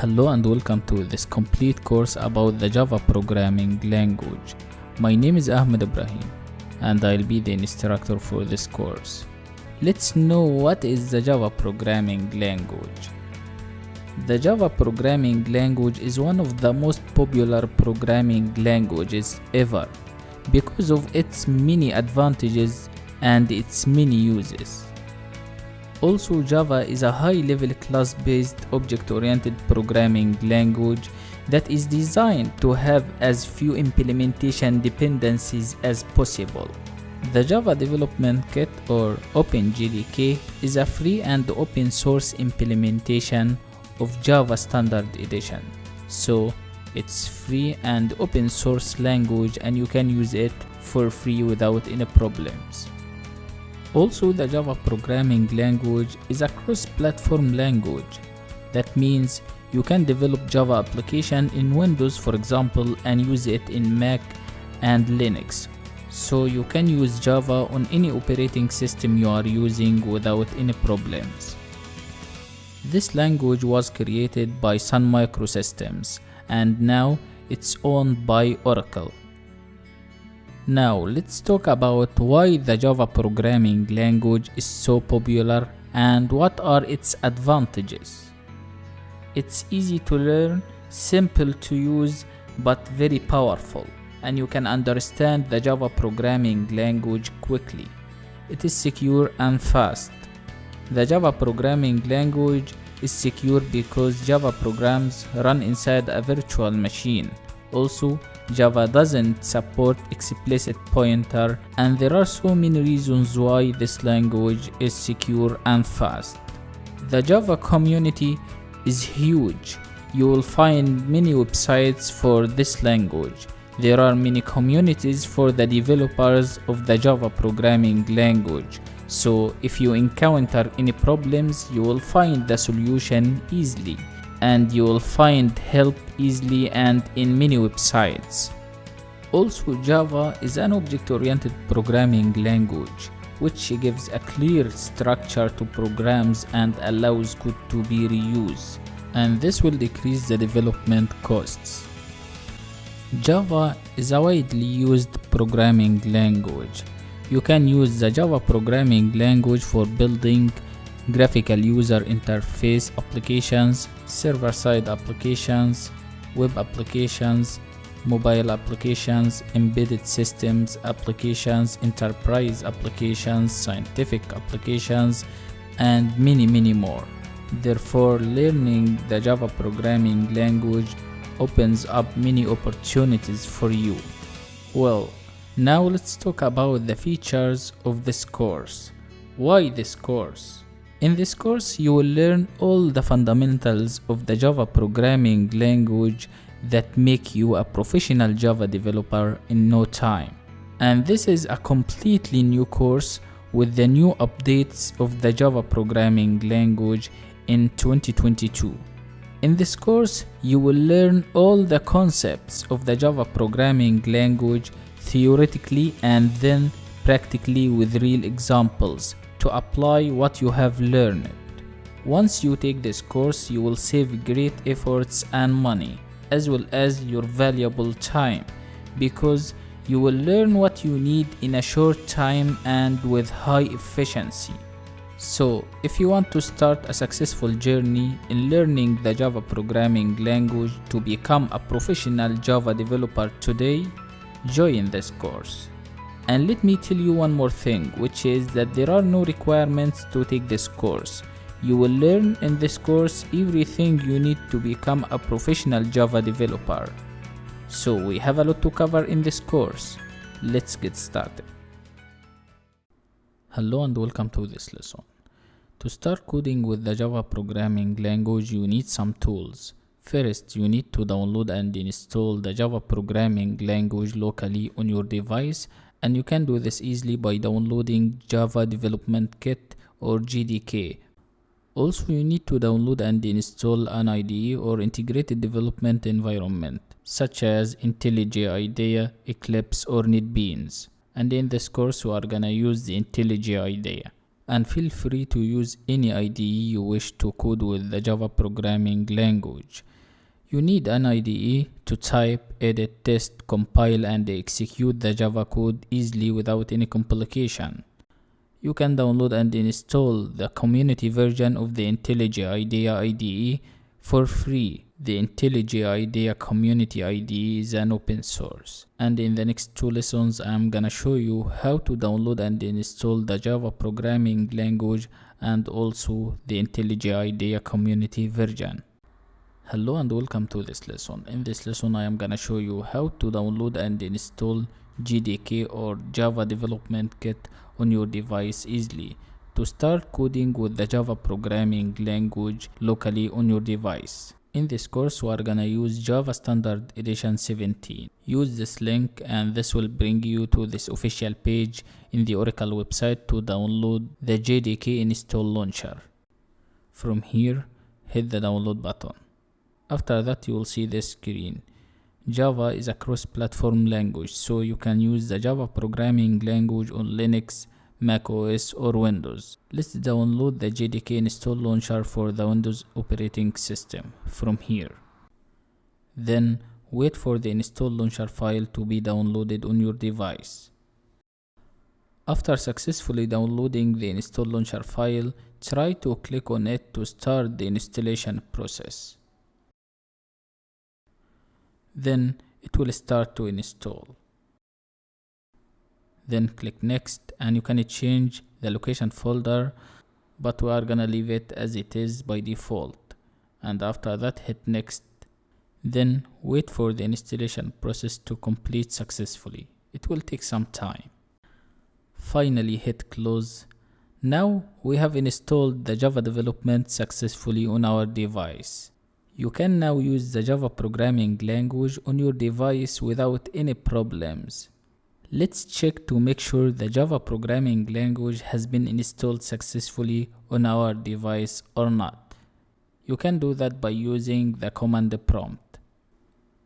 Hello and welcome to this complete course about the Java programming language. My name is Ahmed Ibrahim and I'll be the instructor for this course. Let's know what is the Java programming language. The Java programming language is one of the most popular programming languages ever because of its many advantages and its many uses. Also, Java is a high-level class-based object-oriented programming language that is designed to have as few implementation dependencies as possible. The Java Development Kit, or OpenJDK, is a free and open-source implementation of Java Standard Edition. So, it's free and open-source language and you can use it for free without any problems. Also, the Java programming language is a cross-platform language. That means you can develop Java application in Windows, for example, and use it in Mac and Linux. So you can use Java on any operating system you are using without any problems. This language was created by Sun Microsystems and now it's owned by Oracle. Now let's talk about why the Java programming language is so popular and what are its advantages. It's easy to learn, simple to use, but very powerful, and you can understand the Java programming language quickly. It is secure and fast. The Java programming language is secure because Java programs run inside a virtual machine. Also, Java doesn't support explicit pointer, and there are so many reasons why this language is secure and fast. The Java community is huge. You will find many websites for this language. There are many communities for the developers of the Java programming language. So if you encounter any problems, you will find the solution easily. And you will find help easily and in many websites. Also, Java is an object-oriented programming language, which gives a clear structure to programs and allows code to be reused, and this will decrease the development costs. Java is a widely used programming language. You can use the Java programming language for building graphical user interface applications, server-side applications, web applications, mobile applications, embedded systems applications, enterprise applications, scientific applications, and many more. Therefore, learning the Java programming language opens up many opportunities for you. Well, now let's talk about the features of this course. Why this course? In this course, you will learn all the fundamentals of the Java programming language that make you a professional Java developer in no time. And this is a completely new course with the new updates of the Java programming language in 2022. In this course, you will learn all the concepts of the Java programming language theoretically and then practically with real examples to apply what you have learned. Once you take this course, you will save great efforts and money, as well as your valuable time, because you will learn what you need in a short time and with high efficiency. So, if you want to start a successful journey in learning the Java programming language to become a professional Java developer today, join this course. And let me tell you one more thing, which is that there are no requirements to take this course. You will learn in this course everything you need to become a professional Java developer. So we have a lot to cover in this course. Let's get started. Hello and welcome to this lesson. To start coding with the Java programming language, you need some tools. First, you need to download and install the Java programming language locally on your device, and you can do this easily by downloading Java Development Kit or JDK. Also, you need to download and install an IDE or integrated development environment such as IntelliJ IDEA, Eclipse or NetBeans. And in this course, we are gonna use the IntelliJ IDEA. and feel free to use any IDE you wish to code with the Java programming language. You need an IDE to type, edit, test, compile, and execute the Java code easily without any complication. You can download and install the community version of the IntelliJ IDEA IDE for free. The IntelliJ IDEA community IDE is an open source, and in the next 2 lessons I'm gonna show you how to download and install the Java programming language and also the IntelliJ IDEA community version. Hello and welcome to this lesson. In this lesson I am gonna show you how to download and install JDK or Java Development Kit on your device easily to start coding with the Java programming language locally on your device. In this course we are gonna use Java Standard Edition 17. Use this link and this will bring you to this official page in the Oracle website to download the JDK install launcher. From here, hit the download button. After that you will see this screen. Java is a cross-platform language, so you can use the Java programming language on Linux, Mac OS or Windows. Let's download the JDK install launcher for the Windows operating system from here. Then wait for the install launcher file to be downloaded on your device. After successfully downloading the install launcher file, try to click on it to start the installation process. Then it will start to install. Then click next and you can change the location folder, but we are gonna leave it as it is by default. And after that hit next. Then wait for the installation process to complete successfully. It will take some time. Finally hit close. Now we have installed the Java development successfully on our device. You can now use the Java programming language on your device without any problems. Let's check to make sure the Java programming language has been installed successfully on our device or not. You can do that by using the command prompt.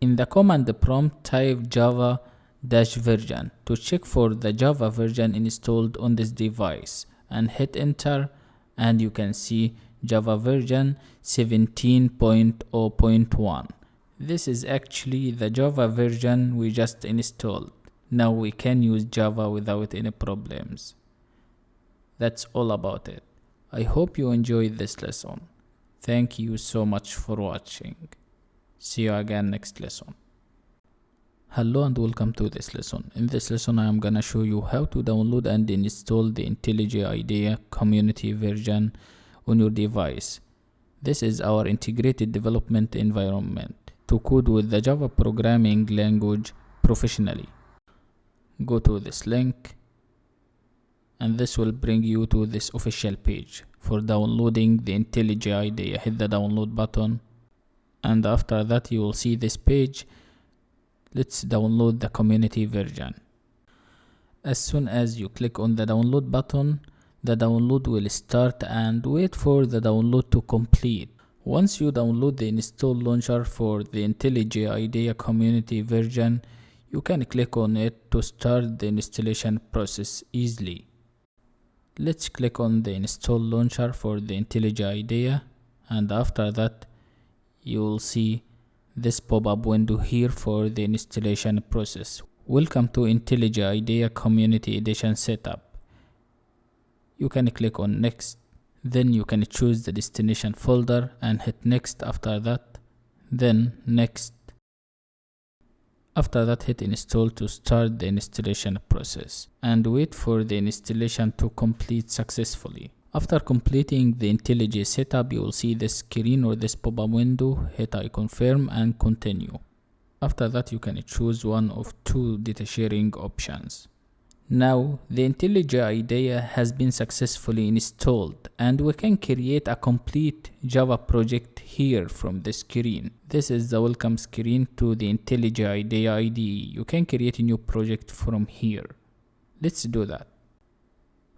In the command prompt, type java-version to check for the Java version installed on this device and hit enter, and you can see Java version 17.0.1. This is actually the Java version we just installed. Now we can use Java without any problems. That's all about it. I hope you enjoyed this lesson. Thank you so much for watching. See you again next lesson. Hello and welcome to this lesson. In this lesson I am gonna show you how to download and install the IntelliJ IDEA community version on your device. This is our integrated development environment to code with the Java programming language professionally. Go to this link and this will bring you to this official page for downloading the IntelliJ IDEA. Hit the download button and after that you will see this page. Let's download the community version. As soon as you click on the download button, the download will start and wait for the download to complete. Once you download the install launcher for the IntelliJ IDEA community version, you can click on it to start the installation process easily. Let's click on the install launcher for the IntelliJ IDEA, and after that you will see this pop-up window here for the installation process. Welcome to IntelliJ IDEA Community Edition Setup. You can click on next, then you can choose the destination folder and hit next after that, then next. After that hit install to start the installation process and wait for the installation to complete successfully. After completing the IntelliJ setup, you will see this screen or this pop-up window. Hit I confirm and continue. After that you can choose one of 2 data sharing options. Now the IntelliJ IDEA has been successfully installed and we can create a complete Java project here from the screen. This is the welcome screen to the IntelliJ IDEA IDE. You can create a new project from here. Let's do that.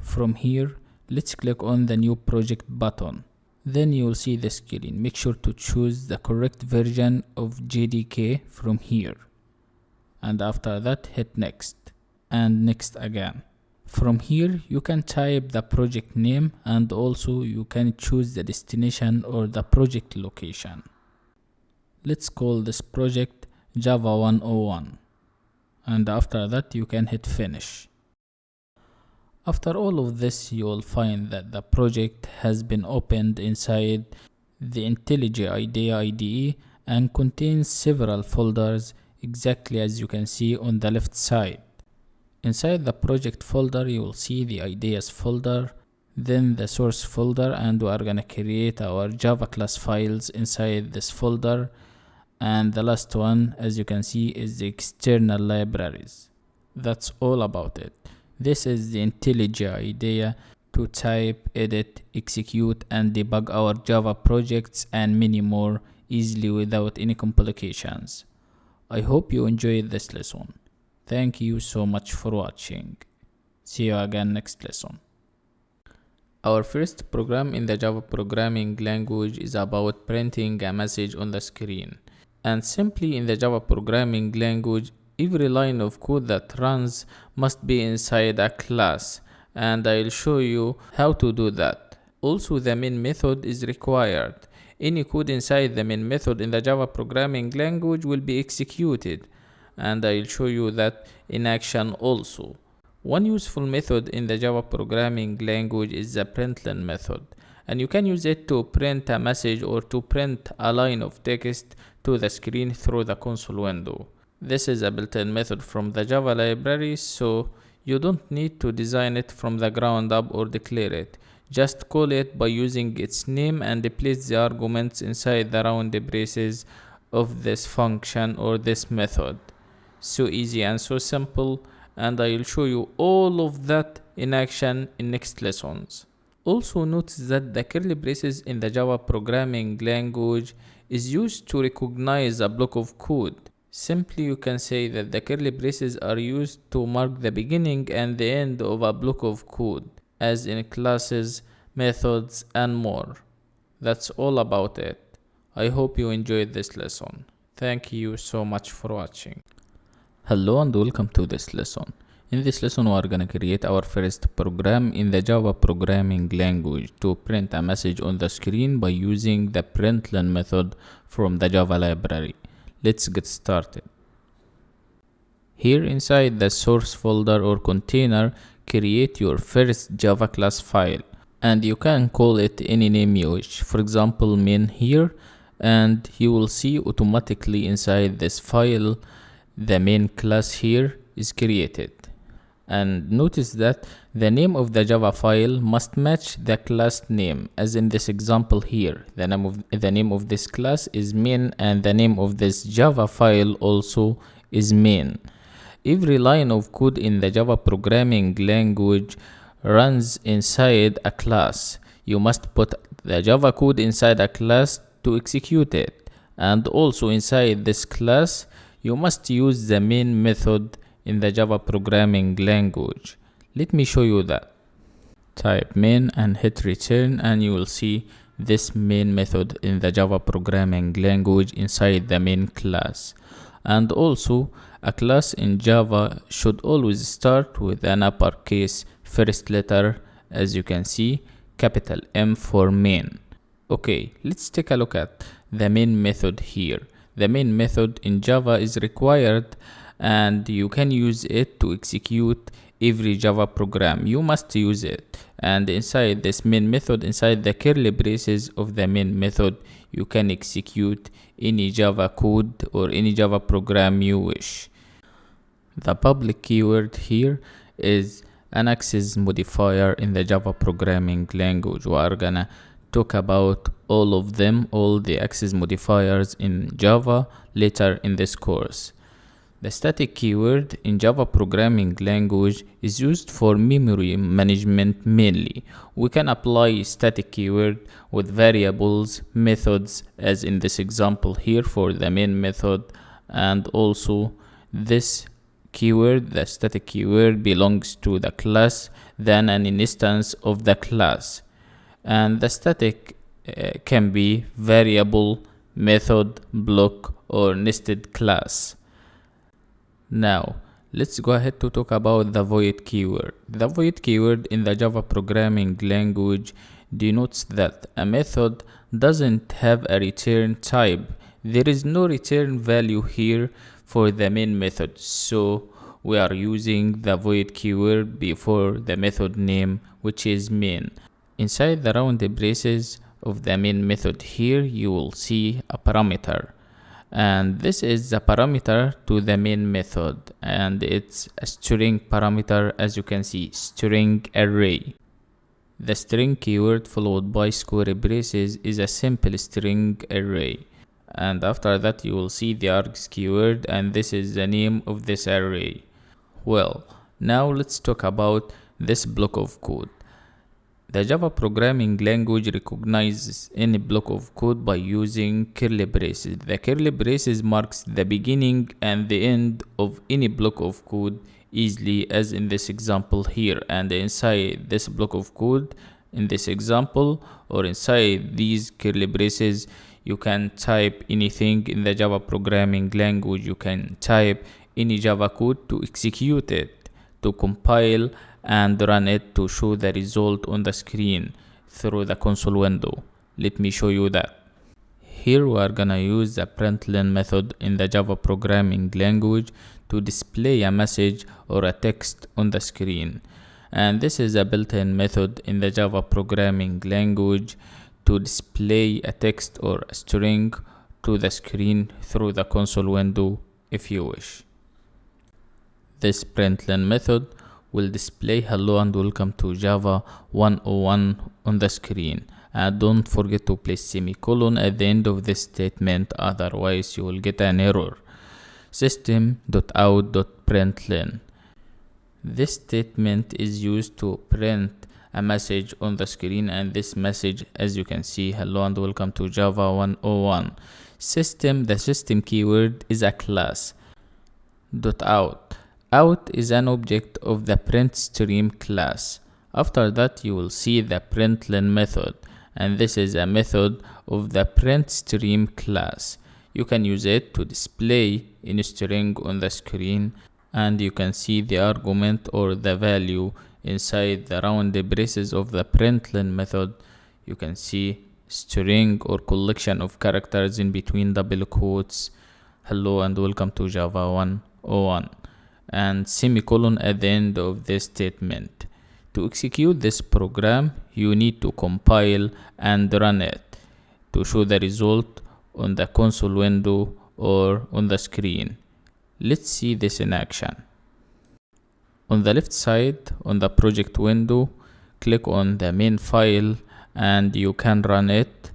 From here, let's click on the new project button. Then you will see the screen. Make sure to choose the correct version of JDK from here. And after that hit next. And next again. From here you can type the project name, and also you can choose the destination or the project location. Let's call this project Java 101, and after that you can hit finish. After all of this, you will find that the project has been opened inside the IntelliJ IDEA IDE and contains several folders, exactly as you can see on the left side. Inside the project folder you will see the ideas folder, then the source folder, and we are gonna create our Java class files inside this folder. And the last one, as you can see, is the external libraries. That's all about it. This is the IntelliJ IDEA to type, edit, execute, and debug our Java projects and many more easily without any complications. I hope you enjoyed this lesson. Thank you so much for watching. See you again next lesson. Our first program in the Java programming language is about printing a message on the screen. And simply in the Java programming language, every line of code that runs must be inside a class, and I'll show you how to do that. Also, the main method is required. Any code inside the main method in the Java programming language will be executed, and I'll show you that in action also. One useful method in the Java programming language is the println method, and you can use it to print a message or to print a line of text to the screen through the console window. This is a built-in method from the Java library, so you don't need to design it from the ground up or declare it. Just call it by using its name and place the arguments inside the round braces of this function or this method. So easy and so simple, and I'll show you all of that in action in next lessons. Also notice that the curly braces in the Java programming language is used to recognize a block of code. Simply you can say that the curly braces are used to mark the beginning and the end of a block of code, as in classes, methods, and more. That's all about it. I hope you enjoyed this lesson. Thank you so much for watching. Hello and welcome to this lesson. In this lesson we are gonna create our first program in the Java programming language to print a message on the screen by using the println method from the Java library. Let's get started. Here inside the source folder or container, create your first Java class file, and you can call it any name you wish. For example, main here, and you will see automatically inside this file the main class here is created. And notice that the name of the Java file must match the class name, as in this example here. The name of this class is main, and the name of this Java file also is main. Every line of code in the Java programming language runs inside a class. You must put the Java code inside a class to execute it, and also inside this class you must use the main method in the Java programming language. Let me show you that. Type main and hit return, and you will see this main method in the Java programming language inside the main class. And also, a class in Java should always start with an uppercase first letter, as you can see, capital M for main. Okay, let's take a look at the main method here. The main method in Java is required, and you can use it to execute every Java program. You must use it, and inside this main method, inside the curly braces of the main method, you can execute any Java code or any Java program you wish. The public keyword here is an access modifier in the Java programming language. We are gonna talk about all of them, all the access modifiers in Java later in this course. The static keyword in Java programming language is used for memory management mainly. We can apply static keyword with variables, methods, as in this example here for the main method, and also this keyword, the static keyword, belongs to the class, then an instance of the class. And the static can be variable, method, block, or nested class. Now, Let's go ahead to talk about the void keyword. The void keyword in the Java programming language denotes that a method doesn't have a return type. There is no return value here for the main method, so we are using the void keyword before the method name, which is main. Inside the round braces of the main method here, you will see a parameter, and this is the parameter to the main method, and it's a string parameter, as you can see, string array. The string keyword followed by square braces is a simple string array, and after that you will see the args keyword, and this is the name of this array. Well, now let's talk about this block of code. The Java programming language recognizes any block of code by using curly braces. The curly braces marks the beginning and the end of any block of code easily, as in this example here. And inside this block of code, in this example, or inside these curly braces, you can type anything in the Java programming language. You can type any Java code to execute it, to compile and run it to show the result on the screen through the console window. Let me show you that. Here we are gonna use the println method in the Java programming language to display a message or a text on the screen. And this is a built-in method in the Java programming language to display a text or a string to the screen through the console window if you wish. This println method will display hello and welcome to Java 101 on the screen, and don't forget to place semicolon at the end of this statement, otherwise you will get an error. System.out.println. This statement is used to print a message on the screen, and this message, as you can see, hello and welcome to Java 101. The system keyword is a class. .out. Out is an object of the printStream class. After that you will see the println method, and this is a method of the printStream class. You can use it to display any string on the screen, and you can see the argument or the value inside the round braces of the println method. You can see string or collection of characters in between double quotes, hello and welcome to Java 101, and semicolon at the end of this statement. To execute this program, you need to compile and run it to show the result on the console window or on the screen. Let's see this in action. On the left side on the project window, click on the main file and you can run it,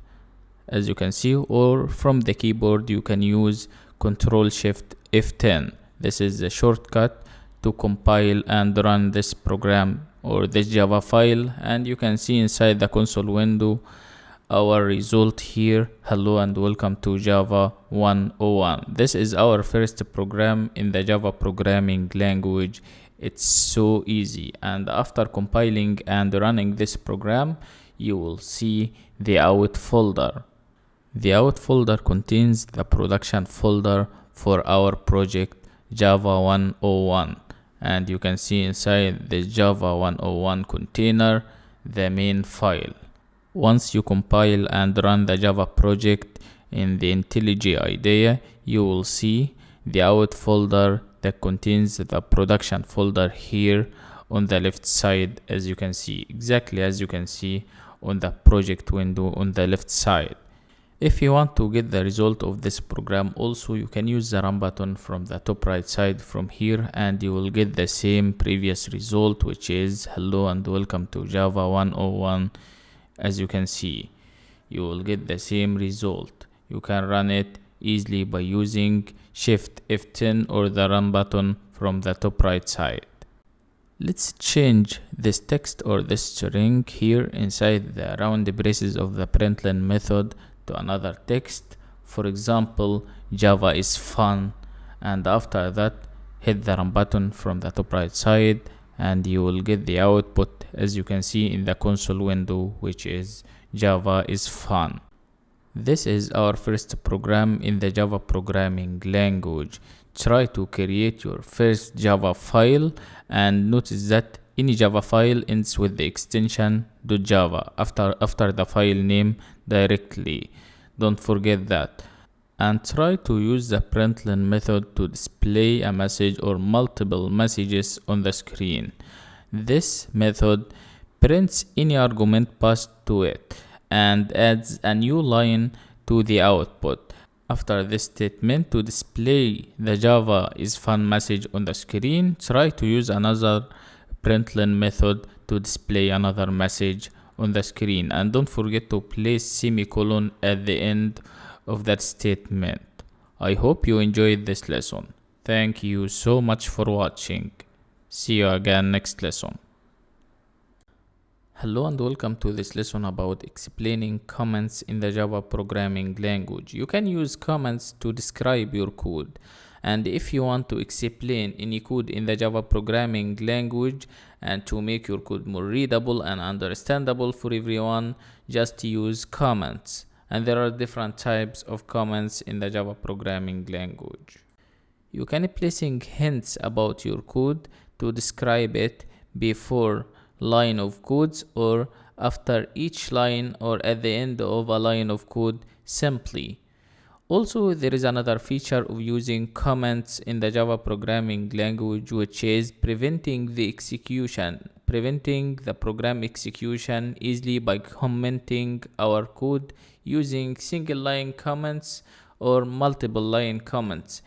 as you can see, or from the keyboard you can use Ctrl+Shift+F10. This is the shortcut to compile and run this program or this Java file, and you can see inside the console window our result here, hello and welcome to Java 101. This is our first program in the Java programming language. It's so easy, and after compiling and running this program, you will see the out folder. The out folder contains the production folder for our project Java 101, and you can see inside the Java 101 container the main file. Once you compile and run the Java project in the IntelliJ IDEA, you will see the out folder that contains the production folder here on the left side, as you can see, exactly as you can see on the project window on the left side. If you want to get the result of this program also, you can use the run button from the top right side from here, and you will get the same previous result, which is hello and welcome to Java 101. As you can see, you will get the same result. You can run it easily by using Shift F10 or the run button from the top right side. Let's change this text or this string here inside the round braces of the println method to another text. For example, Java is fun, and after that hit the run button from the top right side and you will get the output, as you can see in the console window, which is Java is fun. This is our first program in the Java programming language. try to create your first Java file, and notice that any Java file ends with the extension .java after the file name directly. Don't forget that. And try to use the println method to display a message or multiple messages on the screen. This method prints any argument passed to it and adds a new line to the output. After this statement, to display the Java is fun message on the screen, try to use another println method to display another message on the screen, and don't forget to place semicolon at the end of that statement. I hope you enjoyed this lesson. Thank you so much for watching. See you again next lesson. Hello and welcome to this lesson about explaining comments in the Java programming language. You can use comments to describe your code, and if you want to explain any code in the Java programming language and to make your code more readable and understandable for everyone, just use comments. And there are different types of comments in the Java programming language. You can placing hints about your code to describe it before line of codes or after each line or at the end of a line of code simply. Also, there is another feature of using comments in the Java programming language, which is preventing the program execution easily by commenting our code using single line comments or multiple line comments.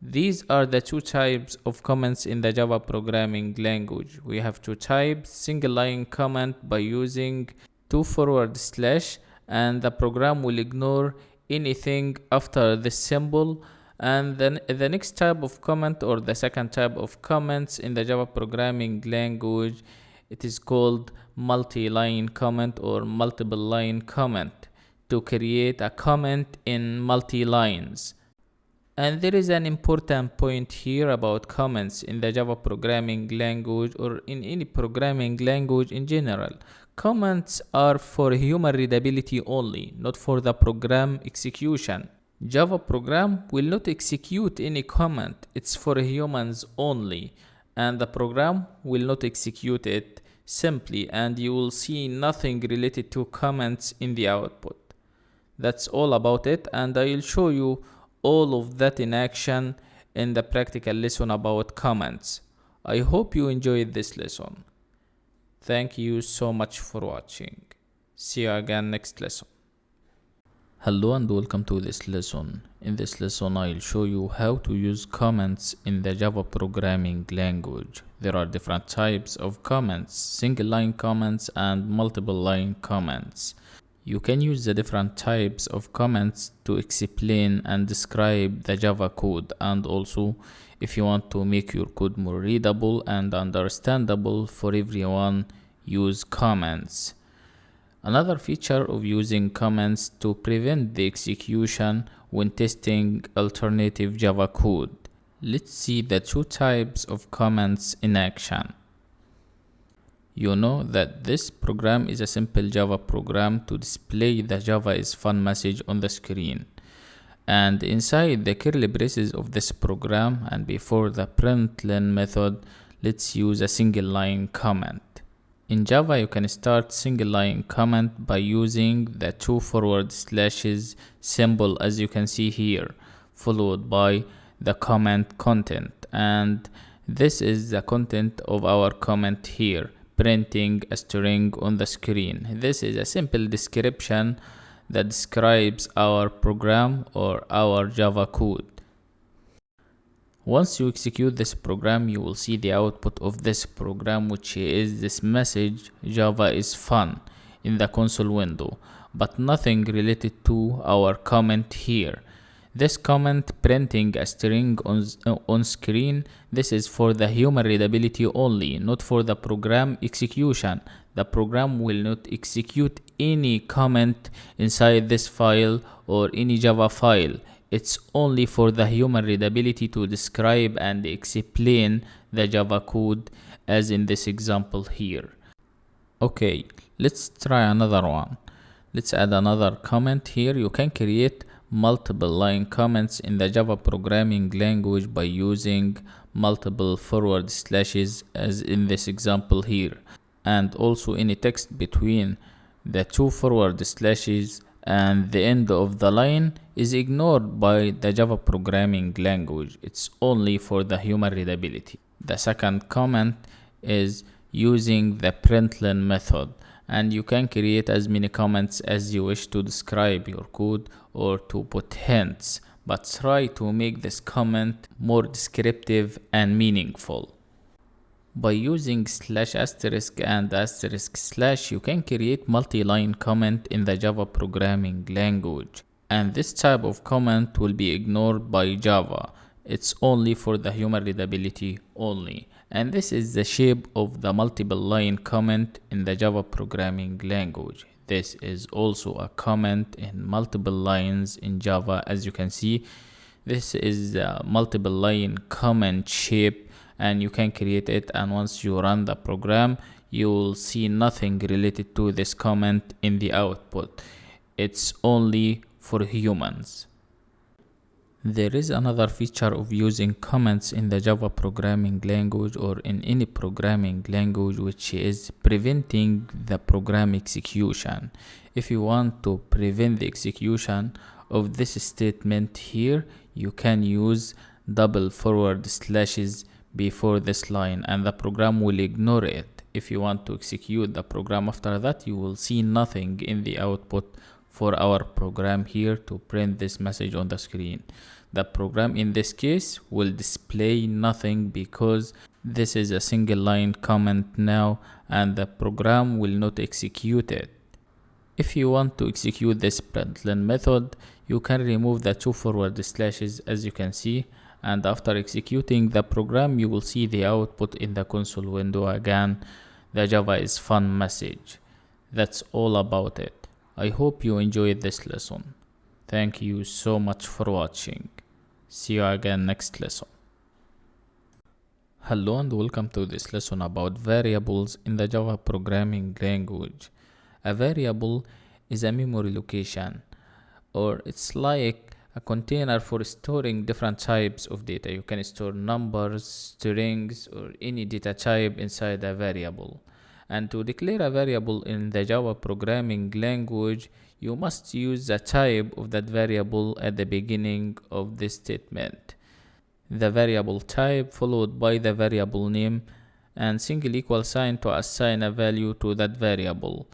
These are the two types of comments in the Java programming language. We have two types: single line comment by using 2// and the program will ignore anything after the symbol. And then the next type of comment, or the second type of comments in the Java programming language, it is called multi-line comment or multiple line comment, to create a comment in multi-lines. And there is an important point here about comments in the Java programming language or in any programming language in general. Comments are for human readability only, not for the program execution. Java program will not execute any comment. It's for humans only, and the program will not execute it simply, and you will see nothing related to comments in the output. That's all about it, and I will show you all of that in action in the practical lesson about comments. I hope you enjoyed this lesson. Thank you so much for watching. See you again next lesson. Hello and welcome to this lesson. In this lesson, I'll show you how to use comments in the Java programming language. There are different types of comments: single line comments and multiple line comments. You can use the different types of comments to explain and describe the Java code, and also if you want to make your code more readable and understandable for everyone, use comments. Another feature of using comments to prevent the execution when testing alternative Java code. Let's see the two types of comments in action. You know that this program is a simple Java program to display the Java is fun message on the screen. And inside the curly braces of this program and before the println method, let's use a single line comment. In Java, you can start single line comment by using the 2// symbol, as you can see here, followed by the comment content. And this is the content of our comment here, printing a string on the screen. This is a simple description that describes our program or our Java code. Once you execute this program, you will see the output of this program, which is this message, Java is fun, in the console window, but nothing related to our comment here. This comment printing a string on screen, this is for the human readability only, not for the program execution. The program will not execute any comment inside this file or any Java file. It's only for the human readability to describe and explain the Java code, as in this example here. Okay, let's try another one. Let's add another comment here. You can create multiple line comments in the Java programming language by using multiple forward slashes as in this example here, and also any text between the two forward slashes and the end of the line is ignored by the Java programming language. It's only for the human readability. The second comment is using the println method, and you can create as many comments as you wish to describe your code or to put hints, but try to make this comment more descriptive and meaningful. By using /* and */ you can create multi-line comment in the Java programming language, and this type of comment will be ignored by Java. It's only for the human readability only, and this is the shape of the multiple line comment in the Java programming language. This is also a comment in multiple lines in Java. As you can see, this is a multiple line comment shape, and you can create it, and once you run the program you will see nothing related to this comment in the output. It's only for humans. There is another feature of using comments in the Java programming language or in any programming language, which is preventing the program execution. If you want to prevent the execution of this statement here, you can use double forward slashes before this line and the program will ignore it. If you want to execute the program after that, you will see nothing in the output for our program here to print this message on the screen. The program in this case will display nothing because this is a single line comment now, and the program will not execute it. If you want to execute this println method, you can remove the two forward slashes as you can see, and after executing the program you will see the output in the console window again, the Java is fun message. That's all about it. I hope you enjoyed this lesson. Thank you so much for watching. See you again next lesson. Hello and welcome to this lesson about variables in the Java programming language. A variable is a memory location, or it's like a container for storing different types of data. You can store numbers, strings, or any data type inside a variable. And to declare a variable in the Java programming language, you must use the type of that variable at the beginning of this statement. The variable type followed by the variable name and single equal sign to assign a value to that variable.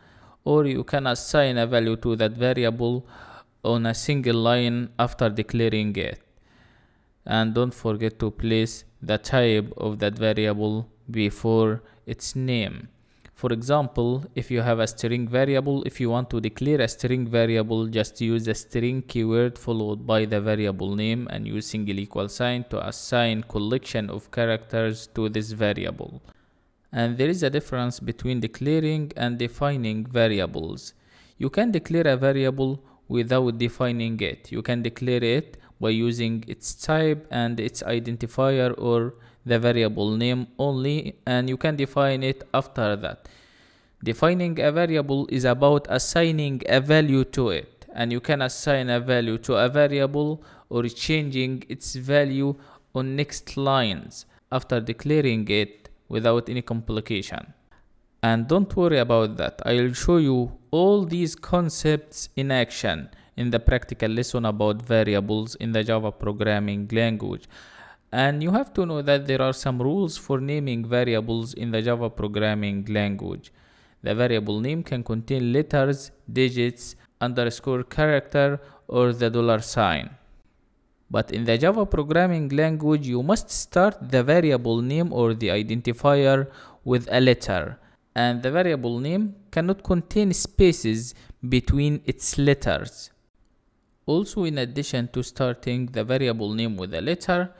Or you can assign a value to that variable on a single line after declaring it. And don't forget to place the type of that variable before its name. For example, if you have a string variable, if you want to declare a string variable, just use the string keyword followed by the variable name and use single equal sign to assign collection of characters to this variable. And there is a difference between declaring and defining variables. You can declare a variable without defining it. You can declare it by using its type and its identifier or the variable name only, and you can define it after that. Defining a variable is about assigning a value to it, and you can assign a value to a variable or changing its value on next lines after declaring it without any complication. And don't worry about that, I'll show you all these concepts in action in the practical lesson about variables in the Java programming language. And you have to know that there are some rules for naming variables in the Java programming language. The variable name can contain letters, digits, underscore character, or the $sign. But in the Java programming language, you must start the variable name or the identifier with a letter, and the variable name cannot contain spaces between its letters. Also, in addition to starting the variable name with a letter,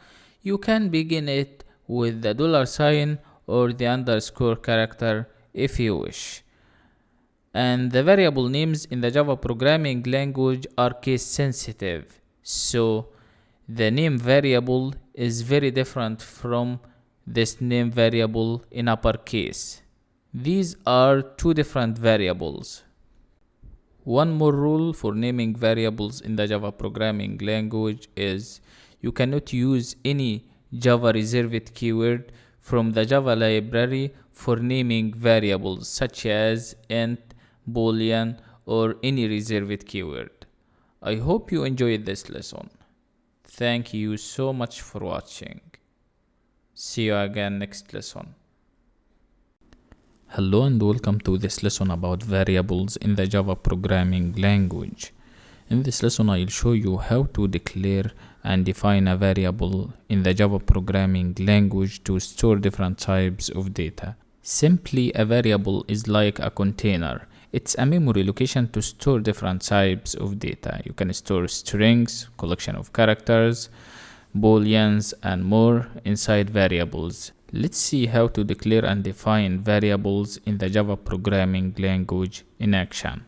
you can begin it with the $sign or the underscore character if you wish. And the variable names in the Java programming language are case sensitive, so the name variable is very different from this name variable in uppercase. These are two different variables. One more rule for naming variables in the Java programming language is you cannot use any Java reserved keyword from the Java library for naming variables such as int, boolean, or any reserved keyword. I hope you enjoyed this lesson. Thank you so much for watching. See you again next lesson. Hello and welcome to this lesson about variables in the Java programming language. In this lesson I'll show you how to declare and define a variable in the Java programming language to store different types of data. Simply, a variable is like a container. It's a memory location to store different types of data. You can store strings, collection of characters, booleans, and more inside variables. Let's see how to declare and define variables in the Java programming language in action.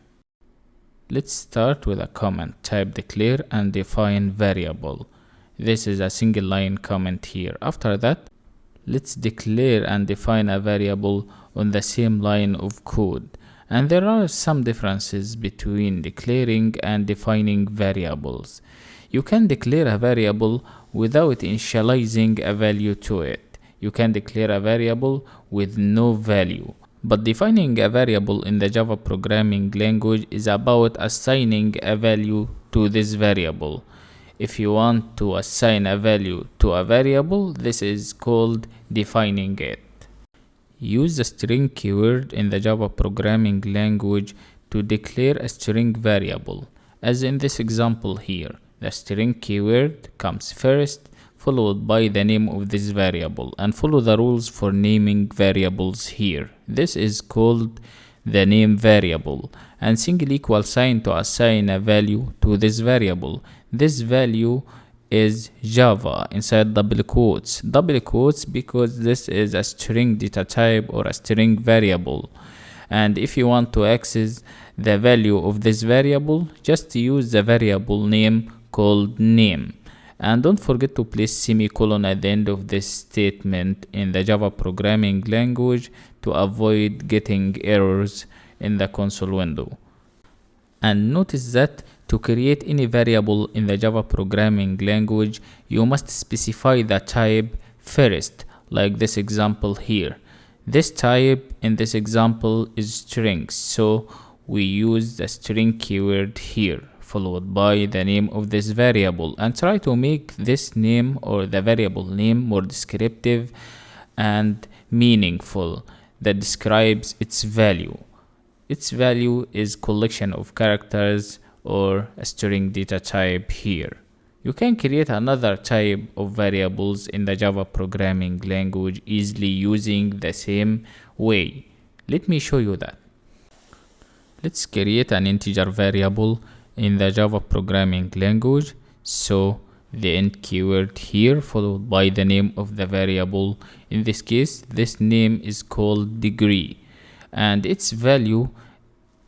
Let's start with a comment. Type declare and define variable. This is a single line comment here. After that, let's declare and define a variable on the same line of code. And there are some differences between declaring and defining variables. You can declare a variable without initializing a value to it. You can declare a variable with no value. But defining a variable in the Java programming language is about assigning a value to this variable. If you want to assign a value to a variable, this is called defining it. Use the string keyword in the Java programming language to declare a string variable. As in this example here, the string keyword comes first, followed by the name of this variable, and follow the rules for naming variables here. This is called the name variable, and single equal sign to assign a value to this variable. This value is Java inside double quotes because this is a string data type or a string variable. And if you want to access the value of this variable, just use the variable name called name. And don't forget to place semicolon at the end of this statement in the Java programming language to avoid getting errors in the console window. And notice that to create any variable in the Java programming language, you must specify the type first, like this example here. This type in this example is string, so we use the string keyword here, followed by the name of this variable, and try to make this name or the variable name more descriptive and meaningful that describes its value. Its value is collection of characters or a string data type here. You can create another type of variables in the Java programming language easily using the same way. Let me show you that. Let's create an integer variable in the Java programming language. So the int keyword here followed by the name of the variable. In this case, this name is called degree, and its value,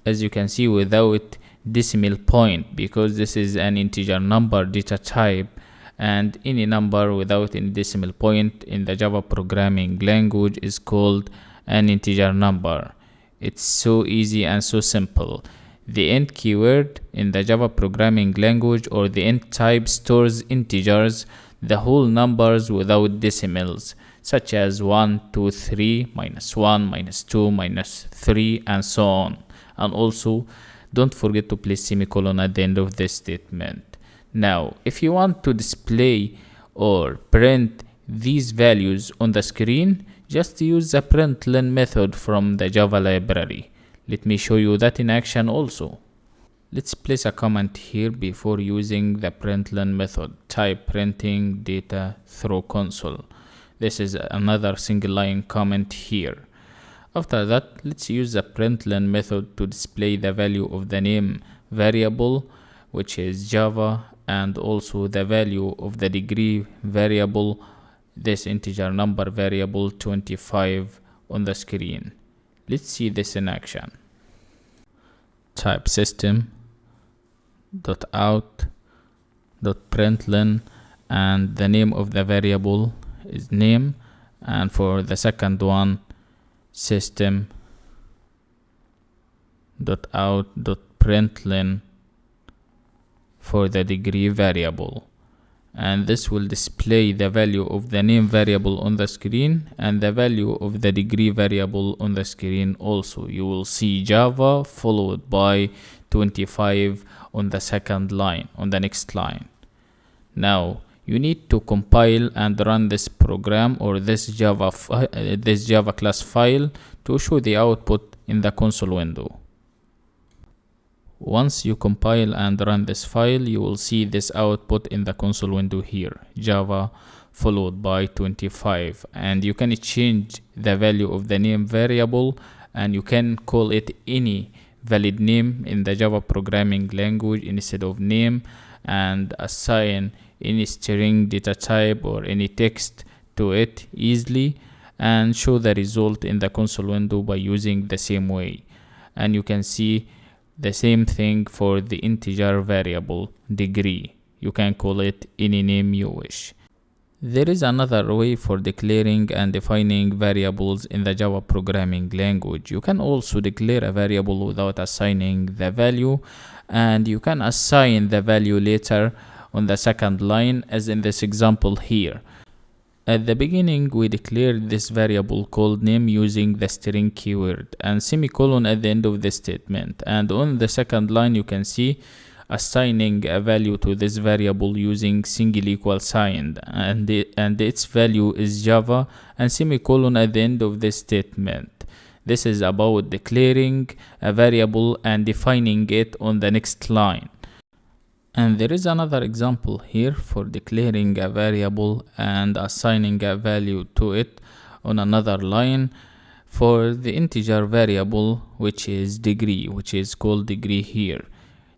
as you can see, without decimal point, because this is an integer number data type, and any number without any decimal point in the Java programming language is called an integer number. It's so easy and so simple. The int keyword in the Java programming language or the int type stores integers, the whole numbers without decimals, such as 1, 2, 3, -1, -2, -3, and so on. And also, don't forget to place semicolon at the end of this statement. Now, if you want to display or print these values on the screen, just use the println method from the Java library. Let me show you that in action also. Let's place a comment here before using the println method. Type printing data through console. This is another single line comment here. After that, let's use the println method to display the value of the name variable, which is Java, and also the value of the degree variable, this integer number variable 25 on the screen. Let's see this in action. Type system.out.println, and the name of the variable is name, and for the second one, system.out.println println for the degree variable, and this will display the value of the name variable on the screen and the value of the degree variable on the screen also. You will see Java followed by 25 on the second line, on the next line. Now you need to compile and run this program or this Java class file to show the output in the console window. Once you compile and run this file, you will see this output in the console window here, Java followed by 25, and you can change the value of the name variable and you can call it any valid name in the Java programming language instead of name, and assign any string data type or any text to it easily and show the result in the console window by using the same way. And you can see the same thing for the integer variable degree. You can call it any name you wish. There is another way for declaring and defining variables in the Java programming language. You can also declare a variable without assigning the value, and you can assign the value later on the second line, as in this example here. At the beginning, we declared this variable called name using the string keyword and semicolon at the end of the statement. And on the second line, you can see assigning a value to this variable using single equal sign, and its value is Java, and semicolon at the end of this statement. This is about declaring a variable and defining it on the next line. And there is another example here for declaring a variable and assigning a value to it on another line for the integer variable, which is degree, which is called degree here.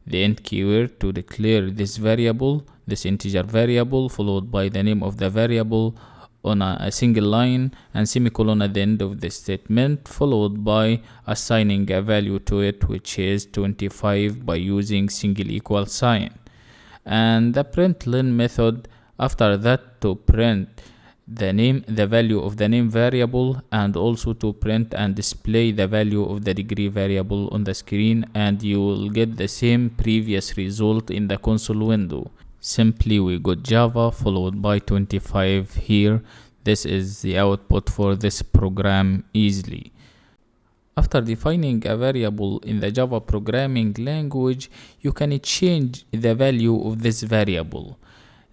The int keyword to declare this variable, this integer variable, followed by the name of the variable on a single line, and semicolon at the end of the statement, followed by assigning a value to it, which is 25 by using single equal sign. And the println method after that to print the value of the name variable, and also to print and display the value of the degree variable on the screen, and you will get the same previous result in the console window. Simply we got Java followed by 25 here. This is the output for this program easily. After defining a variable in the Java programming language, you can change the value of this variable.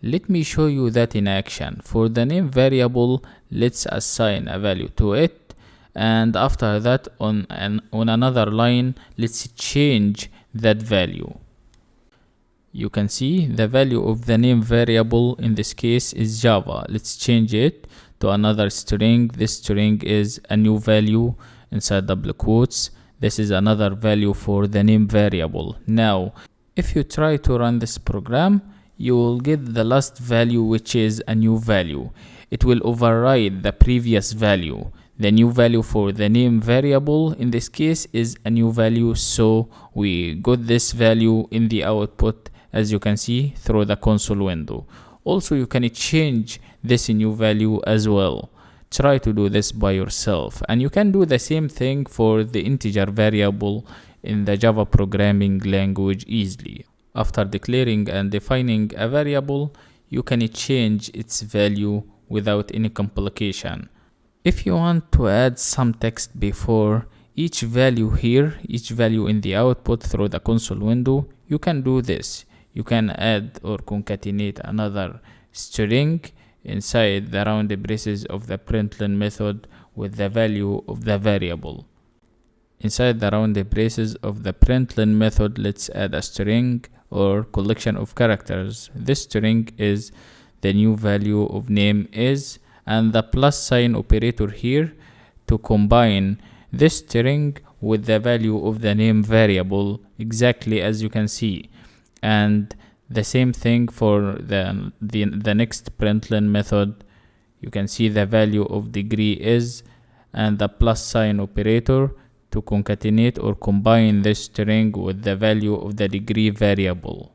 Let me show you that in action. For the name variable, let's assign a value to it, and after that on another line, let's change that value. You can see the value of the name variable in this case is Java. Let's change it to another string. This string is a new value inside double quotes. This is another value for the name variable. Now, if you try to run this program, you will get the last value, which is a new value. It will override the previous value. The new value for the name variable in this case is a new value, so we got this value in the output, as you can see through the console window. Also, you can change this new value as well. Try to do this by yourself, and you can do the same thing for the integer variable in the Java programming language easily. After declaring and defining a variable, you can change its value without any complication. If you want to add some text before each value here, each value in the output through the console window, you can do this. You can add or concatenate another string inside the round braces of the println method with the value of the variable. Inside the round braces of the println method, let's add a string or collection of characters. This string is the new value of name is, and the plus sign operator here to combine this string with the value of the name variable, exactly as you can see. And the same thing for the next println method. You can see the value of degree is, and the plus sign operator to concatenate or combine this string with the value of the degree variable.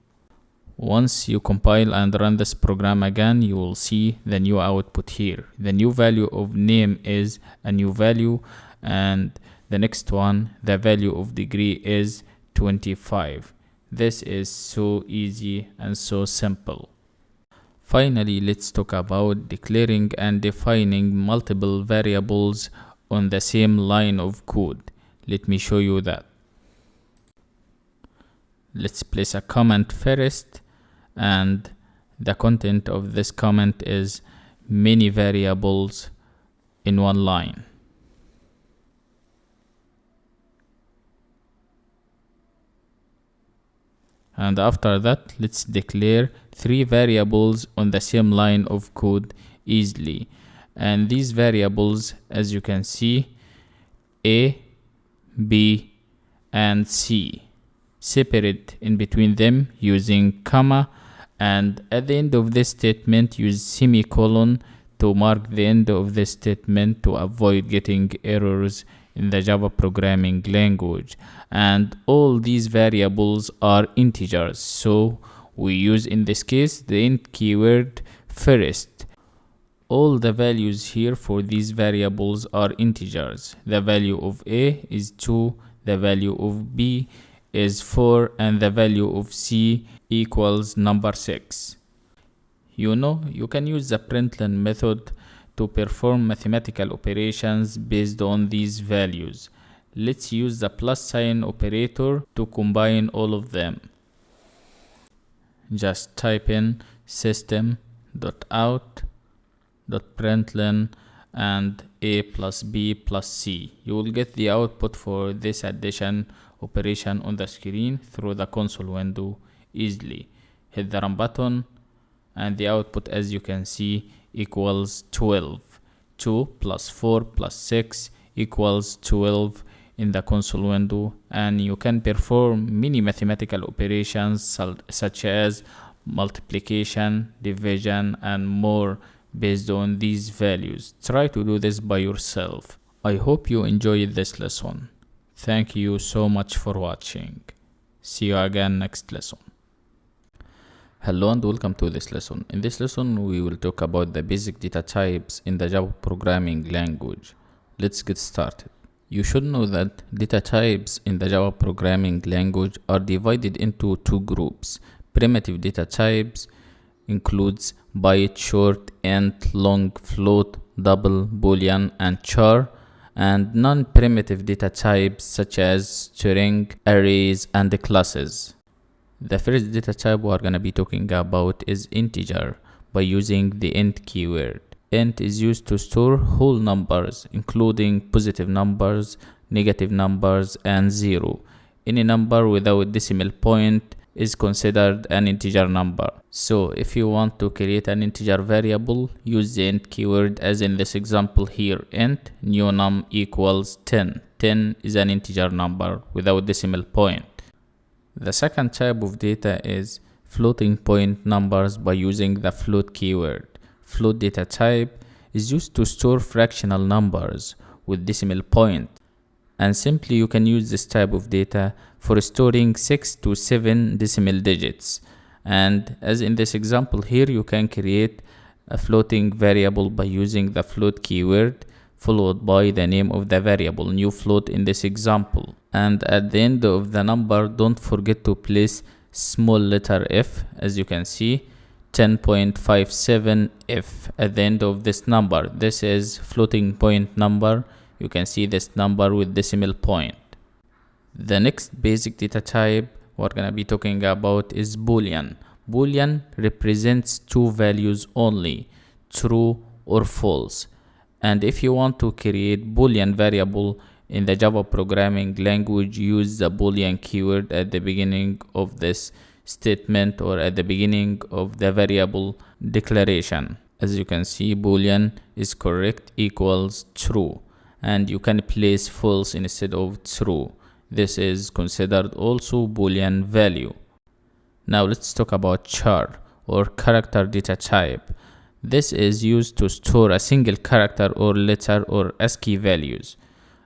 Once you compile and run this program again, you will see the new output here. The new value of name is a new value, and the next one, the value of degree is 25. This is so easy and so simple. Finally, let's talk about declaring and defining multiple variables on the same line of code. Let me show you that. Let's place a comment first, and the content of this comment is many variables in one line. And after that, let's declare 3 variables on the same line of code easily. And these variables, as you can see, A, B, and C. Separate in between them using comma, and at the end of this statement use semicolon to mark the end of this statement to avoid getting errors in the Java programming language. And all these variables are integers, so we use in this case the int keyword first. All the values here for these variables are integers. The value of A is 2, the value of B is 4, and the value of C equals number 6. You can use the println method to perform mathematical operations based on these values. Let's use the plus sign operator to combine all of them. Just type in system.out.println and A plus B plus C. You will get the output for this addition operation on the screen through the console window easily. Hit the run button, and the output, as you can see, equals 12. 2 plus 4 plus 6 equals 12 in the console window, and you can perform many mathematical operations such as multiplication, division, and more based on these values. Try to do this by yourself. I hope you enjoyed this lesson. Thank you so much for watching. See you again next lesson. Hello and welcome to this lesson. In this lesson, we will talk about the basic data types in the Java programming language. Let's get started. You should know that data types in the Java programming language are divided into 2 groups. Primitive data types includes byte, short, int, long, float, double, boolean, and char, and non-primitive data types such as string, arrays, and classes. The first data type we are going to be talking about is integer by using the int keyword. Int is used to store whole numbers, including positive numbers, negative numbers, and 0. Any number without decimal point is considered an integer number. So if you want to create an integer variable, use the int keyword, as in this example here. Int new num equals 10. 10 is an integer number without decimal point. The second type of data is floating point numbers by using the float keyword. Float data type is used to store fractional numbers with decimal point, and simply you can use this type of data for storing 6 to 7 decimal digits. And as in this example here, you can create a floating variable by using the float keyword followed by the name of the variable, new float in this example. And at the end of the number, don't forget to place small letter f, as you can see, 10.57 f at the end of this number. This is floating point number. You can see this number with decimal point. The next basic data type we're gonna be talking about is Boolean. Boolean represents 2 values only, true or false. And if you want to create Boolean variable in the Java programming language, use the Boolean keyword at the beginning of this statement or at the beginning of the variable declaration. As you can see, Boolean is correct equals true, and you can place false instead of true. This is considered also Boolean value. Now let's talk about char or character data type. This is used to store a single character or letter or ASCII values.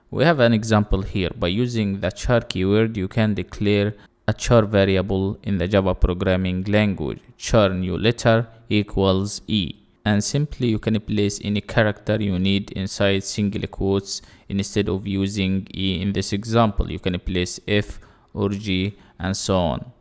We have an example here. By using the char keyword, you can declare a char variable in the Java programming language. Char new letter equals E. And simply you can place any character you need inside single quotes instead of using E in this example. You can place F or G, and so on.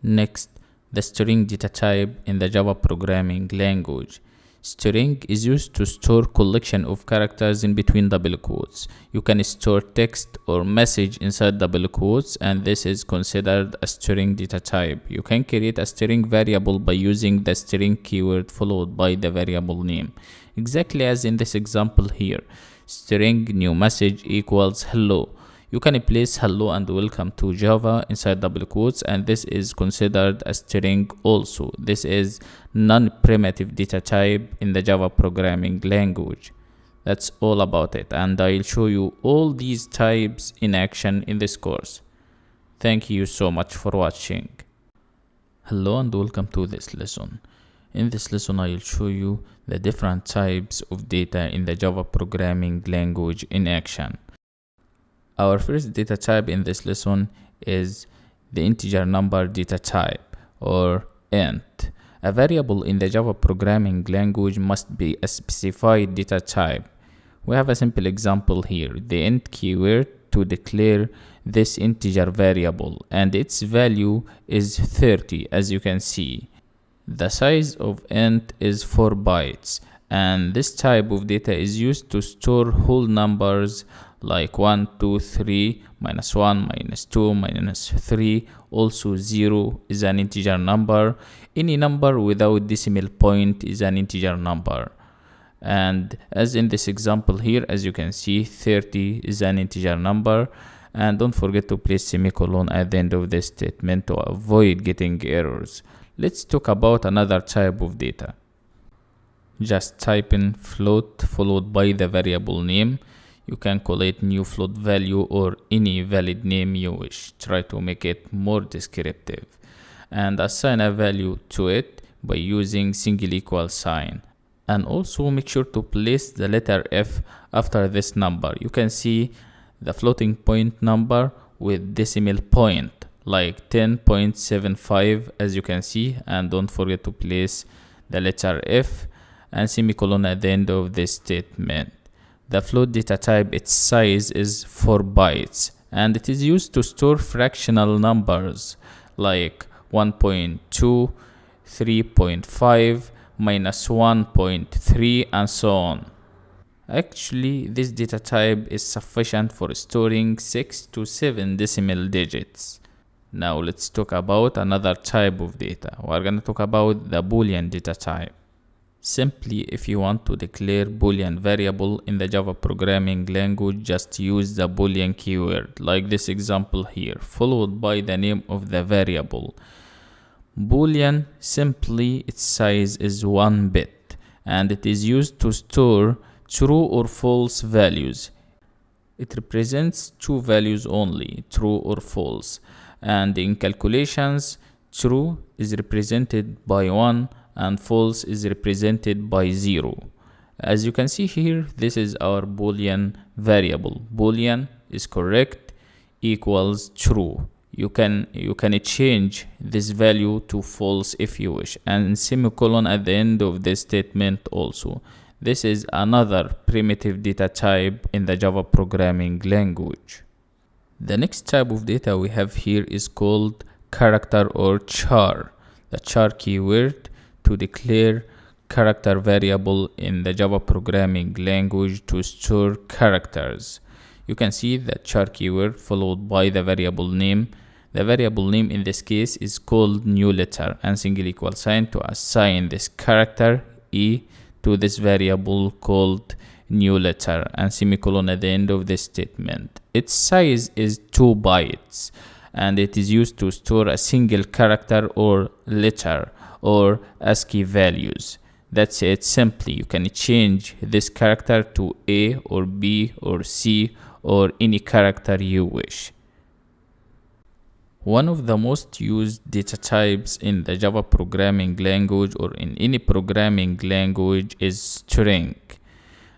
Next, the string data type in the Java programming language. String is used to store collection of characters in between double quotes. You can store text or message inside double quotes, and this is considered a string data type. You can create a string variable by using the string keyword followed by the variable name, exactly as in this example here. String new message equals hello. You can place hello and welcome to Java inside double quotes, and this is considered a string also. This is non-primitive data type in the Java programming language. That's all about it, and I'll show you all these types in action in this course. Thank you so much for watching. Hello and welcome to this lesson. In this lesson, I'll show you the different types of data in the Java programming language in action. Our first data type in this lesson is the integer number data type, or int. A variable in the Java programming language must be a specified data type. We have a simple example here, the int keyword to declare this integer variable, and its value is 30, as you can see. The size of int is 4 bytes, and this type of data is used to store whole numbers like 1, 2, 3, minus 1, minus 2, minus 3. Also 0 is an integer number. Any number without decimal point is an integer number. And as in this example here, as you can see, 30 is an integer number. And don't forget to place semicolon at the end of this statement to avoid getting errors. Let's talk about another type of data. Just type in float followed by the variable name. You can call it new float value or any valid name you wish. Try to make it more descriptive. And assign a value to it by using single equal sign. And also make sure to place the letter F after this number. You can see the floating point number with decimal point like 10.75, as you can see. And don't forget to place the letter F and semicolon at the end of this statement. The float data type, its size is 4 bytes, and it is used to store fractional numbers like 1.2, 3.5, minus 1.3, and so on. Actually, this data type is sufficient for storing 6 to 7 decimal digits. Now let's talk about another type of data. We're going to talk about the Boolean data type. Simply, if you want to declare Boolean variable in the Java programming language, just use the Boolean keyword, like this example here, followed by the name of the variable. Boolean, simply its size is 1 bit, and it is used to store true or false values. It represents 2 values only, true or false, and in calculations, true is represented by 1 and false is represented by 0. As you can see here, this is our Boolean variable. Boolean is correct equals true. You can change this value to false if you wish, and semicolon at the end of this statement also. This is another primitive data type in the Java programming language. The next type of data we have here is called character or char. The char keyword to declare character variable in the Java programming language to store characters. You can see the char keyword followed by the variable name. The variable name in this case is called new letter, and single equal sign to assign this character E to this variable called new letter, and semicolon at the end of this statement. Its size is 2 bytes, and it is used to store a single character or letter or ASCII values. That's it. Simply, you can change this character to A or B or C or any character you wish. One of the most used data types in the Java programming language or in any programming language is string.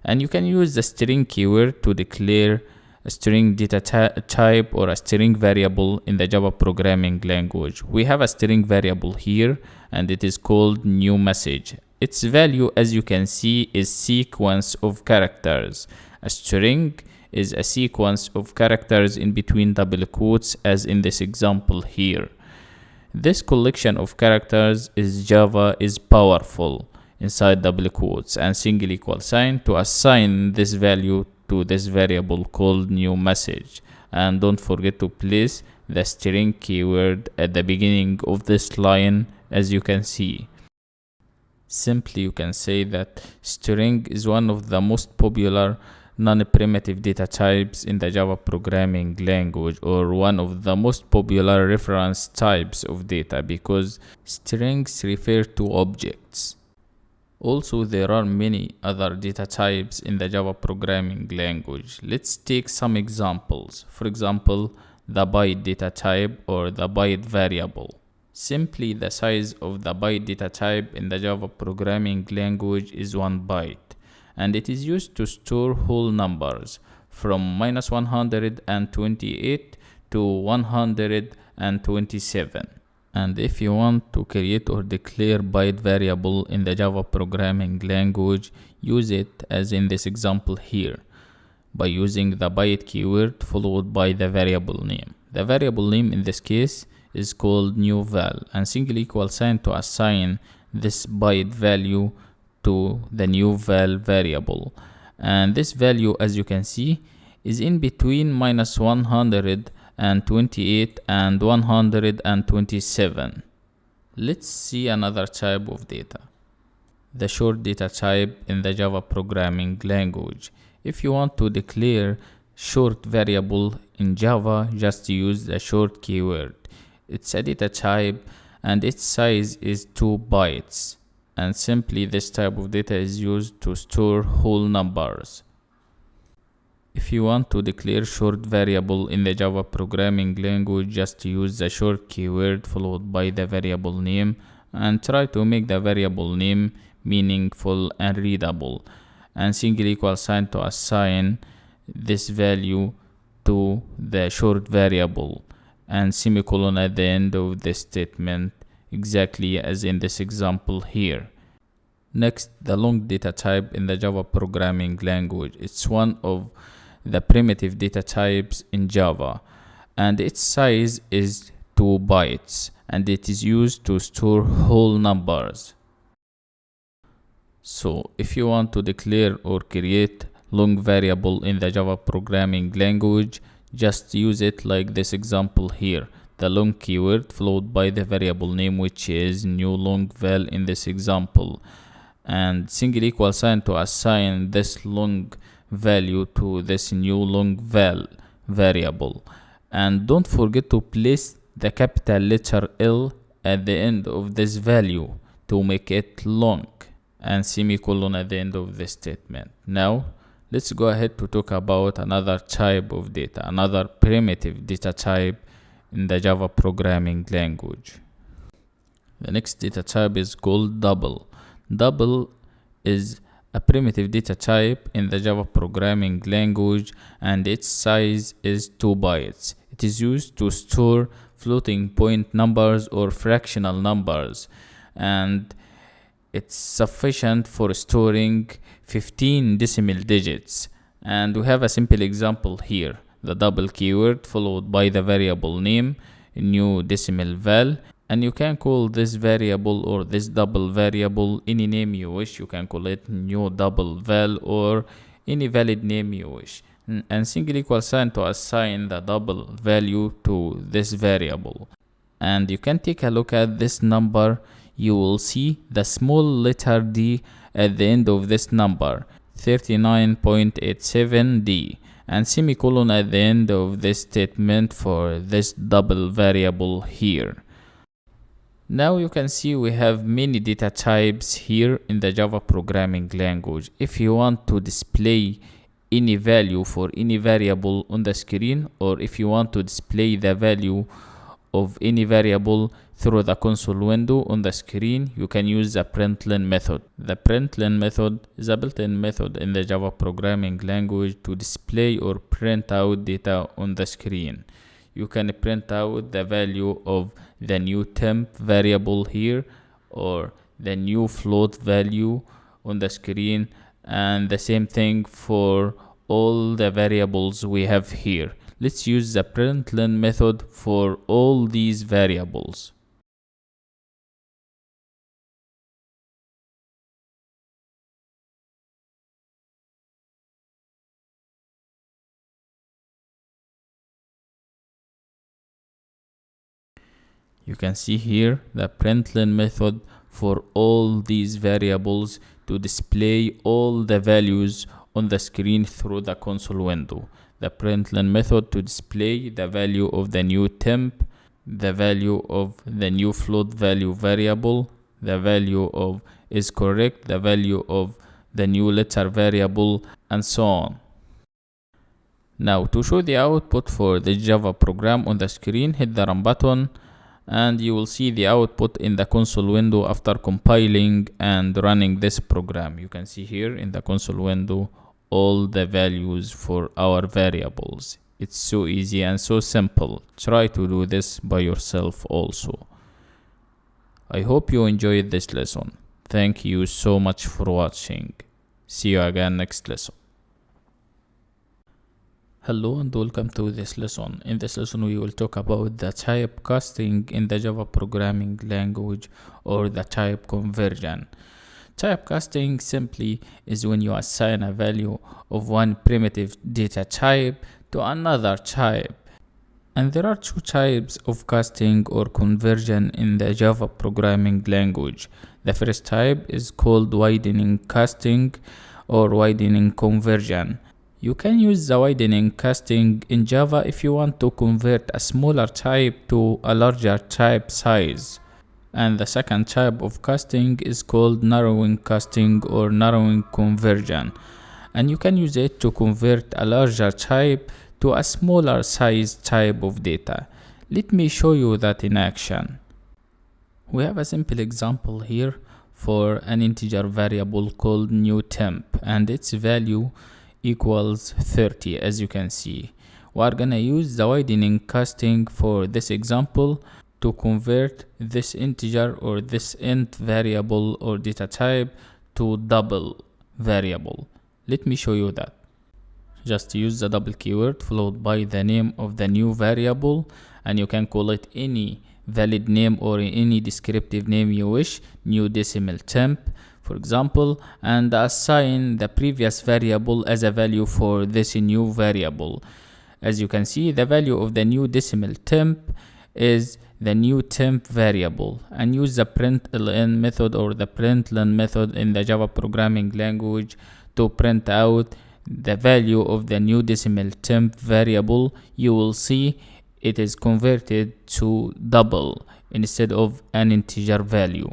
And you can use the string keyword to declare a string data type or a string variable in the Java programming language. We have a string variable here, and it is called new message. Its value, as you can see, is sequence of characters. A string is a sequence of characters in between double quotes, as in this example here. This collection of characters is Java is powerful inside double quotes and single equal sign to assign this value to this variable called new message. And don't forget to place the string keyword at the beginning of this line, as you can see. Simply you can say that string is one of the most popular non-primitive data types in the Java programming language, or one of the most popular reference types of data, because strings refer to objects. Also, there are many other data types in the Java programming language. Let's take some examples. For example, the byte data type or the byte variable. Simply, the size of the byte data type in the Java programming language is 1 byte, and it is used to store whole numbers from -128 to 127. And if you want to create or declare byte variable in the Java programming language, use it as in this example here, by using the byte keyword followed by the variable name. The variable name in this case is called new val, and single equal sign to assign this byte value to the new val variable. And this value, as you can see, is in between -128 and 127. Let's see another type of data, the short data type in the Java programming language. If you want to declare short variable in Java, just use the short keyword. It's a data type and its size is 2 bytes. And simply this type of data is used to store whole numbers. If you want to declare short variable in the Java programming language, just use the short keyword followed by the variable name, and try to make the variable name meaningful and readable, and single equal sign to assign this value to the short variable, and semicolon at the end of the statement, exactly as in this example here. Next, the long data type in the Java programming language. It's one of the primitive data types in Java, and its size is 2 bytes, and it is used to store whole numbers. So if you want to declare or create long variable in the Java programming language, just use it like this example here, the long keyword followed by the variable name, which is new long val in this example, and single equal sign to assign this long value to this new long val variable. And don't forget to place the capital letter L at the end of this value to make it long, and semicolon at the end of the statement. Now let's go ahead to talk about another type of data, another primitive data type in the Java programming language. The next data type is called double. Double is a primitive data type in the Java programming language, and its size is 2 bytes. It is used to store floating point numbers or fractional numbers, and it's sufficient for storing 15 decimal digits. And we have a simple example here, the double keyword followed by the variable name, new decimal val, and you can call this variable or this double variable any name you wish. You can call it new double val or any valid name you wish, and single equal sign to assign the double value to this variable. And you can take a look at this number. You will see the small letter D at the end of this number, 39.87D, and semicolon at the end of this statement for this double variable here. Now you can see we have many data types here in the Java programming language. If you want to display any value for any variable on the screen, or if you want to display the value of any variable through the console window on the screen, you can use the println method. The println method is a built-in method in the Java programming language to display or print out data on the screen. You can print out the value of the new temp variable here, or the new float value on the screen, and the same thing for all the variables we have here. Let's use the println method for all these variables. You can see here the println method for all these variables to display all the values on the screen through the console window. The println method to display the value of the new temp, the value of the new float value variable, the value of is correct, the value of the new letter variable, and so on. Now to show the output for the Java program on the screen, hit the run button and you will see the output in the console window after compiling and running this program. You can see here in the console window all the values for our variables. It's so easy and so simple. Try to do this by yourself also. I hope you enjoyed this lesson. Thank you so much for watching. See you again next lesson. Hello and welcome to this lesson. In this lesson we will talk about the typecasting in the Java programming language, or the type conversion. Typecasting simply is when you assign a value of one primitive data type to another type. And there are two types of casting or conversion in the Java programming language. The first type is called widening casting or widening conversion. You can use the widening casting in Java if you want to convert a smaller type to a larger type size. And the second type of casting is called narrowing casting or narrowing conversion. And you can use it to convert a larger type to a smaller size type of data. Let me show you that in action. We have a simple example here for an integer variable called new temp, and its value equals 30. As you can see, we are gonna use the widening casting for this example to convert this integer or this int variable or data type to double variable. Let me show you that. Just use the double keyword followed by the name of the new variable, and you can call it any valid name or any descriptive name you wish, new decimal temp for example, and assign the previous variable as a value for this new variable. As you can see, the value of the new decimal temp is the new temp variable, and use the println method or the println method in the Java programming language to print out the value of the new decimal temp variable. You will see it is converted to double instead of an integer value.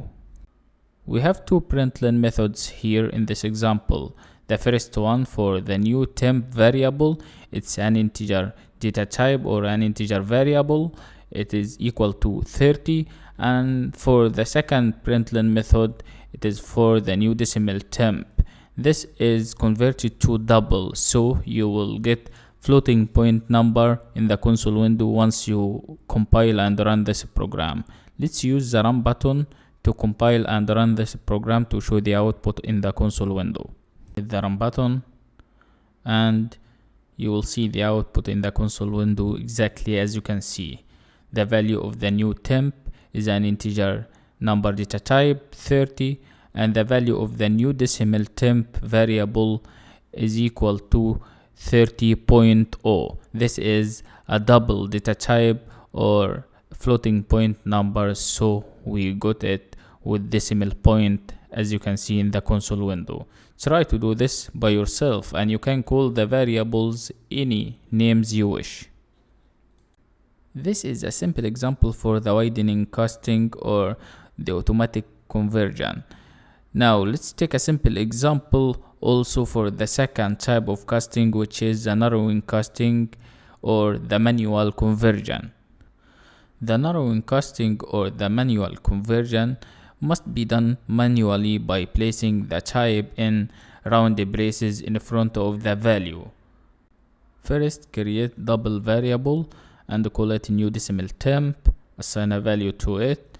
We have two println methods here in this example. The first one for the new temp variable, it's an integer data type or an integer variable. It is equal to 30, and for the second println method, it is for the new decimal temp. This is converted to double, so you will get floating point number in the console window once you compile and run this program. Let's use the run button to compile and run this program to show the output in the console window. Hit the run button and you will see the output in the console window exactly as you can see. The value of the new temp is an integer number data type 30, and the value of the new decimal temp variable is equal to 30.0. This is a double data type or floating point number, so we got it with decimal point as you can see in the console window. Try to do this by yourself, and you can call the variables any names you wish. This is a simple example for the widening casting or the automatic conversion. Now let's take a simple example also for the second type of casting, which is the narrowing casting or the manual conversion. The narrowing casting or the manual conversion must be done manually by placing the type in round braces in front of the value. First, create double variable and call it new decimal temp, assign a value to it,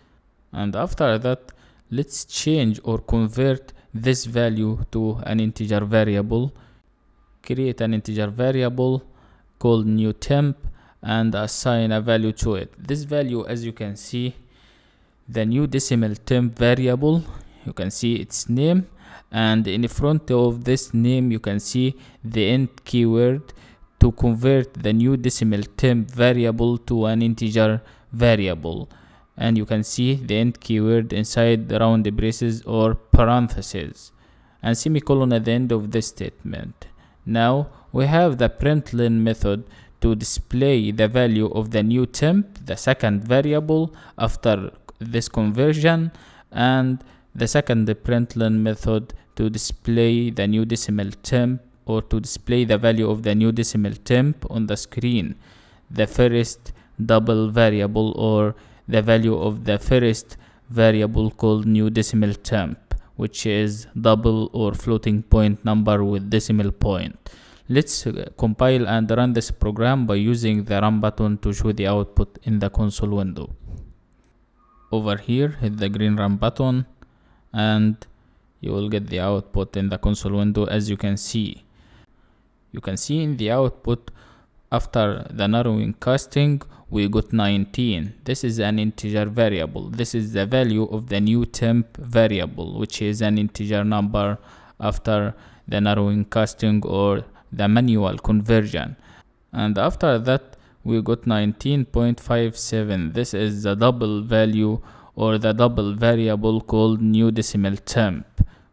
and after that let's change or convert this value to an integer variable. create an integer variable called new temp and assign a value to it. This value, as you can see, the new decimal temp variable, you can see its name, and in front of this name you can see the int keyword to convert the new decimal temp variable to an integer variable, and you can see the int keyword inside the round braces or parentheses and semicolon at the end of this statement. Now we have the println method to display the value of the new temp, the second variable after this conversion, and the second println method to display the new decimal temp, or to display the value of the new decimal temp on the screen, the first double variable or the value of the first variable called new decimal temp, which is double or floating point number with decimal point. Let's compile and run this program by using the run button to show the output in the console window. Over here, hit the green run button and you will get the output in the console window. As you can see in the output, after the narrowing casting, we got 19. This is an integer variable. This is the value of the new temp variable, which is an integer number after the narrowing casting or the manual conversion. And after that, we got 19.57. This is the double value or the double variable called new decimal temp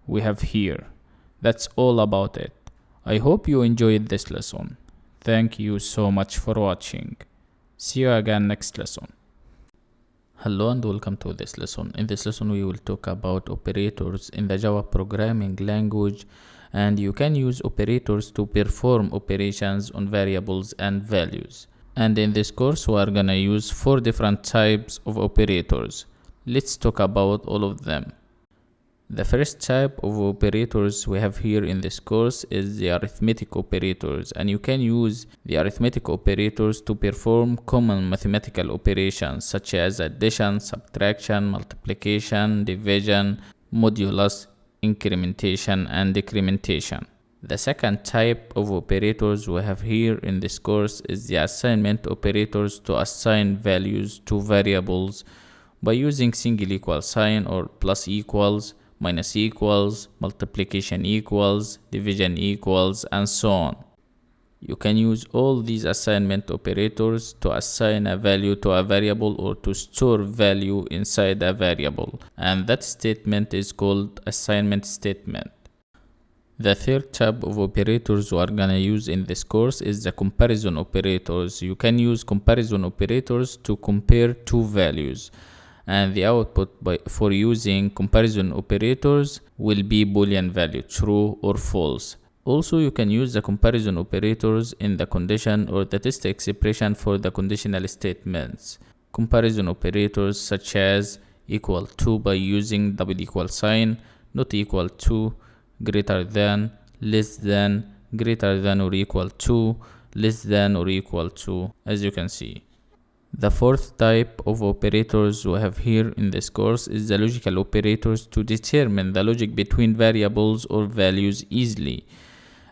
we have here. That's all about it. I hope you enjoyed this lesson. Thank you so much for watching. See you again next lesson. Hello and welcome to this lesson. In this lesson we will talk about operators in the Java programming language, and you can use operators to perform operations on variables and values. And in this course we are gonna use 4 different types of operators. Let's talk about all of them. The first type of operators we have here in this course is the arithmetic operators, and you can use the arithmetic operators to perform common mathematical operations such as addition, subtraction, multiplication, division, modulus, incrementation, and decrementation. The second type of operators we have here in this course is the assignment operators to assign values to variables by using single equal sign or plus equals, minus equals, multiplication equals, division equals, and so on. You can use all these assignment operators to assign a value to a variable or to store value inside a variable, and that statement is called assignment statement. The third type of operators we are gonna use in this course is the comparison operators. You can use comparison operators to compare two values, and the output for using comparison operators will be Boolean value, true or false. Also, you can use the comparison operators in the condition or the test expression for the conditional statements. Comparison operators such as equal to by using double equal sign, not equal to, greater than, less than, greater than or equal to, less than or equal to, as you can see. The fourth type of operators we have here in this course is the logical operators to determine the logic between variables or values easily.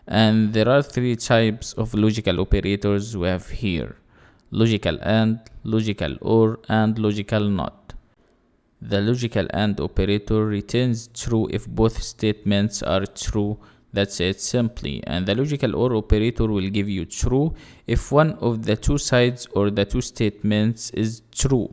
And there are 3 types of logical operators we have here: logical AND, logical OR, and logical NOT. The logical AND operator returns true if both statements are true. That's it simply. And the logical OR operator will give you true if one of the 2 sides or the 2 statements is true.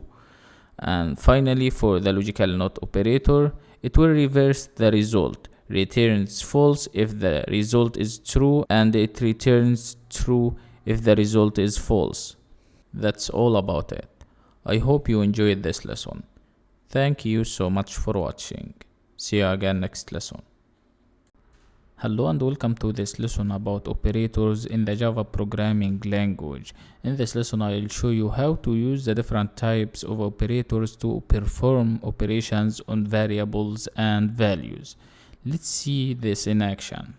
And finally, for the logical NOT operator, it will reverse the result. Returns false if the result is true, and it returns true if the result is false. That's all about it. I hope you enjoyed this lesson. Thank you so much for watching. See you again next lesson. Hello and welcome to this lesson about operators in the Java programming language. In this lesson I will show you how to use the different types of operators to perform operations on variables and values. Let's see this in action.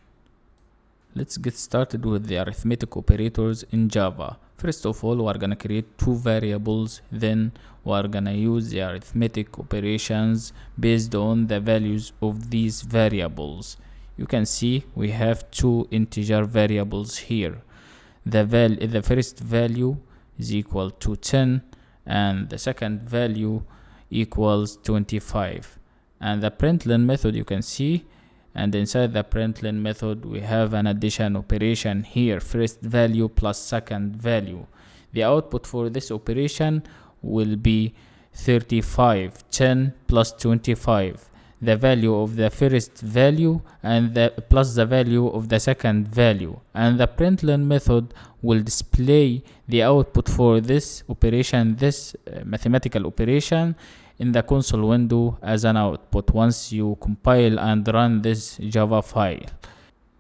Let's get started with the arithmetic operators in Java. First of all, we are gonna create 2 variables, then we are gonna use the arithmetic operations based on the values of these variables. you can see we have two integer variables here. The first value is equal to 10 and the second value equals 25. And the println method, you can see, and inside the println method we have an addition operation here, first value plus second value. The output for this operation will be 35, 10 plus 25, the value of the first value and plus the value of the second value. And the println method will display the output for this operation, this mathematical operation, in the console window as an output once you compile and run this Java file.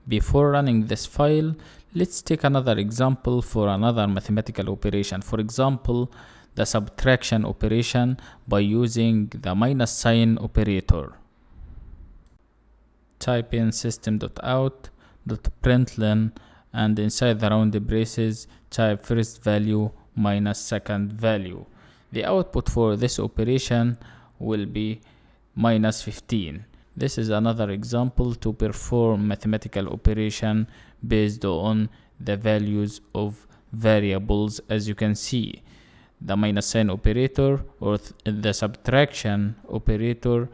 Before running this file, let's take another example for another mathematical operation. For example, the subtraction operation by using the minus sign operator. Type in system.out.println and inside the round braces type first value minus second value. The output for this operation will be minus 15. This is another example to perform mathematical operation based on the values of variables. As you can see, the minus sign operator or the subtraction operator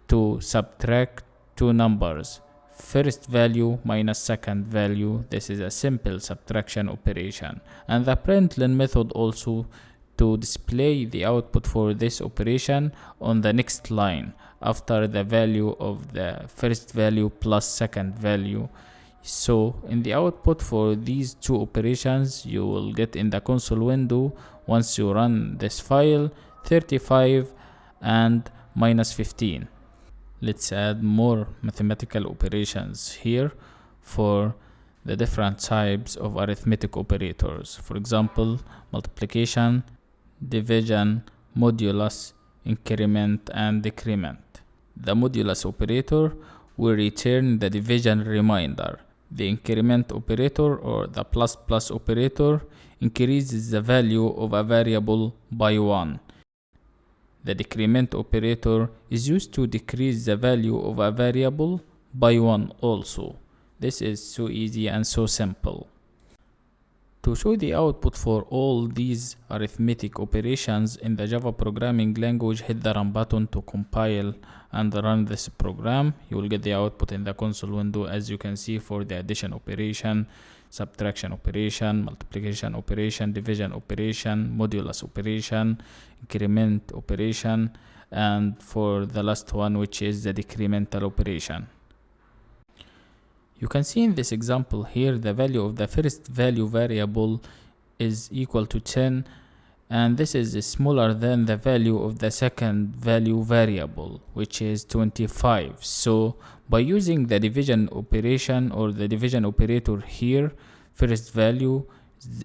to subtract two numbers, first value minus second value. This is a simple subtraction operation. And the println method also to display the output for this operation on the next line after the value of the first value plus second value. So in the output for these two operations you will get in the console window once you run this file 35 and minus 15. Let's add more mathematical operations here for the different types of arithmetic operators. For example, multiplication, division, modulus, increment and decrement. The modulus operator will return the division remainder. The increment operator or the plus plus operator increases the value of a variable by 1. The decrement operator is used to decrease the value of a variable by 1 also. This is so easy and so simple. To show the output for all these arithmetic operations in the Java programming language, hit the run button to compile and run this program. You will get the output in the console window, as you can see, for the addition operation, subtraction operation, multiplication operation, division operation, modulus operation, increment operation, and for the last one, which is the decremental operation. You can see in this example here the value of the first value variable is equal to 10, and this is smaller than the value of the second value variable, which is 25. So by using the division operation or the division operator here, first value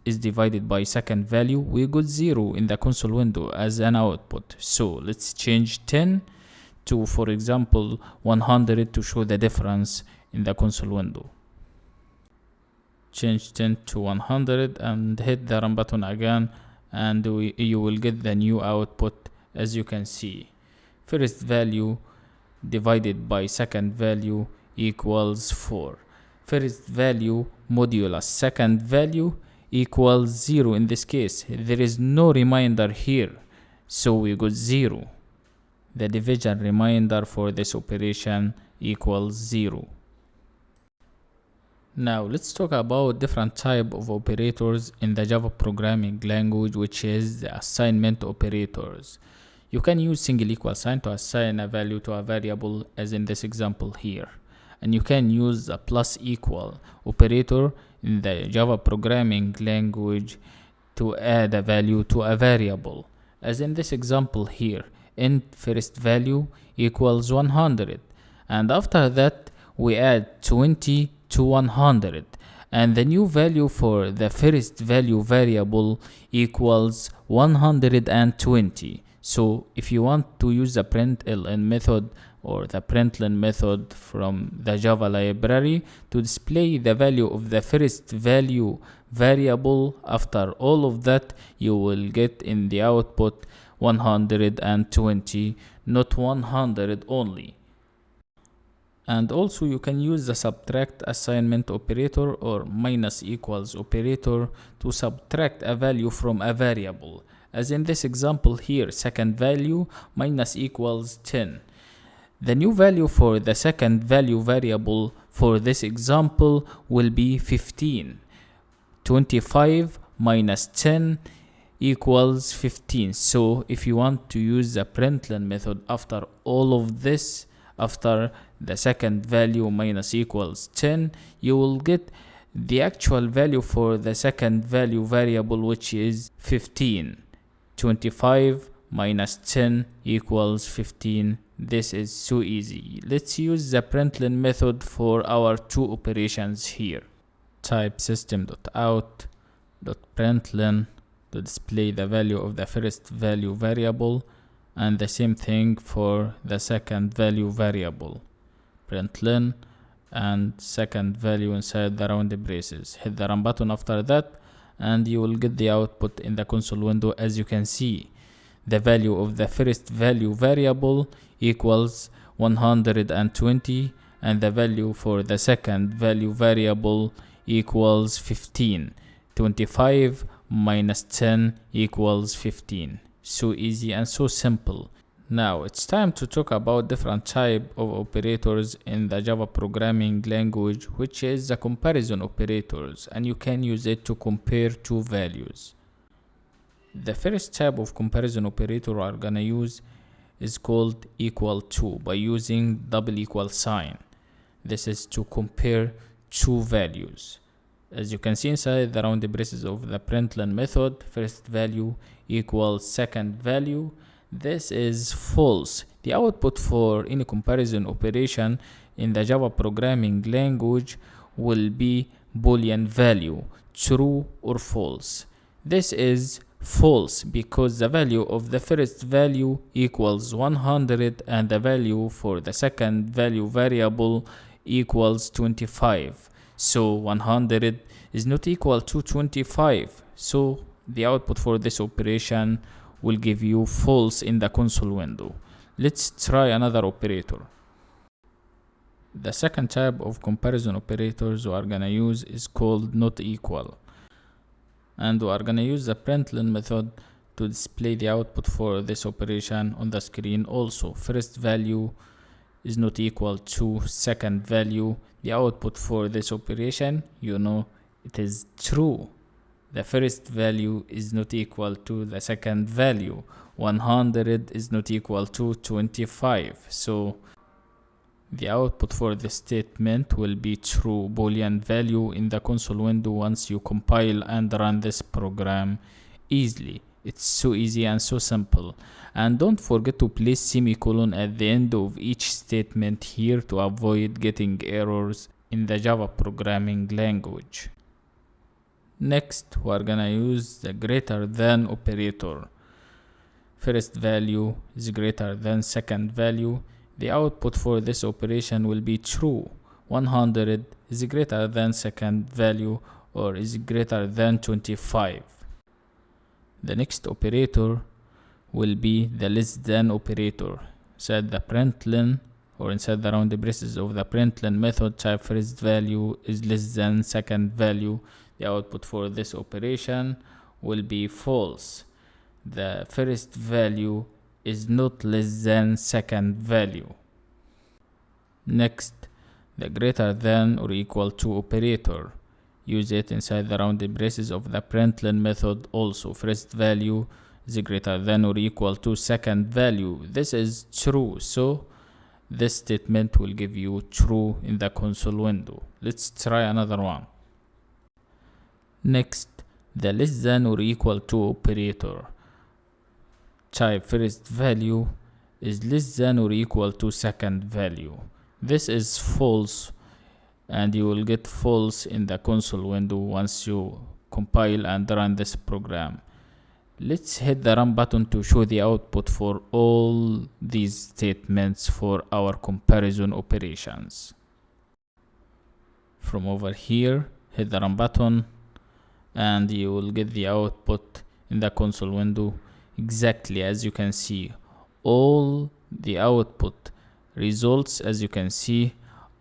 is divided by second value, we got 0 in the console window as an output. So let's change 10 to, for example, 100 to show the difference in the console window. Change 10 to 100 and hit the run button again, and you will get the new output. As you can see, first value divided by second value equals 4. First value modulus second value equals 0. In this case, there is no remainder here, so we got 0. The division remainder for this operation equals 0. Now let's talk about different type of operators in the Java programming language, which is the assignment operators. You can use single equal sign to assign a value to a variable, as in this example here. And you can use a plus equal operator in the Java programming language to add a value to a variable, as in this example here. Int first value equals 100, and after that we add 20 to 100, and the new value for the first value variable equals 120. So if you want to use the println method or the println method from the Java library to display the value of the first value variable, after all of that you will get in the output 120, not 100 only. And also you can use the subtract assignment operator or minus equals operator to subtract a value from a variable. As in this example here, second value minus equals 10. The new value for the second value variable for this example will be 15. 25 minus 10 equals 15. So if you want to use the println method after all of this, after the second value minus equals 10, you will get the actual value for the second value variable, which is 15. 25 minus 10 equals 15. This is so easy. Let's use the println method for our two operations here. Type system.out.println to display the value of the first value variable, and the same thing for the second value variable. Println and second value inside the round braces. Hit the run button after that and you will get the output in the console window. As you can see, the value of the first value variable equals 120 and the value for the second value variable equals 15. 25 minus 10 equals 15. So easy and so simple. Now it's time to talk about different type of operators in the Java programming language, which is the comparison operators, and you can use it to compare two values. The first type of comparison operator we are gonna use is called equal to, by using double equal sign. This is to compare two values. As you can see inside the round braces of the println method, first value equals second value. This is false. The output for any comparison operation in the Java programming language will be Boolean value, true or false. This is false because the value of the first value equals 100 and the value for the second value variable equals 25. So 100 is not equal to 25. So the output for this operation will give you false in the console window. Let's try another operator. The second type of comparison operators we are gonna use is called not equal. And we are gonna use the println method to display the output for this operation on the screen also. First value is not equal to second value. The output for this operation, you know, it is true. The first value is not equal to the second value. 100 is not equal to 25. So the output for the statement will be true Boolean value in the console window once you compile and run this program easily. It's so easy and so simple. And don't forget to place semicolon at the end of each statement here to avoid getting errors in the Java programming language. Next, we are gonna use the greater than operator. First value is greater than second value. The output for this operation will be true. 100 is greater than second value or is greater than 25. The next operator will be the less than operator. Inside the println or inside the round braces of the println method, type first value is less than second value. The output for this operation will be false. The first value is not less than second value. Next, the greater than or equal to operator. Use it inside the round braces of the println method also. First value is greater than or equal to second value. This is true, so this statement will give you true in the console window. Let's try another one. Next, the less than or equal to operator. Type first value is less than or equal to second value. This is false and you will get false in the console window once you compile and run this program. Let's hit the run button to show the output for all these statements for our comparison operations. From over here, hit the run button and you will get the output in the console window exactly as you can see. All the output results, as you can see,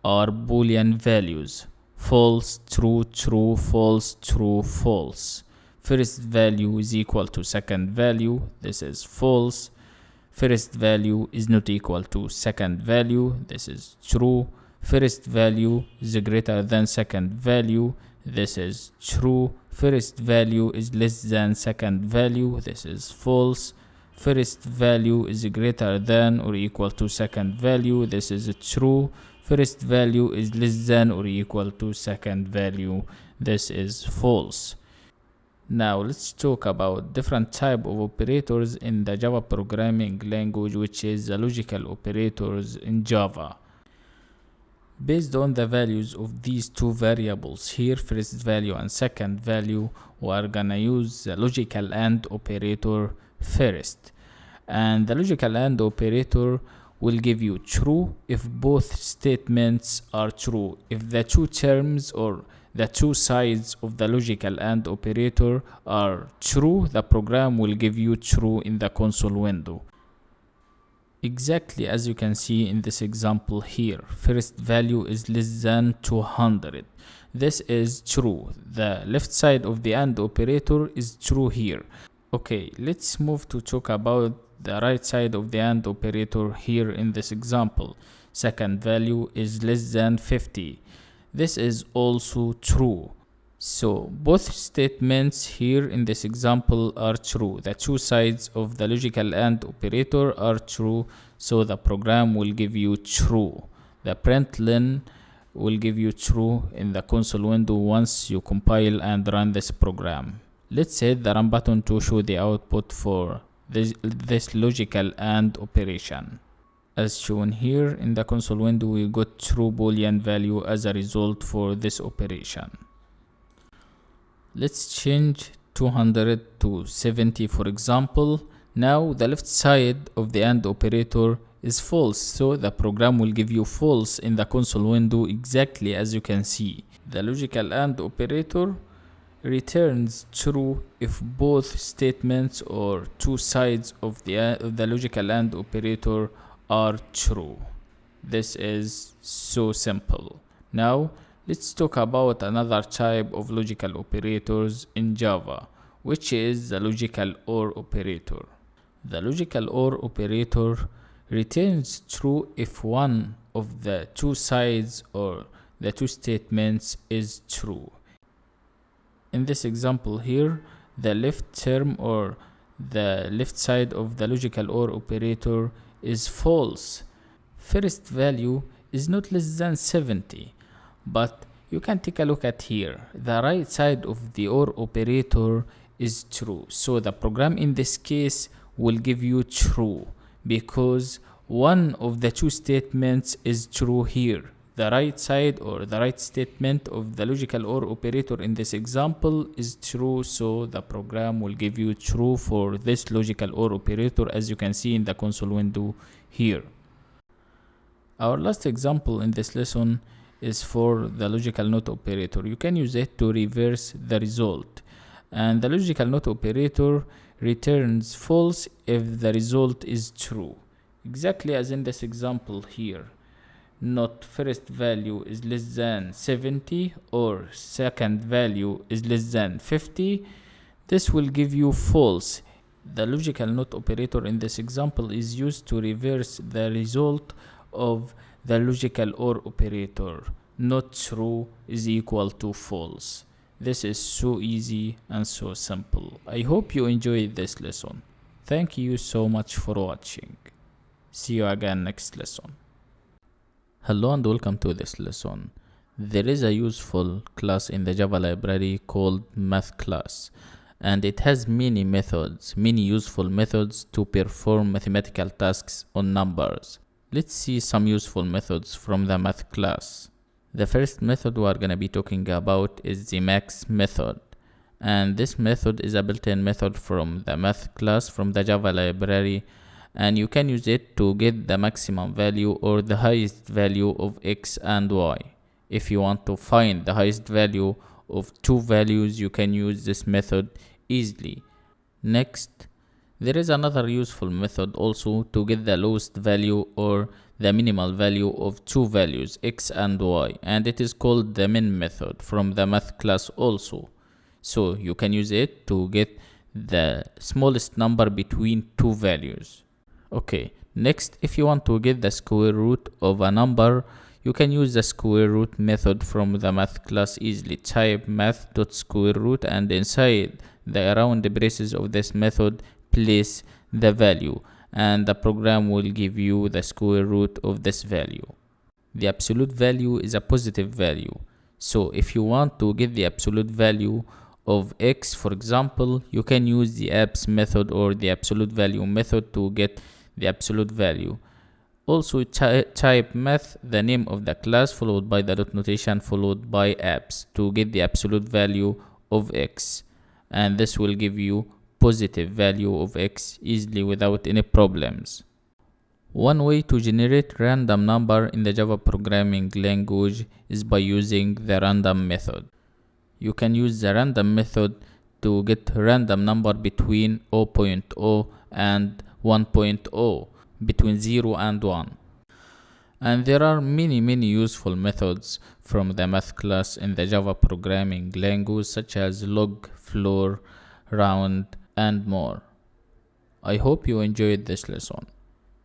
are Boolean values: false, true, true, false, true, false. First value is equal to second value, this is false. First value is not equal to second value, this is true. First value is greater than second value, this is true. First value is less than second value, this is false. First value is greater than or equal to second value, this is true. First value is less than or equal to second value, this is false. Now let's talk about different type of operators in the Java programming language, which is the logical operators in Java. Based on the values of these two variables here, first value and second value, we are gonna use the logical AND operator first. And the logical AND operator will give you true if both statements are true. If the two terms or the two sides of the logical AND operator are true, the program will give you true in the console window. Exactly as you can see in this example here, first value is less than 200. This is true. The left side of the AND operator is true here. Okay, let's move to talk about the right side of the AND operator here in this example. Second value is less than 50. This is also true. So both statements here in this example are true. The two sides of the logical AND operator are true, so the program will give you true. The println will give you true in the console window once you compile and run this program. Let's hit the run button to show the output for this logical AND operation. As shown here in the console window, we got true Boolean value as a result for this operation. Let's change 200 to 70 for example. Now the left side of the AND operator is false, so the program will give you false in the console window exactly as you can see. The logical AND operator returns true if both statements or two sides of the logical AND operator are true. This is so simple. Now let's talk about another type of logical operators in Java, which is the logical OR operator. The logical OR operator returns true if one of the two sides or the two statements is true. In this example here, the left term or the left side of the logical OR operator is false. First value is not less than 70, but you can take a look at here. The right side of the OR operator is true, so the program in this case will give you true because one of the two statements is true here. The right side or the right statement of the logical OR operator in this example is true, so the program will give you true for this logical OR operator as you can see in the console window here. Our last example in this lesson is for the logical NOT operator. You can use it to reverse the result, and the logical NOT operator returns false if the result is true, exactly as in this example here. Not first value is less than 70 or second value is less than 50. This will give you false. The logical NOT operator in this example is used to reverse the result of the logical OR operator. Not true is equal to false. This is so easy and so simple. I hope you enjoyed this lesson. Thank you so much for watching. See you again next lesson. Hello and welcome to this lesson. There is a useful class in the Java library called math class, and it has many methods, many useful methods to perform mathematical tasks on numbers. Let's see some useful methods from the math class. The first method we are going to be talking about is the max method, and this method is a built-in method from the math class from the Java library, and you can use it to get the maximum value or the highest value of x and y. If you want to find the highest value of two values, you can use this method easily. Next, There is another useful method also to get the lowest value or the minimal value of two values x and y, and it is called the min method from the math class also. So you can use it to get the smallest number between two values. Okay, next, if you want to get the square root of a number, you can use the square root method from the math class easily. Type math.square-root and inside the round braces of this method place the value, and the program will give you the square root of this value. The absolute value is a positive value, so if you want to get the absolute value of x, for example, you can use the abs method or the absolute value method to get the absolute value. Also type math, the name of the class, followed by the dot notation followed by abs to get the absolute value of x, and this will give you positive value of x easily without any problems. One way to generate random number in the Java programming language is by using the random method. You can use the random method to get random number between 0.0 and 1.0, between 0 and 1. And there are many useful methods from the math class in the Java programming language, such as log, floor, round, and more. I hope you enjoyed this lesson.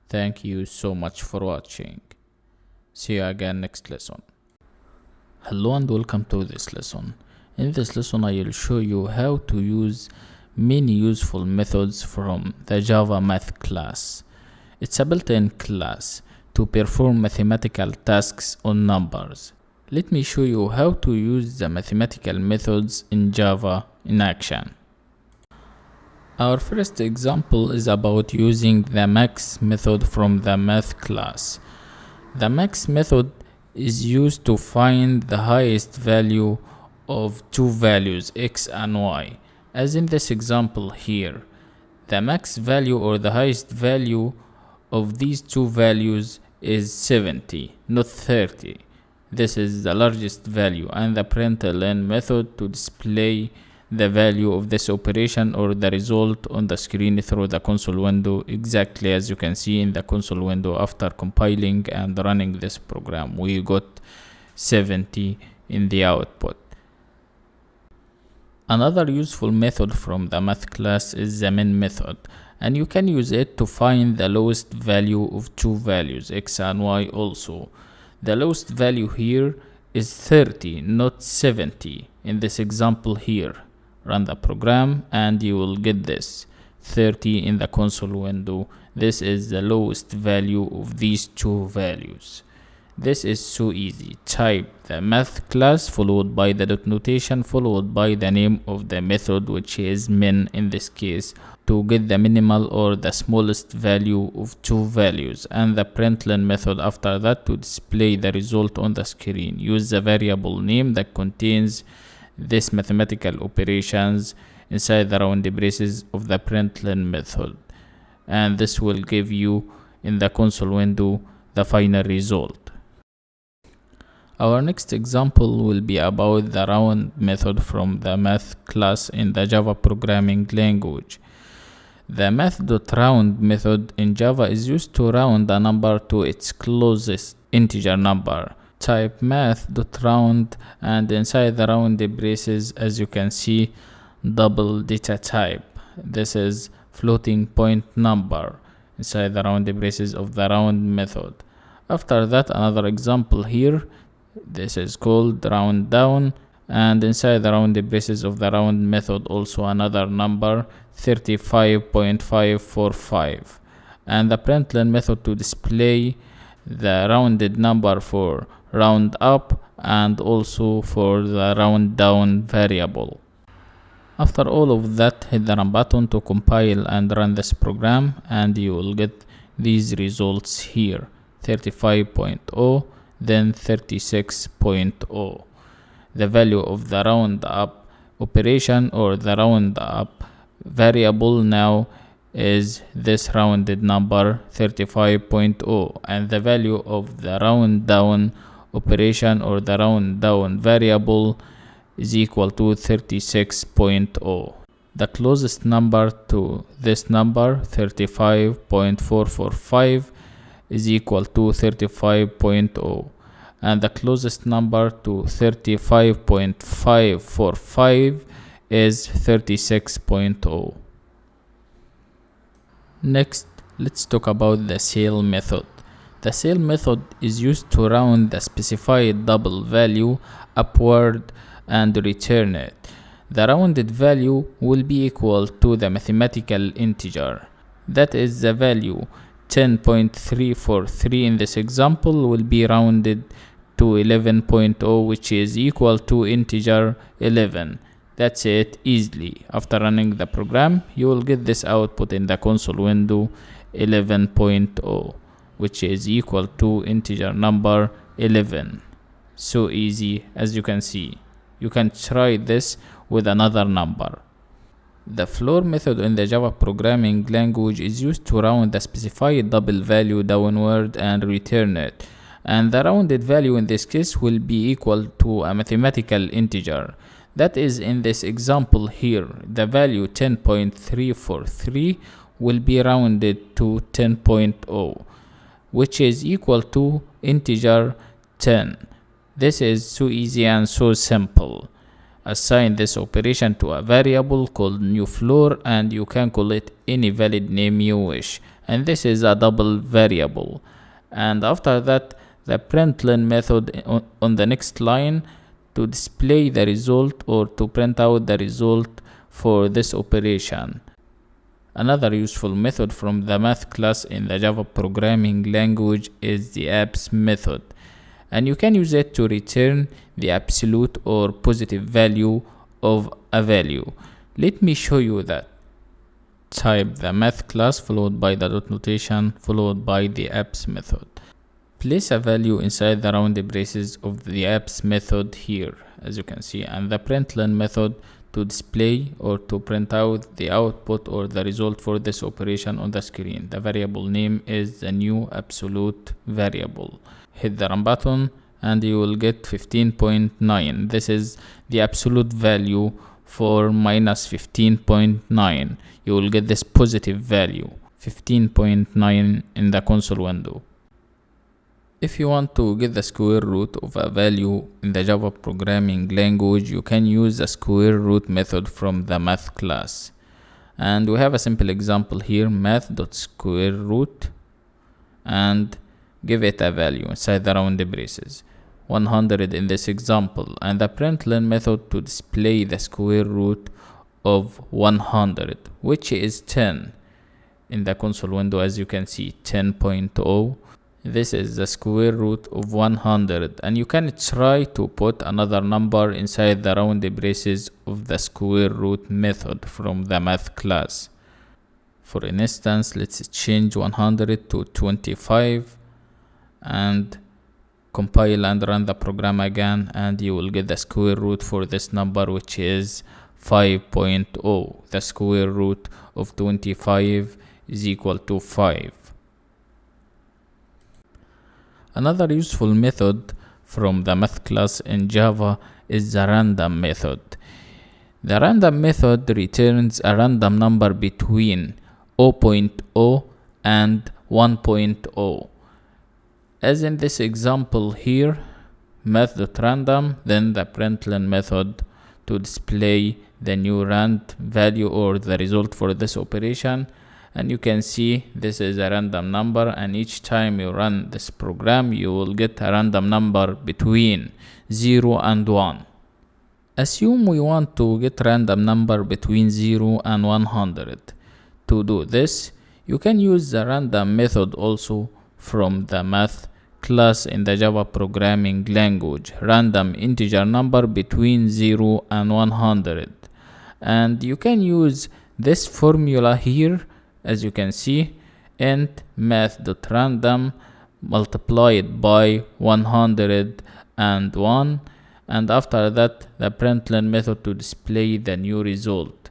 Thank you so much for watching. See you again next lesson. Hello and welcome to this lesson. In this lesson I will show you how to use many useful methods from the Java math class. It's a built-in class to perform mathematical tasks on numbers. Let me show you how to use the mathematical methods in Java in action. Our first example is about using the max method from the math class. The max method is used to find the highest value of two values x and y. As in this example here, the max value or the highest value of these two values is 70, not 30. This is the largest value, and the println method to display the value of this operation or the result on the screen through the console window, exactly as you can see in the console window. After compiling and running this program, we got 70 in the output. Another useful method from the math class is the min method, and you can use it to find the lowest value of two values x and y also. The lowest value here is 30, not 70 in this example here. Run the program and you will get this 30 in the console window. This is the lowest value of these two values. This is so easy. Type the math class followed by the dot notation followed by the name of the method, which is min in this case, to get the minimal or the smallest value of two values, and the println method after that to display the result on the screen. Use the variable name that contains this mathematical operations inside the round braces of the println method, and this will give you in the console window the final result. Our next example will be about the round method from the math class in the Java programming language. The math.round method in Java is used to round a number to its closest integer number. Type math.round and inside the round braces, as you can see, double data type. This is floating point number inside the round braces of the round method. After that, another example here. This is called round down, and inside the round braces of the round method also another number 35.545, and the println method to display the rounded number for round up and also for the round down variable. After all of that, hit the run button to compile and run this program, and you will get these results here: 35.0, then 36.0. The value of the round up operation or the round up variable now is this rounded number 35.0, and the value of the round down operation or the round down variable is equal to 36.0. the closest number to this number 35.445 is equal to 35.0, and the closest number to 35.545 is 36.0. Next, let's talk about the CEL method. The CEL method is used to round the specified double value upward and return it. The rounded value will be equal to the mathematical integer. That is, the value 10.343 in this example will be rounded to 11.0, which is equal to integer 11. That's it, easily. After running the program, you will get this output in the console window, 11.0, which is equal to integer number 11. So easy, as you can see. You can try this with another number. The floor method in the Java programming language is used to round the specified double value downward and return it. And the rounded value in this case will be equal to a mathematical integer. That is, in this example here, the value 10.343 will be rounded to 10.0, which is equal to integer 10. This is so easy and so simple. Assign this operation to a variable called new floor, and you can call it any valid name you wish. And this is a double variable. And after that, the println method on the next line to display the result or to print out the result for this operation. Another useful method from the math class in the Java programming language is the abs method, and you can use it to return the absolute or positive value of a value. Let me show you that. Type the math class followed by the dot notation followed by the abs method. Place a value inside the rounded braces of the abs method here, as you can see, and the println method to display or to print out the output or the result for this operation on the screen. The variable name is the new absolute variable. Hit the run button and you will get 15.9. This is the absolute value for minus 15.9. You will get this positive value 15.9 in the console window. If you want to get the square root of a value in the Java programming language, you can use the square root method from the math class. And we have a simple example here, math.squareroot, and give it a value inside the rounded braces, 100 in this example, and the println method to display the square root of 100, which is 10 in the console window, as you can see, 10.0. This is the square root of 100, and you can try to put another number inside the rounded braces of the square root method from the math class. For instance, let's change 100 to 25 and compile and run the program again, and you will get the square root for this number, which is 5.0. The square root of 25 is equal to 5. Another useful method from the math class in Java is the random method. The random method returns a random number between 0.0 and 1.0. As in this example here, math.random, then the println method to display the new rand value or the result for this operation. And you can see this is a random number, and each time you run this program you will get a random number between 0 and 1. Assume we want to get random number between 0 and 100. To do this, you can use the random method also from the math class in the Java programming language, random integer number between 0 and 100. And you can use this formula here, as you can see, int math.random multiplied by 101, and after that the println method to display the new result,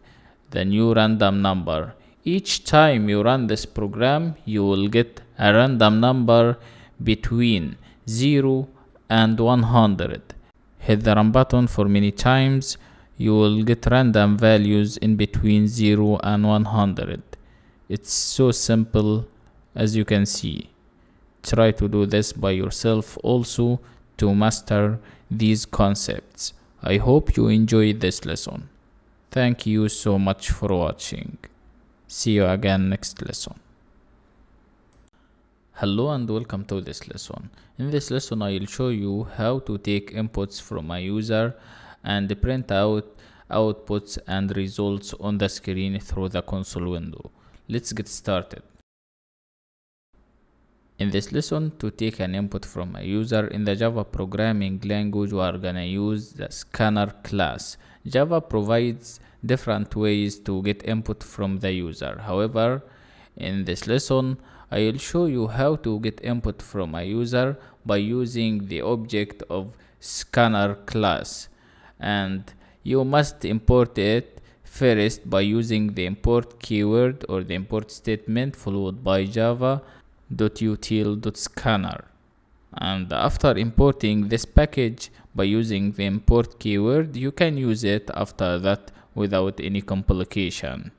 the new random number. Each time you run this program you will get a random number between 0 and 100. Hit the run button for many times. you will get random values in between 0 and 100. It's so simple, as you can see. Try to do this by yourself also to master these concepts. I hope you enjoyed this lesson. Thank you so much for watching. See you again next lesson. Hello and welcome to this lesson. In this lesson I will show you how to take inputs from a user and print out outputs and results on the screen through the console window. Let's get started. In this lesson, to take an input from a user in the Java programming language, we are gonna use the scanner class. Java provides different ways to get input from the user. However, in this lesson, I will show you how to get input from a user by using the object of scanner class, and you must import it first by using the import keyword or the import statement followed by java.util.scanner. And after importing this package by using the import keyword, you can use it after that without any complication.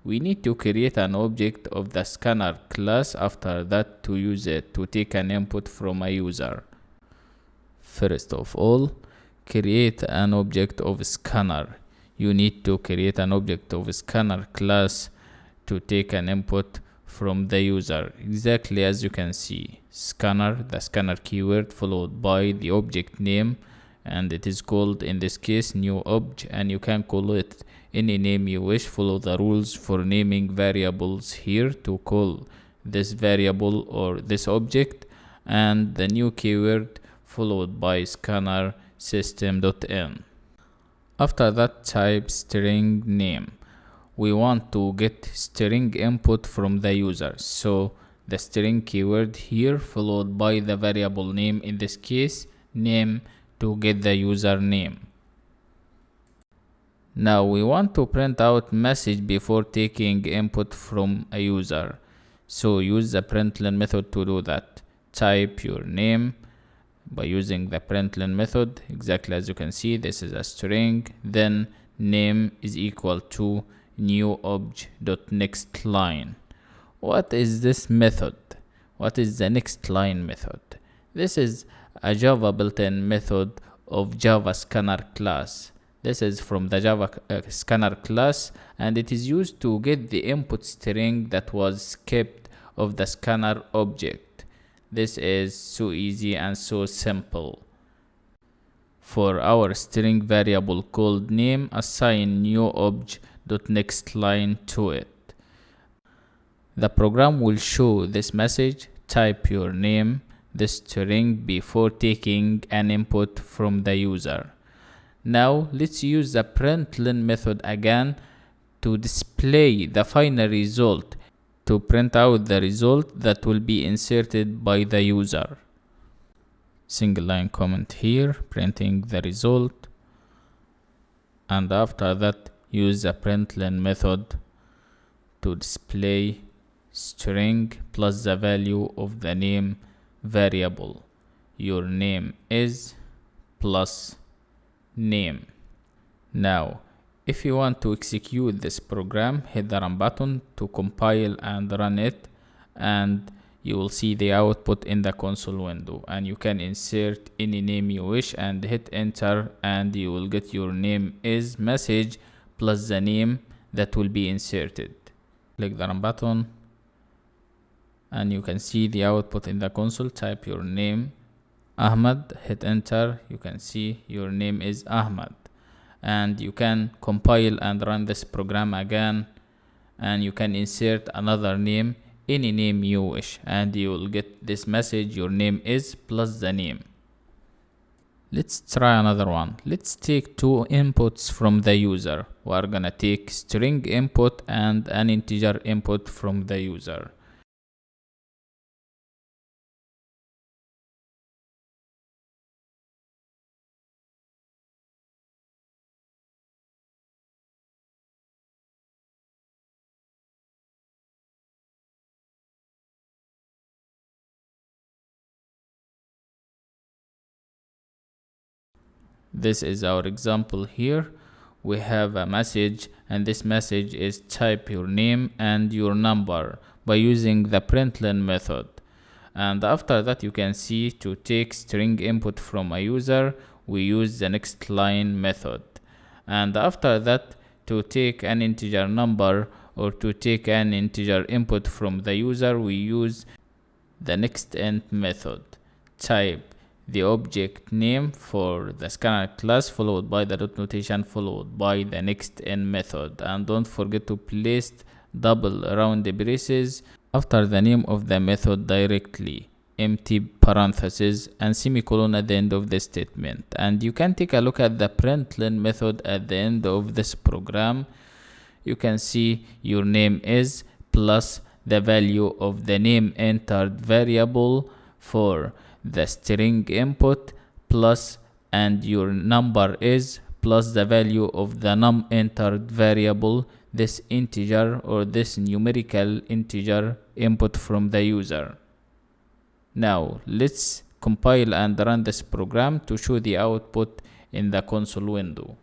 We need to create an object of the scanner class after that to use it to take an input from a user. First of all, create an object of scanner. You need to create an object of scanner class to take an input from the user, exactly as you can see. Scanner, the scanner keyword followed by the object name, and it is called in this case new object, and you can call it any name you wish. Follow the rules for naming variables here to call this variable or this object, and the new keyword followed by scanner system.in. After that, type string name. We want to get string input from the user, so the string keyword here followed by the variable name, in this case name, to get the user name. Now we want to print out message before taking input from a user, so use the println method to do that. Type your name by using the println method, exactly as you can see. This is a string, then name is equal to new obj.next line. What is this method? What is the next line method? This is a Java built-in method of Java scanner class. This is from the Java scanner class, and it is used to get the input string that was skipped of the scanner object. This is so easy and so simple. For our string variable called name, assign new obj.next line to it. The program will show this message. Type your name, the string, before taking an input from the user. Now let's use the println method again to display the final result, to print out the result that will be inserted by the user. Single line comment here, printing the result, and after that use the println method to display string plus the value of the name variable. Your name is plus name. Now if you want to execute this program, hit the run button to compile and run it, and you will see the output in the console window, and you can insert any name you wish and hit enter, and you will get your name is message plus the name that will be inserted. Click the run button and you can see the output in the console. Type your name Ahmad, hit enter, you can see your name is Ahmad, and you can compile and run this program again, and you can insert another name, any name you wish, and you will get this message, your name is plus the name. Let's try another one. Let's take two inputs from the user. We are gonna take string input and an integer input from the user. This is our example here. we have a message, and this message is type your name and your number by using the println method. And after that, you can see to take string input from a user, we use the next line method. And after that, to take an integer number or to take an integer input from the user, we use the nextInt method. Type the object name for the scanner class followed by the dot notation followed by the nextInt method, and don't forget to place double round braces after the name of the method directly, empty parentheses and semicolon at the end of the statement. And you can take a look at the println method at the end of this program. You can see your name is plus the value of the name entered variable for the string input plus, and your number is plus the value of the num entered variable, this integer or this numerical integer input from the user. Now let's compile and run this program to show the output in the console window.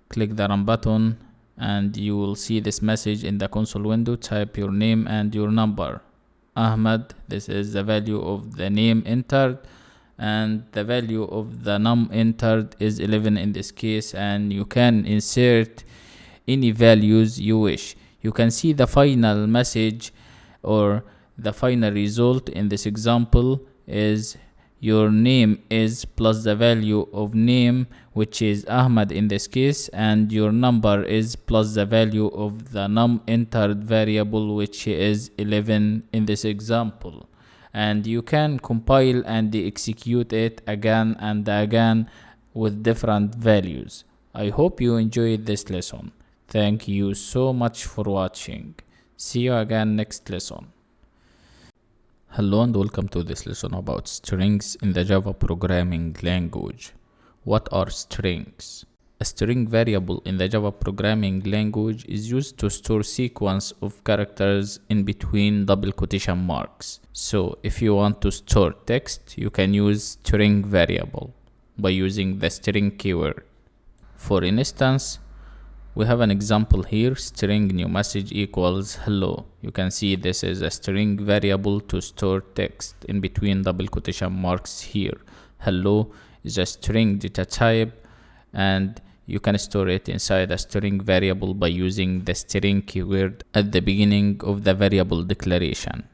Click the run button and you will see this message in the console window. Type your name and your number. Ahmed, this is the value of the name entered, and the value of the num entered is 11 in this case, and you can insert any values you wish. You can see the final message or the final result in this example is your name is plus the value of name, which is Ahmed in this case, and your number is plus the value of the num entered variable, which is 11 in this example. And you can compile and execute it again and again with different values. I hope you enjoyed this lesson. Thank you so much for watching. See you again next lesson. Hello and welcome to this lesson about strings in the Java programming language. What are strings? A string variable in the Java programming language is used to store sequence of characters in between double quotation marks. So if you want to store text, you can use string variable by using the string keyword. For instance, we have an example here, string new message equals hello. You can see this is a string variable to store text in between double quotation marks here. Hello is a string data type, and you can store it inside a string variable by using the string keyword at the beginning of the variable declaration.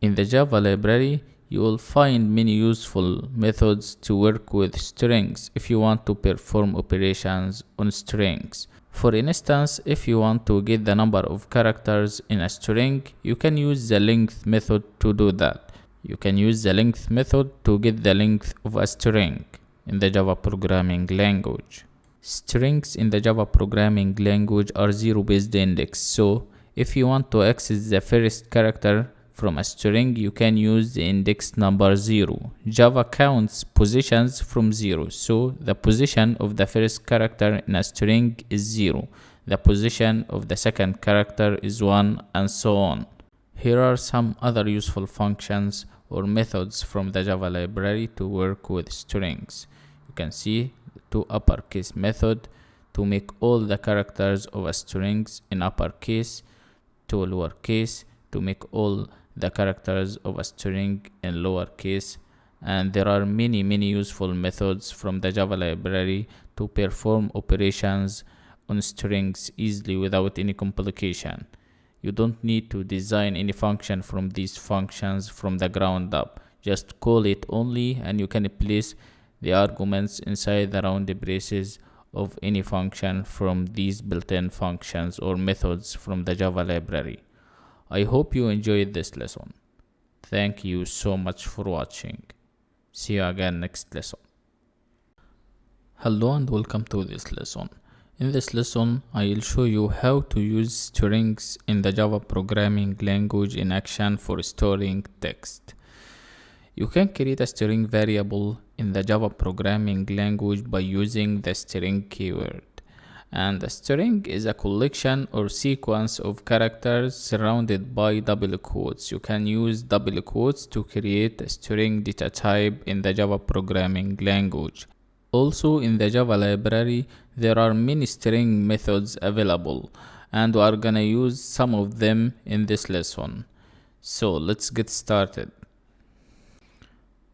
In the Java library, you will find many useful methods to work with strings if you want to perform operations on strings. For instance, if you want to get the number of characters in a string, you can use the length method to do that. You can use the length method to get the length of a string in the Java programming language. Strings in the Java programming language are zero-based index, so if you want to access the first character from a string, you can use the index number 0. Java counts positions from 0, so the position of the first character in a string is 0. The position of the second character is 1, and so on. Here are some other useful functions or methods from the Java library to work with strings. You can see the uppercase method to make all the characters of a strings in uppercase, to lowercase to make all the characters of a string in lowercase, and there are many useful methods from the Java library to perform operations on strings easily without any complication. You don't need to design any function from these functions from the ground up. Just call it only, and you can place the arguments inside the round braces of any function from these built-in functions or methods from the Java library. I hope you enjoyed this lesson. Thank you so much for watching. See you again next lesson. Hello and welcome to this lesson. In this lesson, I will show you how to use strings in the Java programming language in action for storing text. You can create a string variable in the Java programming language by using the string keyword. And a string is a collection or sequence of characters surrounded by double quotes. You can use double quotes to create a string data type in the Java programming language. Also, in the Java library, there are many string methods available, and we are gonna use some of them in this lesson. So let's get started.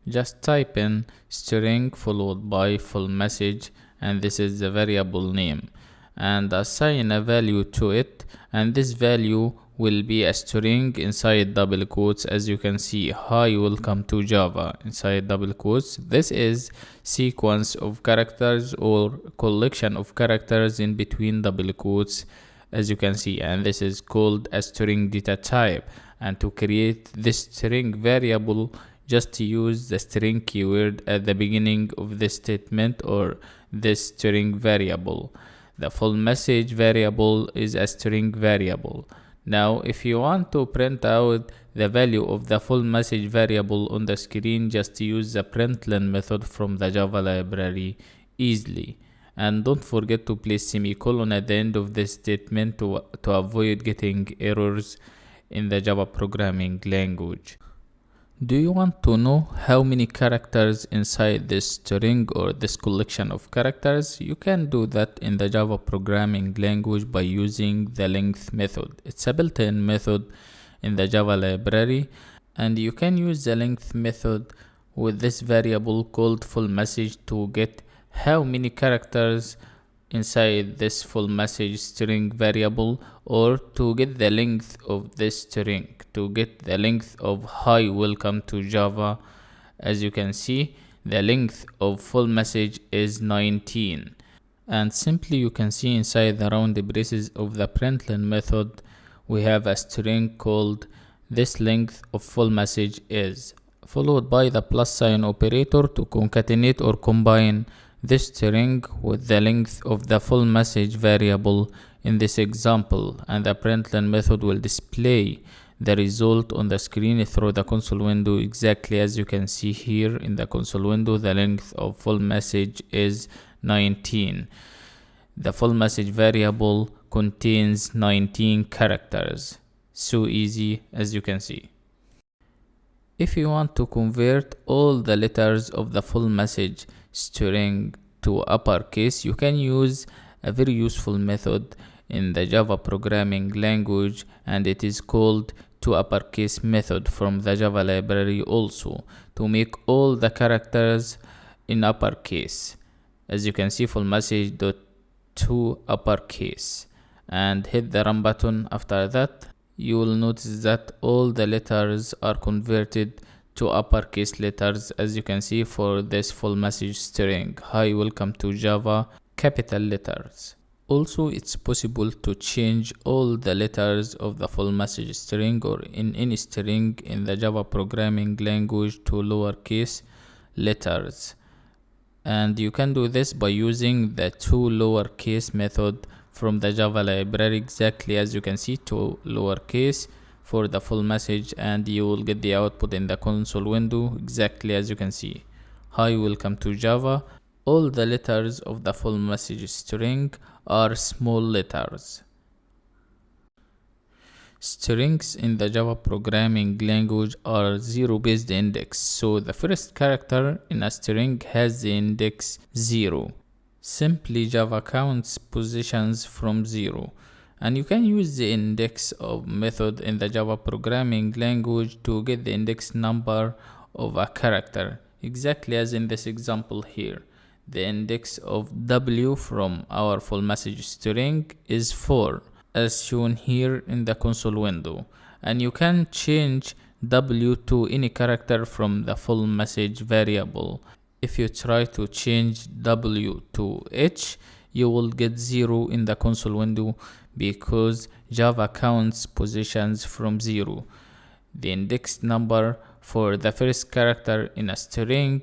Just type in string followed by full message, and this is the variable name, and assign a value to it, and this value will be a string inside double quotes. As you can see, hi, welcome to Java inside double quotes. This is sequence of characters or collection of characters in between double quotes, as you can see, and this is called a string data type. And to create this string variable, just use the string keyword at the beginning of this statement or this string variable. The full message variable is a string variable. Now, if you want to print out the value of the full message variable on the screen, just use the println method from the Java library easily. And don't forget to place semicolon at the end of this statement to avoid getting errors in the Java programming language. Do you want to know how many characters inside this string or this collection of characters? You can do that in the Java programming language by using the length method. It's a built-in method in the Java library, and you can use the length method with this variable called full message to get how many characters inside this full message string variable, or to get the length of this string, to get the length of hi, welcome to Java. As you can see, the length of full message is 19, and simply you can see inside the round braces of the println method we have a string called this length of full message is, followed by the plus sign operator to concatenate or combine this string with the length of the full message variable in this example, and the println method will display the result on the screen through the console window, exactly as you can see here in the console window. The length of full message is 19. The full message variable contains 19 characters. So easy, as you can see. If you want to convert all the letters of the full message string to uppercase, you can use a very useful method in the Java programming language, and it is called toUpperCase method from the Java library also, to make all the characters in uppercase. As you can see, full message dot toUpperCase, and hit the run button. After that, you will notice that all the letters are converted to uppercase letters, as you can see for this full message string, hi, welcome to Java, capital letters. Also, it's possible to change all the letters of the full message string or in any string in the Java programming language to lowercase letters, and you can do this by using the toLowerCase method from the Java library, exactly as you can see, toLowerCase for the full message, and you will get the output in the console window, exactly as you can see, hi, welcome to Java. All the letters of the full message string are small letters. Strings in the Java programming language are zero-based index, so the first character in a string has the index 0. Simply Java counts positions from 0, and you can use the index of method in the Java programming language to get the index number of a character, exactly as in this example here. The index of W from our full message string is 4, as shown here in the console window, and you can change W to any character from the full message variable. If you try to change W to H, you will get 0 in the console window because Java counts positions from 0. The index number for the first character in a string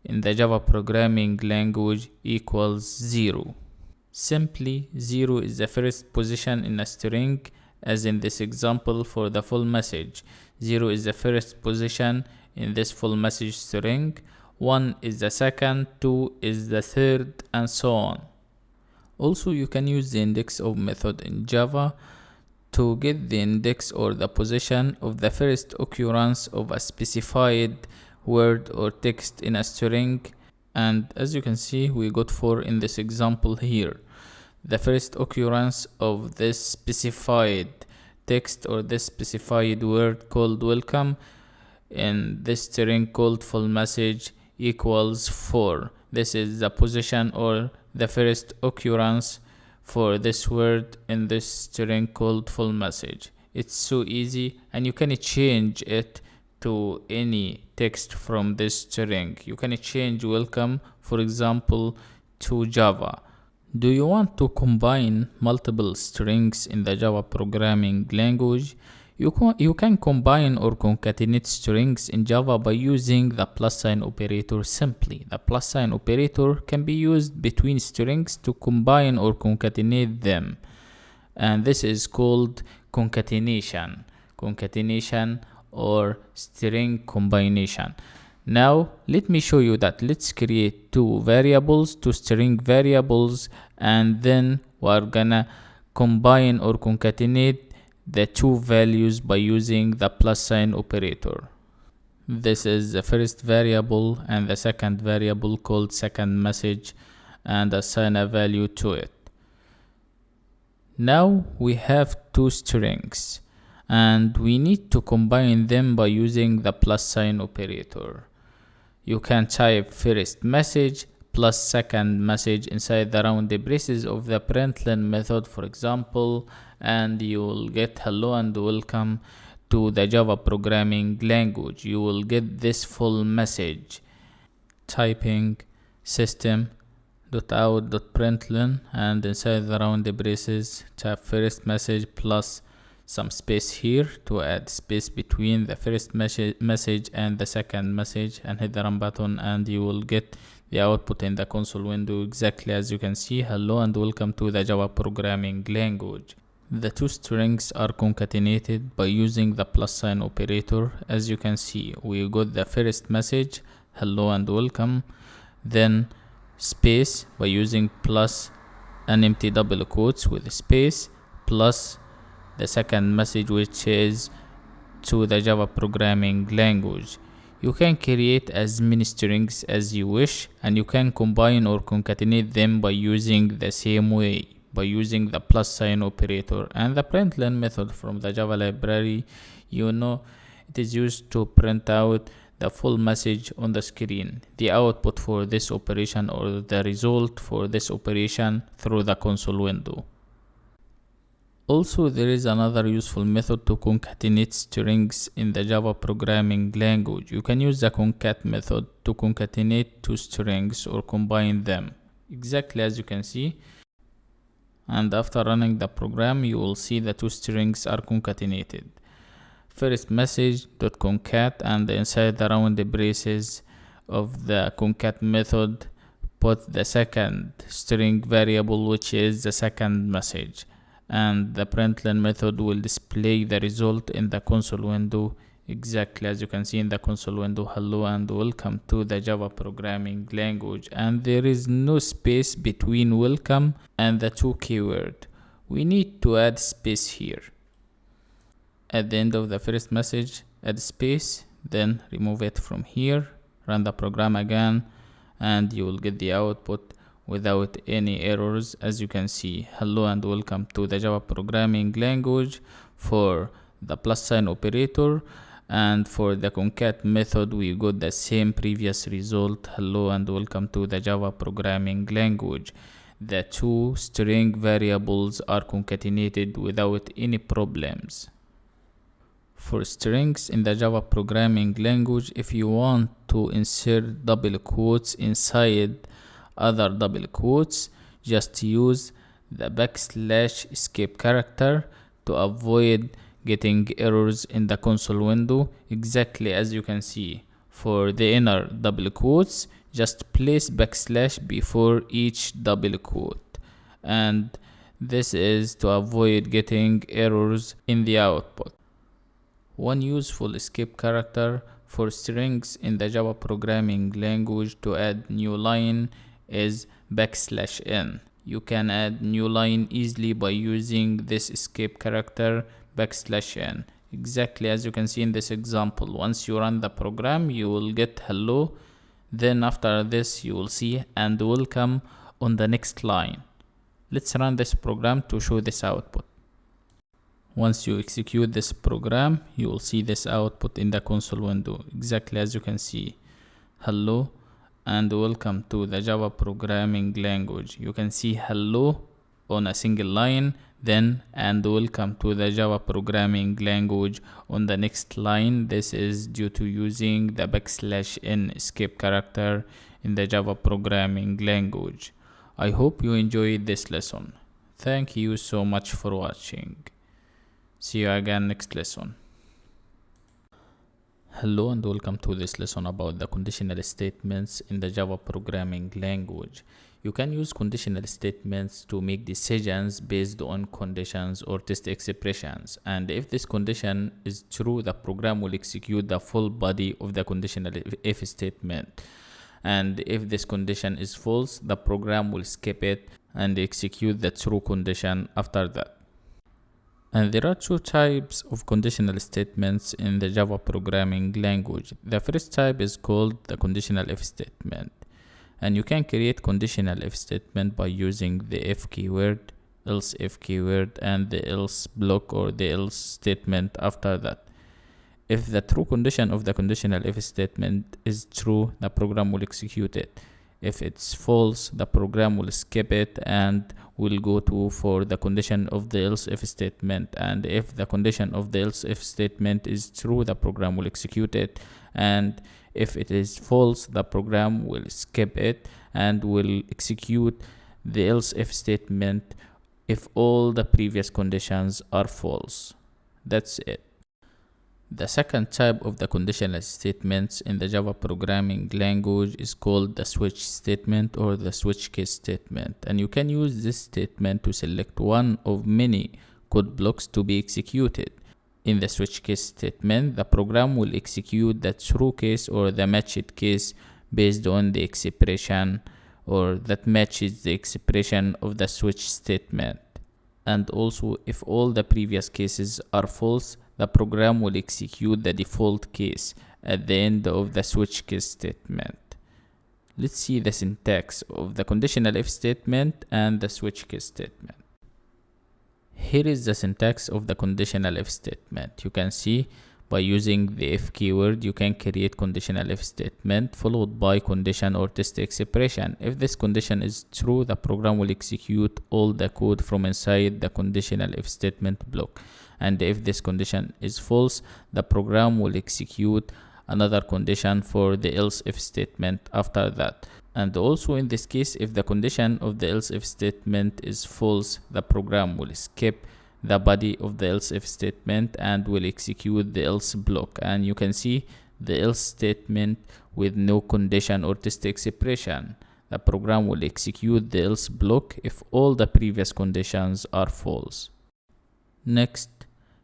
in the Java programming language equals 0. Simply, 0 is the first position in a string, as in this example for the full message. 0 is the first position in this full message string, 1 is the second, 2 is the third, and so on. Also, you can use the index of method in Java to get the index or the position of the first occurrence of a specified word or text in a string And as you can see, we got 4 in this example here. The first occurrence of this specified text or this specified word called welcome in this string called full message equals 4. This is the position or the first occurrence for this word in this string called full message. It's so easy, and you can change it to any text from this string. You can change welcome, for example, to Java. Do you want to combine multiple strings in the Java programming language? You can combine or concatenate strings in Java by using the plus sign operator simply. The plus sign operator can be used between strings to combine or concatenate them. And this is called concatenation or string combination. Now let me show you that. Let's create two string variables, and then we're gonna combine or concatenate the two values by using the plus sign operator. This is the first variable and the second variable called second message, and assign a value to it. Now we have two strings and we need to combine them by using the plus sign operator. You can type first message plus second message inside the round braces of the println method, for example, and you will get hello and welcome to the Java programming language. You will get this full message. Typing system.out.println, and inside the round braces type first message plus some space here to add space between the first message and the second message, and hit the run button, and you will get the output in the console window exactly as you can see. Hello and welcome to the Java programming language. The two strings are concatenated by using the plus sign operator. As you can see, we got the first message hello and welcome, then space by using plus an empty double quotes with space, plus the second message, which is to the Java programming language. You can create as many strings as you wish, and you can combine or concatenate them by using the same way, by using the plus sign operator. And the println method from the Java library, it is used to print out the full message on the screen, the output for this operation or the result for this operation through the console window. Also, there is another useful method to concatenate strings in the Java programming language. You can use the concat method to concatenate two strings or combine them, exactly as you can see. And after running the program, you will see the two strings are concatenated. First message.concat, and inside the round braces of the concat method, put the second string variable, which is the second message. And the println method will display the result in the console window, exactly as you can see in the console window. Hello and welcome to the Java programming language. And there is no space between welcome and the two keyword. We need to add space here. At the end of the first message, add space, then remove it from here, run the program again, and you will get the output without any errors. As you can see, hello and welcome to the Java programming language for the plus sign operator, and for the concat method we got the same previous result, hello and welcome to the Java programming language. The two string variables are concatenated without any problems. For strings in the Java programming language, if you want to insert double quotes inside other double quotes, just use the / escape character to avoid getting errors in the console window, exactly as you can see. For the inner double quotes, just place / before each double quote, and this is to avoid getting errors in the output. One useful escape character for strings in the Java programming language to add new line is \n. You can add new line easily by using this escape character \n, exactly as you can see in this example. Once you run the program, you will get hello, Then after this you will see and welcome on the next line. Let's run this program to show this output. Once you execute this program, you will see this output in the console window, exactly as you can see. Hello and welcome to the Java programming language. You can see hello on a single line, then and welcome to the Java programming language on the next line. This is due to using the \n escape character in the Java programming language. I hope you enjoyed this lesson. Thank you so much for watching. See you again next lesson. Hello and welcome to this lesson about the conditional statements in the Java programming language. You can use conditional statements to make decisions based on conditions or test expressions, and if this condition is true, the program will execute the full body of the conditional if statement, and if this condition is false, the program will skip it and execute the true condition after that. And there are two types of conditional statements in the Java programming language. The first type is called the conditional if statement. And you can create conditional if statement by using the if keyword, else if keyword, and the else block or the else statement after that. If the true condition of the conditional if statement is true, the program will execute it. If it's false, the program will skip it and will go for the condition of the else if statement. And if the condition of the else if statement is true, the program will execute it. And if it is false, the program will skip it and will execute the else if statement if all the previous conditions are false. That's it. The second type of the conditional statements in the Java programming language is called the switch statement or the switch case statement. And you can use this statement to select one of many code blocks to be executed. In the switch case statement, the program will execute the true case or the matched case based on the expression or that matches the expression of the switch statement. And also, if all the previous cases are false, the program will execute the default case at the end of the switch case statement. Let's see the syntax of the conditional if statement and the switch case statement. Here is the syntax of the conditional if statement. You can see by using the if keyword, you can create conditional if statement followed by condition or test expression. If this condition is true, the program will execute all the code from inside the conditional if statement block. And if this condition is false, the program will execute another condition for the else if statement after that. And also in this case, if the condition of the else if statement is false, the program will skip the body of the else if statement and will execute the else block. And you can see the else statement with no condition or test expression. The program will execute the else block if all the previous conditions are false. Next,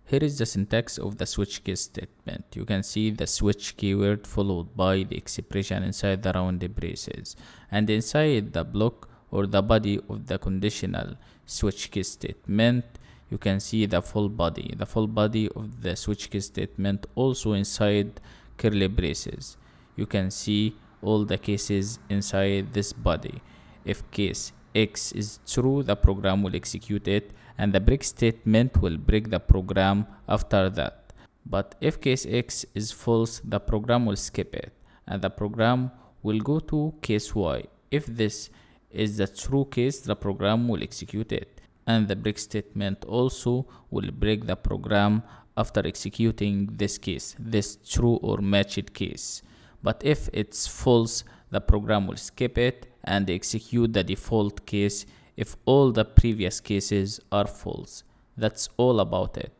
here is the syntax of the switch case statement. You can see the switch keyword followed by the expression inside the round braces. And inside the block or the body of the conditional switch case statement, you can see the full body. The full body of the switch case statement also inside curly braces. You can see all the cases inside this body. If case X is true, the program will execute it and the break statement will break the program after that. But if case X is false, the program will skip it and the program will go to case Y. If this is the true case, the program will execute it. And the break statement also will break the program after executing this case, this true or matched case. But if it's false, the program will skip it and execute the default case if all the previous cases are false. That's all about it.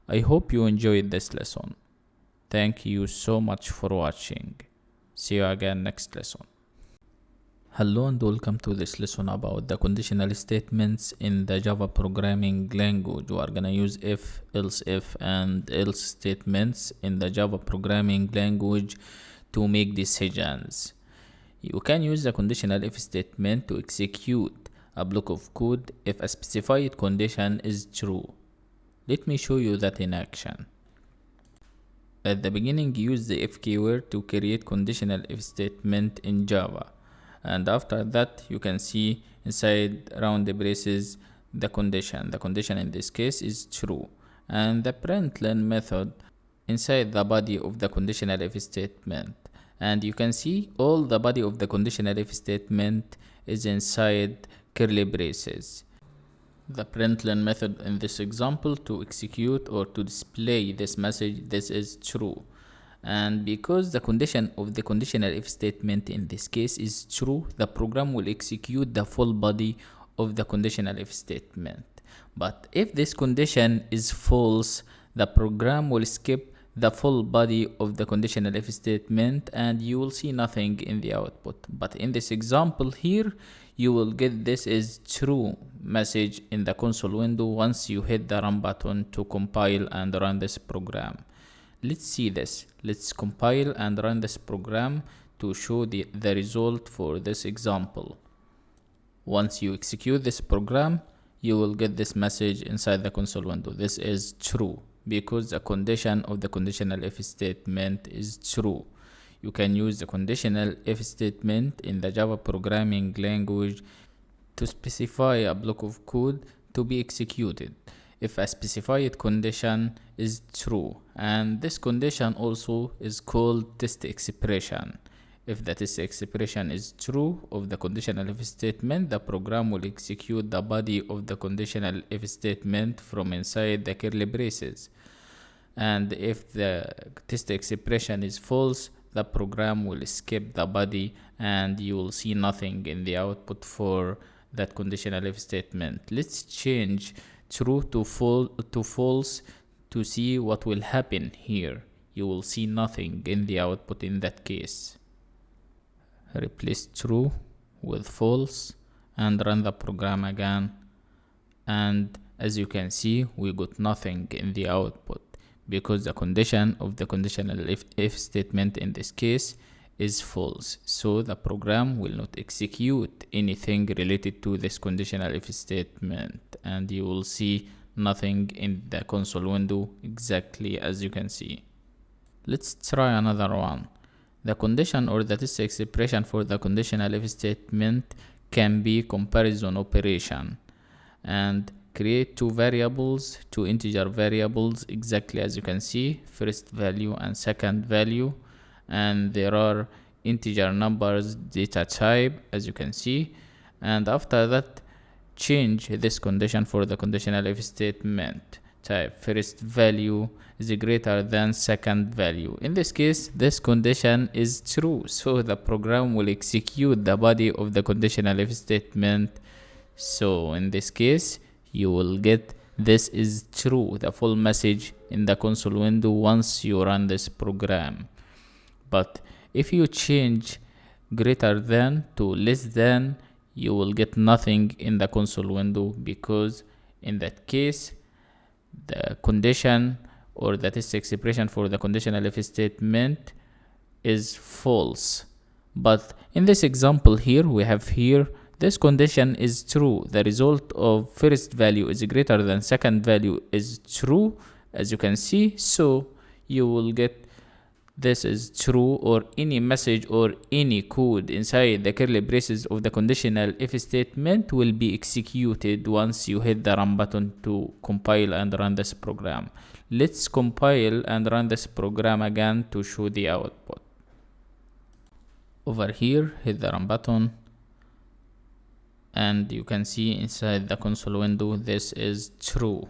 I hope you enjoyed this lesson. Thank you so much for watching. See you again next lesson. Hello and welcome to this lesson about the conditional statements in the Java programming language. We are gonna use if, else if, and else statements in the Java programming language to make decisions. You can use the conditional if statement to execute a block of code if a specified condition is true. Let me show you that in action. At the beginning, use the if keyword to create conditional if statement in Java. And after that, you can see inside round braces the condition. The condition in this case is true. And the println method inside the body of the conditional if statement. And you can see all the body of the conditional if statement is inside curly braces. The println method in this example to execute or to display this message, this is true. And because the condition of the conditional if statement in this case is true, the program will execute the full body of the conditional if statement. But if this condition is false, the program will skip the full body of the conditional if statement and you will see nothing in the output. But in this example here, you will get this is true message in the console window once you hit the run button to compile and run this program. Let's see this. Let's compile and run this program to show the result for this example. Once you execute this program, you will get this message inside the console window. This is true because the condition of the conditional if statement is true. You can use the conditional if statement in the Java programming language to specify a block of code to be executed if a specified condition is true, and this condition also is called test expression. If the test expression is true of the conditional if statement, the program will execute the body of the conditional if statement from inside the curly braces. And if the test expression is false, the program will skip the body and you will see nothing in the output for that conditional if statement. Let's change true to false to see what will happen here. You will see nothing in the output in that case. Replace true with false and run the program again, and as you can see, we got nothing in the output because the condition of the conditional if statement in this case is false. So the program will not execute anything related to this conditional if statement, and you will see nothing in the console window exactly as you can see. Let's try another one. The condition or the test expression for the conditional if statement can be comparison operation, and create two variables, two integer variables exactly as you can see, first value and second value, and there are integer numbers data type as you can see, and after that change this condition for the conditional if statement type first value is greater than second value. In this case, this condition is true, so the program will execute the body of the conditional if statement. So in this case, you will get this is true, the full message in the console window once you run this program. But if you change greater than to less than, you will get nothing in the console window because in that case, the condition or the test expression for the conditional if statement is false. But in this example here, we have here this condition is true. The result of first value is greater than second value is true as you can see. So you will get this is true, or any message or any code inside the curly braces of the conditional if statement will be executed once you hit the run button to compile and run this program. Let's compile and run this program again to show the output. Over here, hit the run button, and you can see inside the console window this is true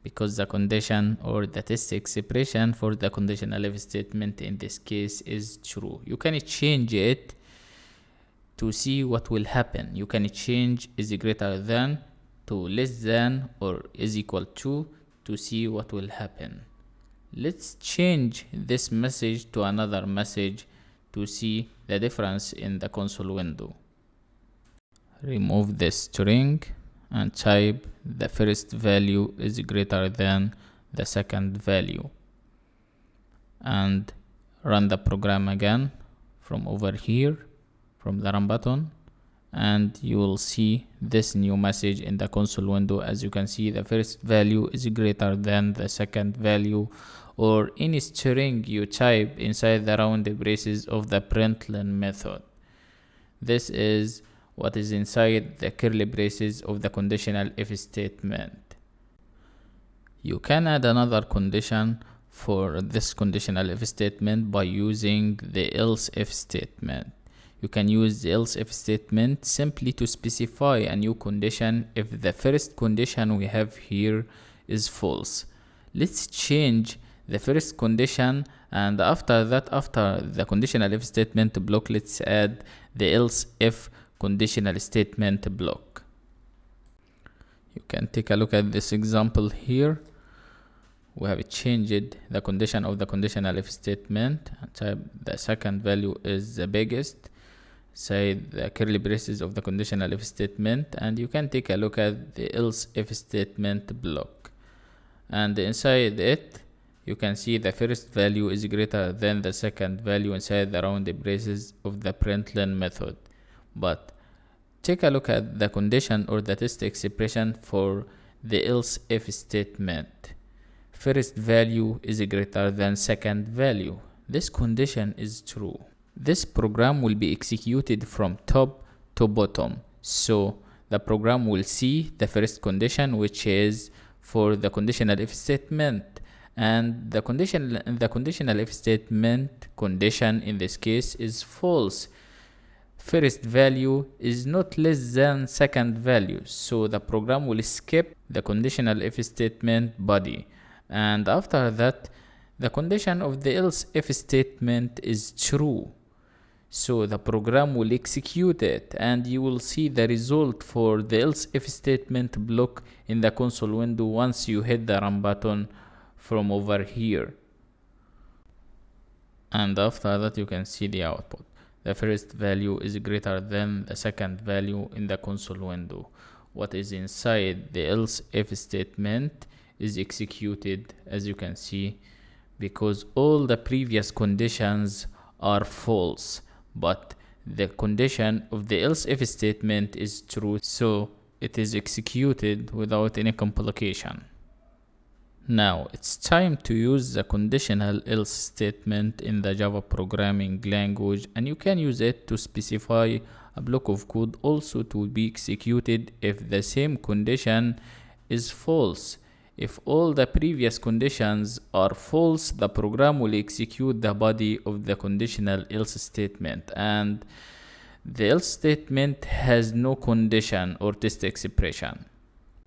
because the condition or the test expression for the conditional if statement in this case is true. You can change it to see what will happen. You can change is greater than to less than or is equal to see what will happen. Let's change this message to another message to see the difference in the console window. Remove the string and type the first value is greater than the second value, and run the program again from over here from the run button, and you will see this new message in the console window. As you can see, the first value is greater than the second value or any string you type inside the round braces of the println method. This is what is inside the curly braces of the conditional if statement. You can add another condition for this conditional if statement by using the else if statement. You can use the else if statement simply to specify a new condition if the first condition we have here is false. Let's change the first condition, and after that, after the conditional if statement block, let's add the else if conditional statement block. You can take a look at this example here. We have changed the condition of the conditional if statement and type the second value is the biggest, say the curly braces of the conditional if statement, and you can take a look at the else if statement block, and inside it you can see the first value is greater than the second value inside the round braces of the println method. But take a look at the condition or the test expression for the else if statement. First value is greater than second value. This condition is true. This program will be executed from top to bottom. So the program will see the first condition, which is for the conditional if statement, and the conditional if statement condition in this case is false. First value is not less than second value, so the program will skip the conditional if statement body, and after that the condition of the else if statement is true. So the program will execute it, and you will see the result for the else if statement block in the console window once you hit the run button from over here. And after that you can see the output. The first value is greater than the second value in the console window. What is inside the else if statement is executed, as you can see, because all the previous conditions are false, but the condition of the else if statement is true, so it is executed without any complication. Now it's time to use the conditional else statement in the Java programming language, and you can use it to specify a block of code also to be executed if the same condition is false. If all the previous conditions are false, the program will execute the body of the conditional else statement, and the else statement has no condition or test expression.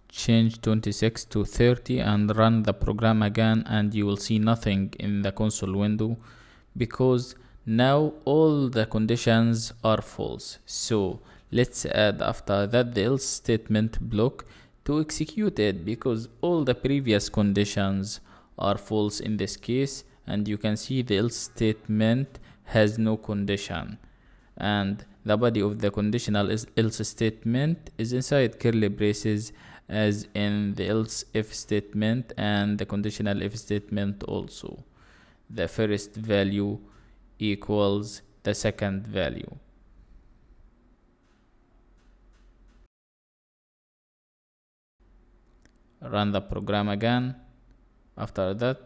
Change 26 to 30 and run the program again, and you will see nothing in the console window because now all the conditions are false. So let's add after that the else statement block to execute it, because all the previous conditions are false in this case, and you can see the else statement has no condition, and the body of the conditional else statement is inside curly braces as in the else if statement and the conditional if statement also. The first value equals the second value. Run the program again after that,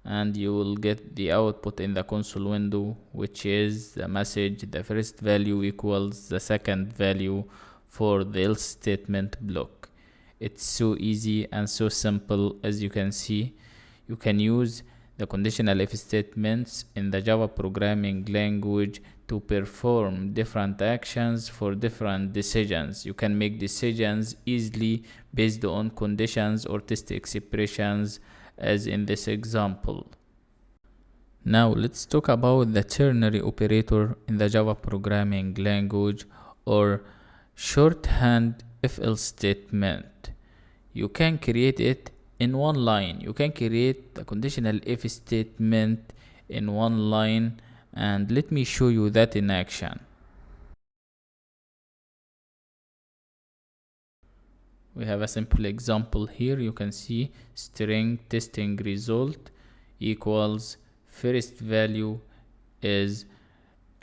and you will get the output in the console window, which is the message the first value equals the second value for the else statement block. It's so easy and so simple. As you can see, you can use the conditional if statements in the Java programming language to perform different actions for different decisions. You can make decisions easily based on conditions or test expressions, as in this example. Now let's talk about the ternary operator in the Java programming language, or shorthand if-else statement. You can create it in one line. You can create the conditional if statement in one line, and let me show you that in action. We have a simple example here. You can see string testing result equals first value is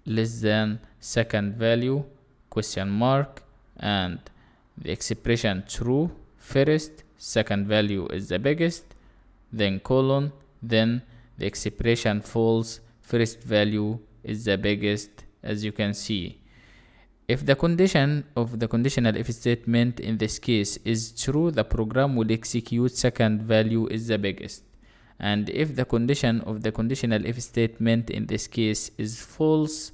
less than second value question mark, and the expression true, first second value is the biggest, then colon, then the expression false, first value is the biggest, as you can see. If the condition of the conditional if statement in this case is true, the program will execute second value is the biggest. And if the condition of the conditional if statement in this case is false,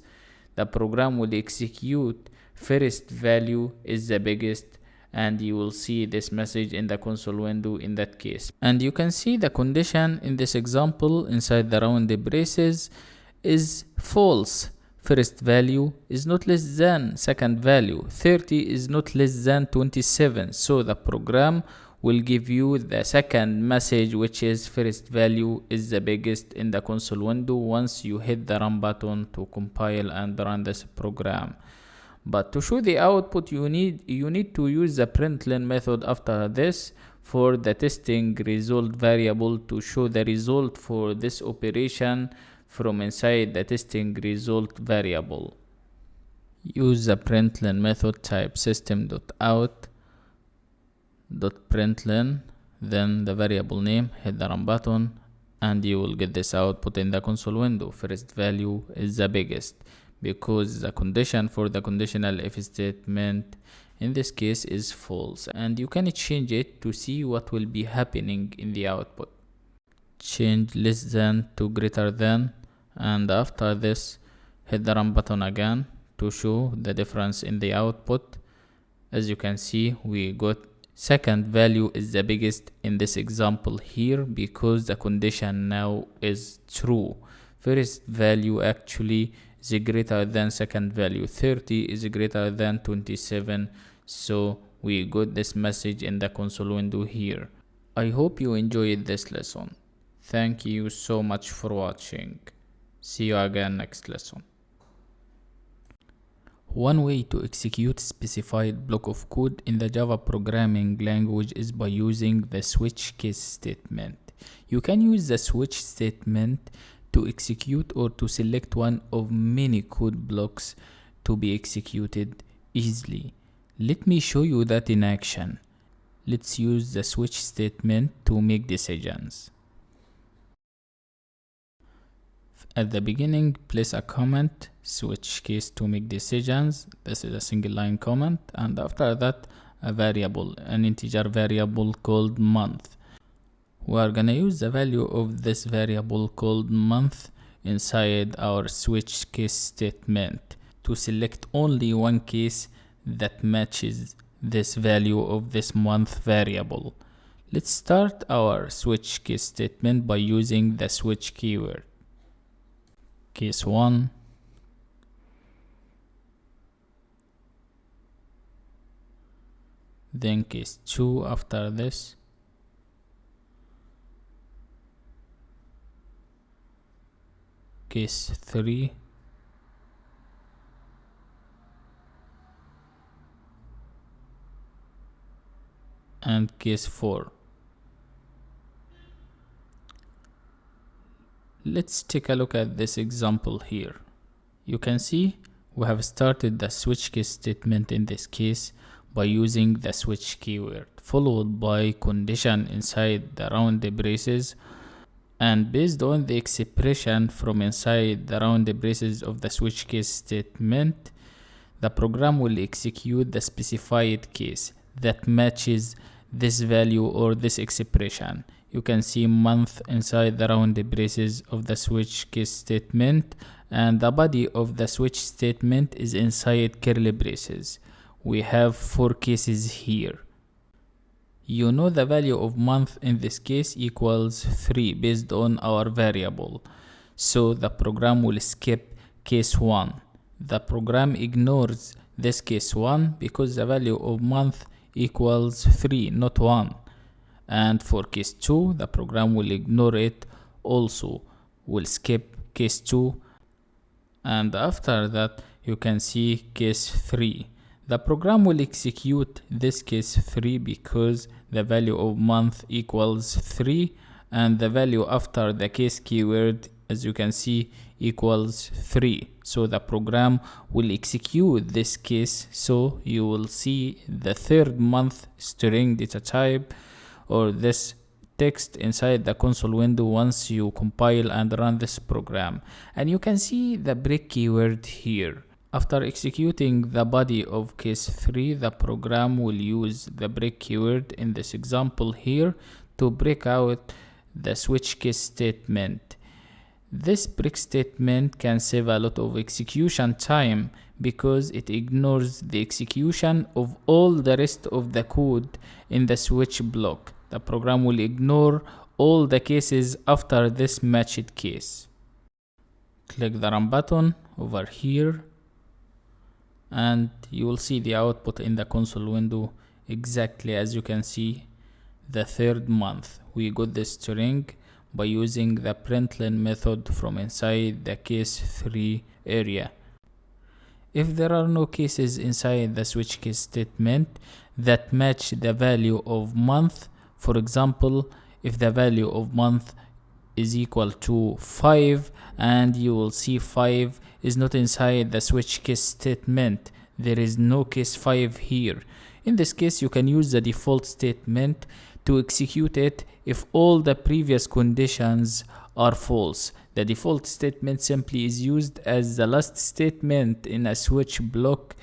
the program will execute first value is the biggest, and you will see this message in the console window in that case. And you can see the condition in this example inside the round braces is false. First value is not less than second value. 30 is not less than 27. So the program will give you the second message, which is first value is the biggest in the console window once you hit the run button to compile and run this program. But to show the output, you need to use the println method after this for the testing result variable to show the result for this operation from inside the testing result variable. Use the println method, type system.out.println, then the variable name, hit the run button, and you will get this output in the console window. First value is the biggest, because the condition for the conditional if statement in this case is false. And you can change it to see what will be happening in the output. Change less than to greater than, and after this hit the run button again to show the difference in the output. As you can see, we got second value is the biggest in this example here because the condition now is true. First value actually is greater than second value. 30 is greater than 27. So we got this message in the console window here. I hope you enjoyed this lesson. Thank you so much for watching. See you again next lesson. One way to execute specified block of code in the Java programming language is by using the switch case statement. You can use the switch statement to execute or to select one of many code blocks to be executed easily. Let me show you that in action. Let's use the switch statement to make decisions. At the beginning, place a comment, switch case to make decisions. This is a single line comment, and after that a variable, an integer variable called month. We are gonna use the value of this variable called month inside our switch case statement to select only one case that matches this value of this month variable. Let's start our switch case statement by using the switch keyword. Case 1, then case 2 after this, case 3, and case 4. Let's take a look at this example here. You can see we have started the switch case statement in this case by using the switch keyword, followed by condition inside the round braces, and based on the expression from inside the round braces of the switch case statement, the program will execute the specified case that matches this value or this expression. You can see month inside the round braces of the switch case statement, and the body of the switch statement is inside curly braces. We have 4 cases here. You know the value of month in this case equals 3 based on our variable. So the program will skip case 1. The program ignores this case 1 because the value of month equals 3, not 1. And for case 2, the program will ignore it also, will skip case 2. And after that, you can see case 3. The program will execute this case 3 because the value of month equals 3, and the value after the case keyword, as you can see, equals 3. So the program will execute this case. So you will see the third month string data type, or this text inside the console window once you compile and run this program. And you can see the break keyword here. After executing the body of case 3, the program will use the break keyword in this example here to break out the switch case statement. This break statement can save a lot of execution time because it ignores the execution of all the rest of the code in the switch block. The program will ignore all the cases after this matched case. Click the run button over here and you will see the output in the console window exactly as you can see. The third month, we got the string by using the println method from inside the case 3 area. If there are no cases inside the switch case statement that match the value of month, for example, if the value of month is equal to 5 and you will see 5 is not inside the switch case statement, there is no case 5 here. In this case, you can use the default statement to execute it if all the previous conditions are false. The default statement simply is used as the last statement in a switch block.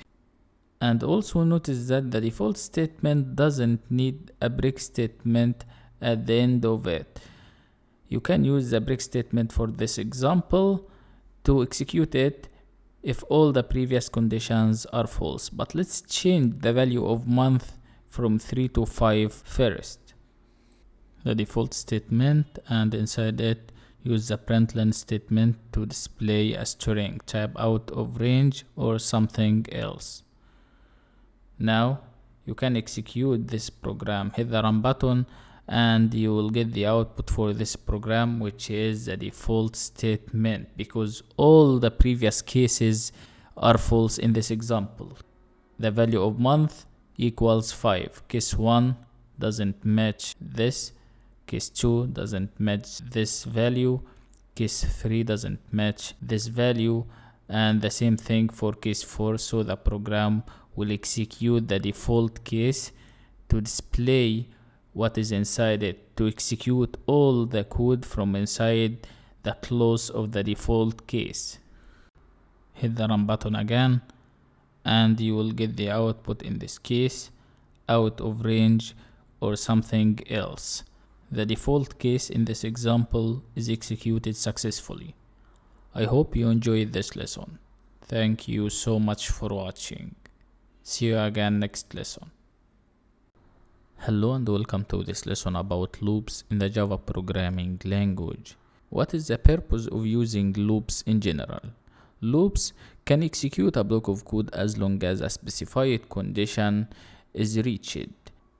And also notice that the default statement doesn't need a break statement at the end of it. You can use the break statement for this example to execute it if all the previous conditions are false. But let's change the value of month from 3 to 5 first. The default statement, and inside it use the println statement to display a string, type out of range or something else. Now you can execute this program. Hit the run button and you will get the output for this program, which is the default statement because all the previous cases are false in this example. The value of month equals 5. Case 1 doesn't match this. Case 2 doesn't match this value. Case 3 doesn't match this value, and the same thing for case 4. So the program will execute the default case to display what is inside it, to execute all the code from inside the clause of the default case. Hit the run button again and you will get the output, in this case out of range or something else. The default case in this example is executed successfully. I hope you enjoyed this lesson. Thank you so much for watching. See you again next lesson. Hello and welcome to this lesson about loops in the Java programming language. What is the purpose of using loops in general? Loops can execute a block of code as long as a specified condition is reached.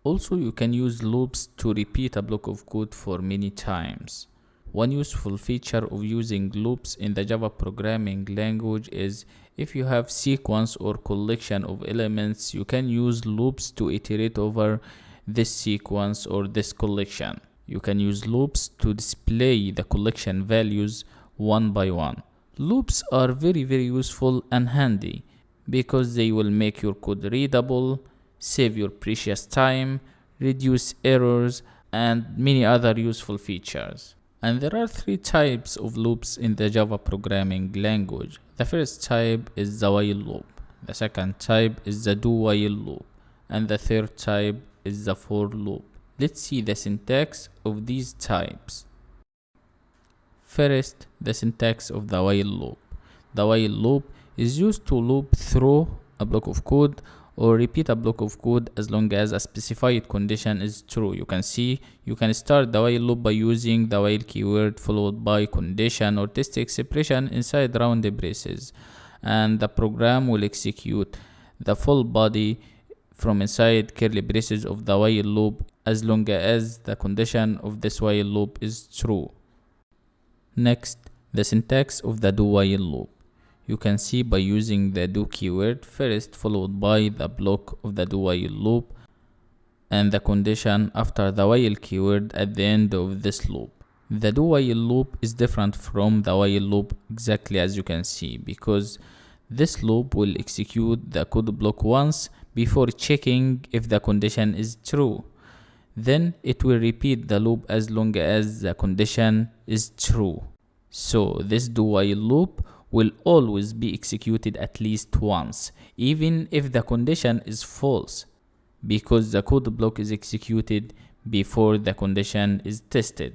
Also, you can use loops to repeat a block of code for many times. One useful feature of using loops in the Java programming language is if you have sequence or collection of elements, you can use loops to iterate over this sequence or this collection. You can use loops to display the collection values one by one. Loops are very useful and handy because they will make your code readable, save your precious time, reduce errors, and many other useful features. And there are 3 types of loops in the Java programming language. The first type is the while loop. The second type is the do while loop. And the third type is the for loop. Let's see the syntax of these types. First, the syntax of the while loop. The while loop is used to loop through a block of code or repeat a block of code as long as a specified condition is true. You can see you can start the while loop by using the while keyword followed by condition or test expression inside round braces, and the program will execute the full body from inside curly braces of the while loop as long as the condition of this while loop is true. Next, the syntax of the do while loop. You can see by using the do keyword first followed by the block of the do while loop and the condition after the while keyword at the end of this loop. The do while loop is different from the while loop exactly as you can see because this loop will execute the code block once before checking if the condition is true. Then it will repeat the loop as long as the condition is true. So this do while loop will always be executed at least once, even if the condition is false, because the code block is executed before the condition is tested.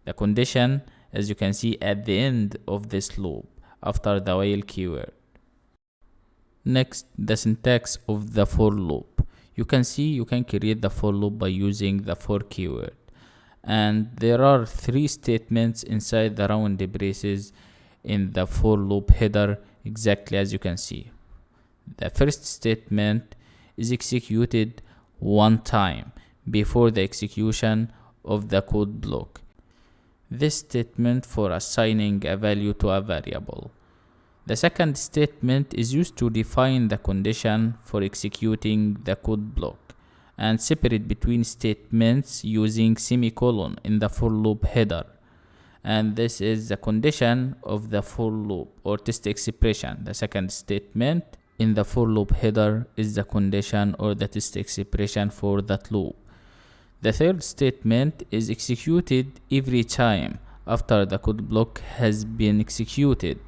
The condition, as you can see, at the end of this loop after the while keyword. Next, the syntax of the for loop. You can see you can create the for loop by using the for keyword. And there are 3 statements inside the round braces in the for loop header, exactly as you can see. The first statement is executed one time before the execution of the code block. This statement for assigning a value to a variable. The second statement is used to define the condition for executing the code block and separate between statements using semicolon in the for loop header. And this is the condition of the for loop or test expression. The second statement in the for loop header is the condition or the test expression for that loop. The third statement is executed every time after the code block has been executed.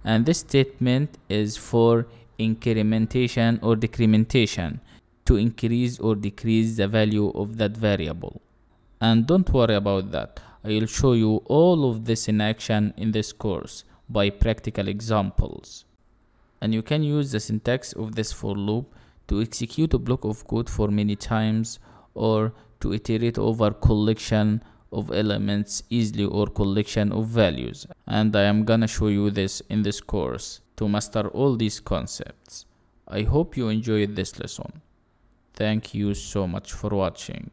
And this statement is for incrementation or decrementation, to increase or decrease the value of that variable. And don't worry about that. I will show you all of this in action in this course by practical examples. And you can use the syntax of this for loop to execute a block of code for many times, or to iterate over collection of elements easily or collection of values. And I am gonna show you this in this course to master all these concepts. I hope you enjoyed this lesson. Thank you so much for watching.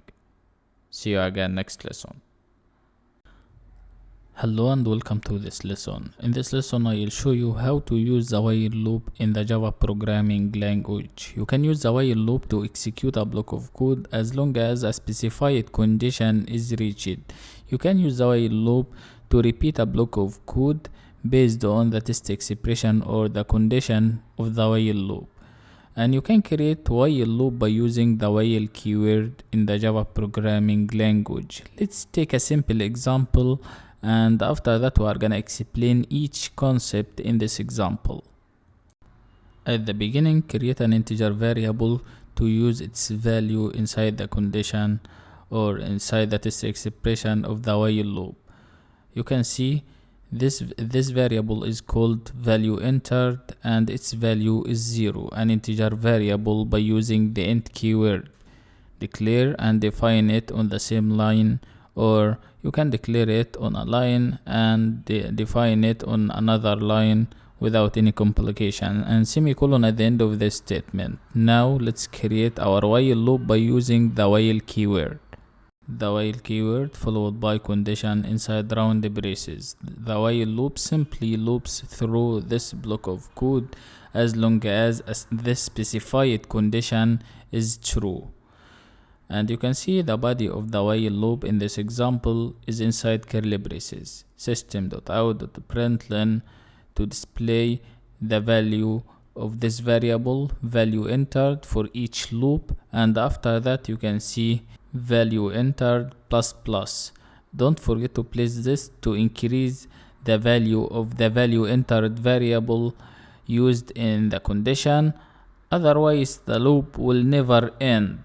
See you again next lesson. Hello and welcome to this lesson. In this lesson I will show you how to use the while loop in the Java programming language. You can use the while loop to execute a block of code as long as a specified condition is reached. You can use the while loop to repeat a block of code based on the test expression or the condition of the while loop. And you can create while loop by using the while keyword in the Java programming language. Let's take a simple example, and after that we are gonna explain each concept in this example. At the beginning, create an integer variable to use its value inside the condition or inside the test expression of the while loop. You can see this variable is called value entered, and its value is 0, an integer variable by using the int keyword. Declare and define it on the same line, or you can declare it on a line and define it on another line without any complication, and semicolon at the end of this statement. Now let's create our while loop by using the while keyword. The while keyword followed by condition inside round braces. The while loop simply loops through this block of code as long as this specified condition is true. And you can see the body of the while loop in this example is inside curly braces. System.out.println to display the value of this variable, value entered, for each loop, and after that you can see value entered plus plus. Don't forget to place this to increase the value of the value entered variable used in the condition, otherwise the loop will never end.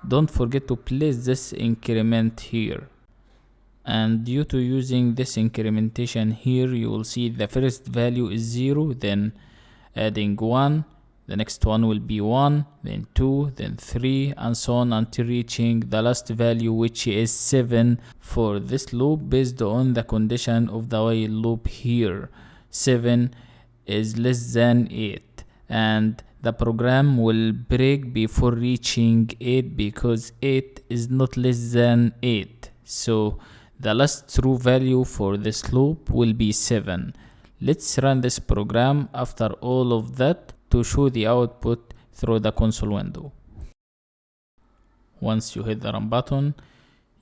Don't forget to place this increment here, and due to using this incrementation here, you will see the first value is 0, then adding 1, the next one will be 1, then 2, then 3, and so on until reaching the last value, which is 7 for this loop based on the condition of the while loop here. 7 is less than 8, and the program will break before reaching 8 because 8 is not less than 8. So the last true value for this loop will be 7. Let's run this program after all of that to show the output through the console window. Once you hit the run button,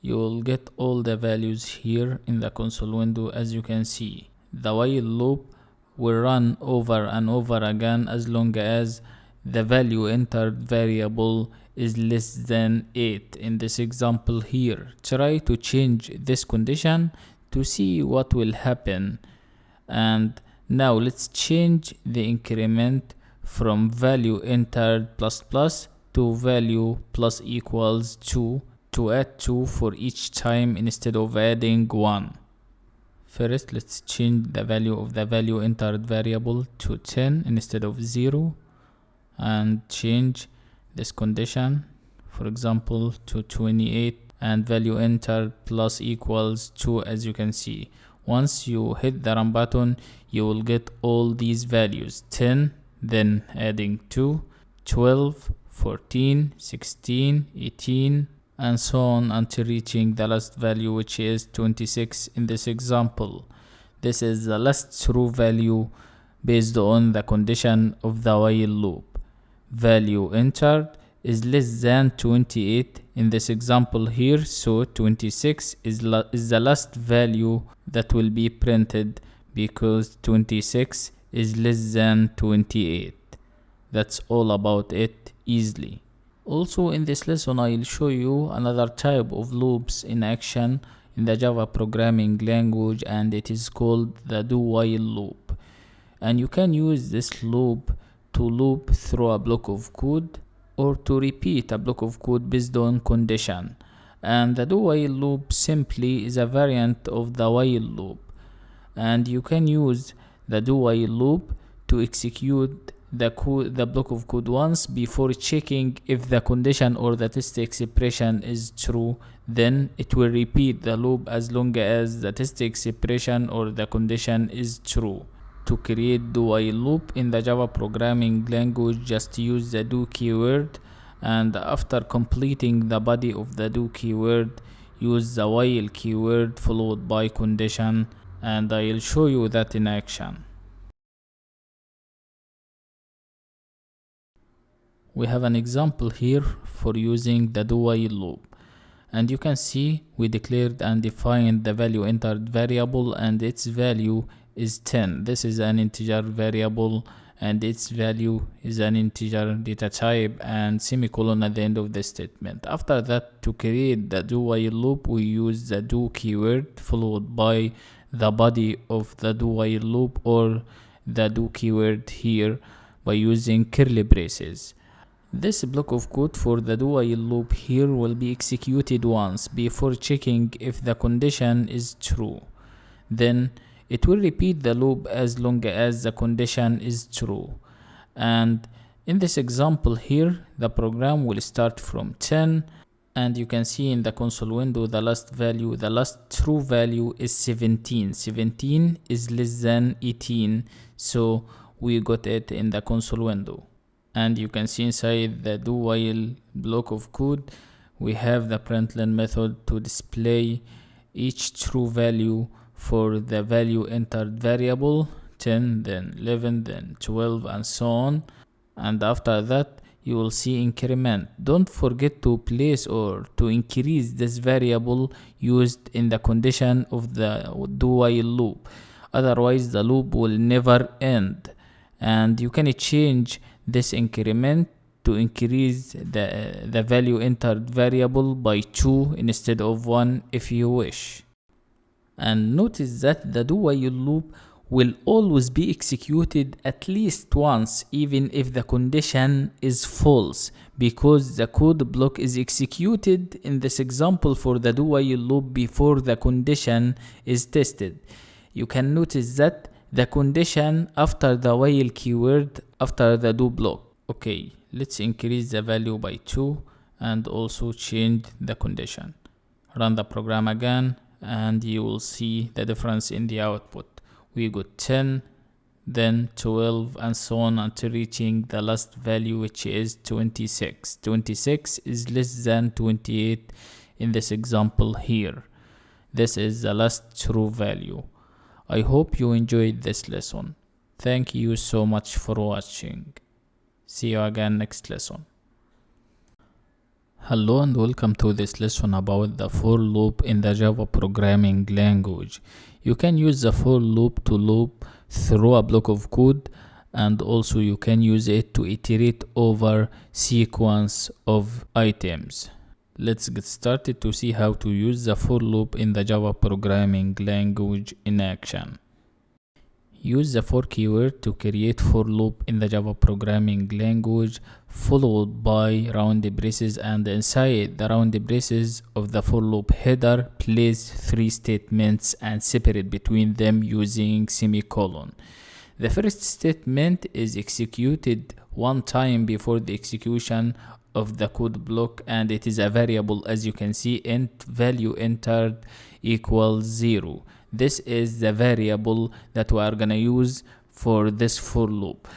you will get all the values here in the console window. As you can see, the while loop will run over and over again as long as the value entered variable is less than 8 in this example here. Try to change this condition to see what will happen. And now let's change the increment from value entered plus plus to value plus equals 2 to add 2 for each time instead of adding 1. First, let's change the value of the value entered variable to 10 instead of 0, and change this condition, for example, to 28, and value entered plus equals 2. As you can see, once you hit the run button, you will get all these values: 10, then adding 2, 12, 14, 16, 18, and so on until reaching the last value, which is 26 in this example. This is the last true value based on the condition of the while loop. Value entered is less than 28 in this example here, so 26 is the last value that will be printed because 26 is less than 28. That's all about it easily. Also in this lesson, I'll show you another type of loops in action in the Java programming language, and it is called the do-while loop. And you can use this loop to loop through a block of code or to repeat a block of code based on condition. And the do-while loop simply is a variant of the while loop. And you can use the do-while loop to execute the block of code once before checking if the condition or the test expression is true. Then it will repeat the loop as long as the test expression or the condition is true. To create do-while loop in the Java programming language, just use the do keyword, and after completing the body of the do keyword, use the while keyword followed by condition, and I'll show you that in action. We have an example here for using the do-while loop, and you can see we declared and defined the value entered variable, and its value is 10. This is an integer variable and its value is an integer data type, and semicolon at the end of the statement. After that, to create the do-while loop, we use the do keyword followed by the body of the do-while loop, or the do keyword here by using curly braces. This block of code for the do-while loop here will be executed once before checking if the condition is true. Then it will repeat the loop as long as the condition is true. And in this example here, the program will start from 10, and you can see in the console window the last true value is 17. 17 is less than 18, so we got it in the console window. And you can see inside the do-while block of code, we have the println method to display each true value for the value entered variable: 10, then 11, then 12, and so on. And after that, you will see increment. Don't forget to place or to increase this variable used in the condition of the do-while loop, otherwise the loop will never end. And you can change this increment to increase the value entered variable by 2 instead of 1 if you wish. And notice that the do-while loop will always be executed at least once, even if the condition is false, because the code block is executed in this example for the do-while loop before the condition is tested. You can notice that the condition after the while keyword after the do block. Okay, let's increase the value by 2 and also change the condition. Run the program again and you will see the difference in the output. We got 10, then 12, and so on until reaching the last value, which is 26. 26 is less than 28 in this example here. This is the last true value. I hope you enjoyed this lesson. Thank you so much for watching. See you again next lesson. Hello and welcome to this lesson about the for loop in the Java programming language. You can use the for loop to loop through a block of code, and also you can use it to iterate over sequence of items. Let's get started to see how to use the for loop in the Java programming language in action. Use the for keyword to create for loop in the Java programming language, followed by round braces, and inside the round braces of the for loop header, place 3 statements and separate between them using semicolon. The first statement is executed one time before the execution of the code block, and it is a variable, as you can see, int value entered equals 0. This is the variable that we are gonna use for this for loop.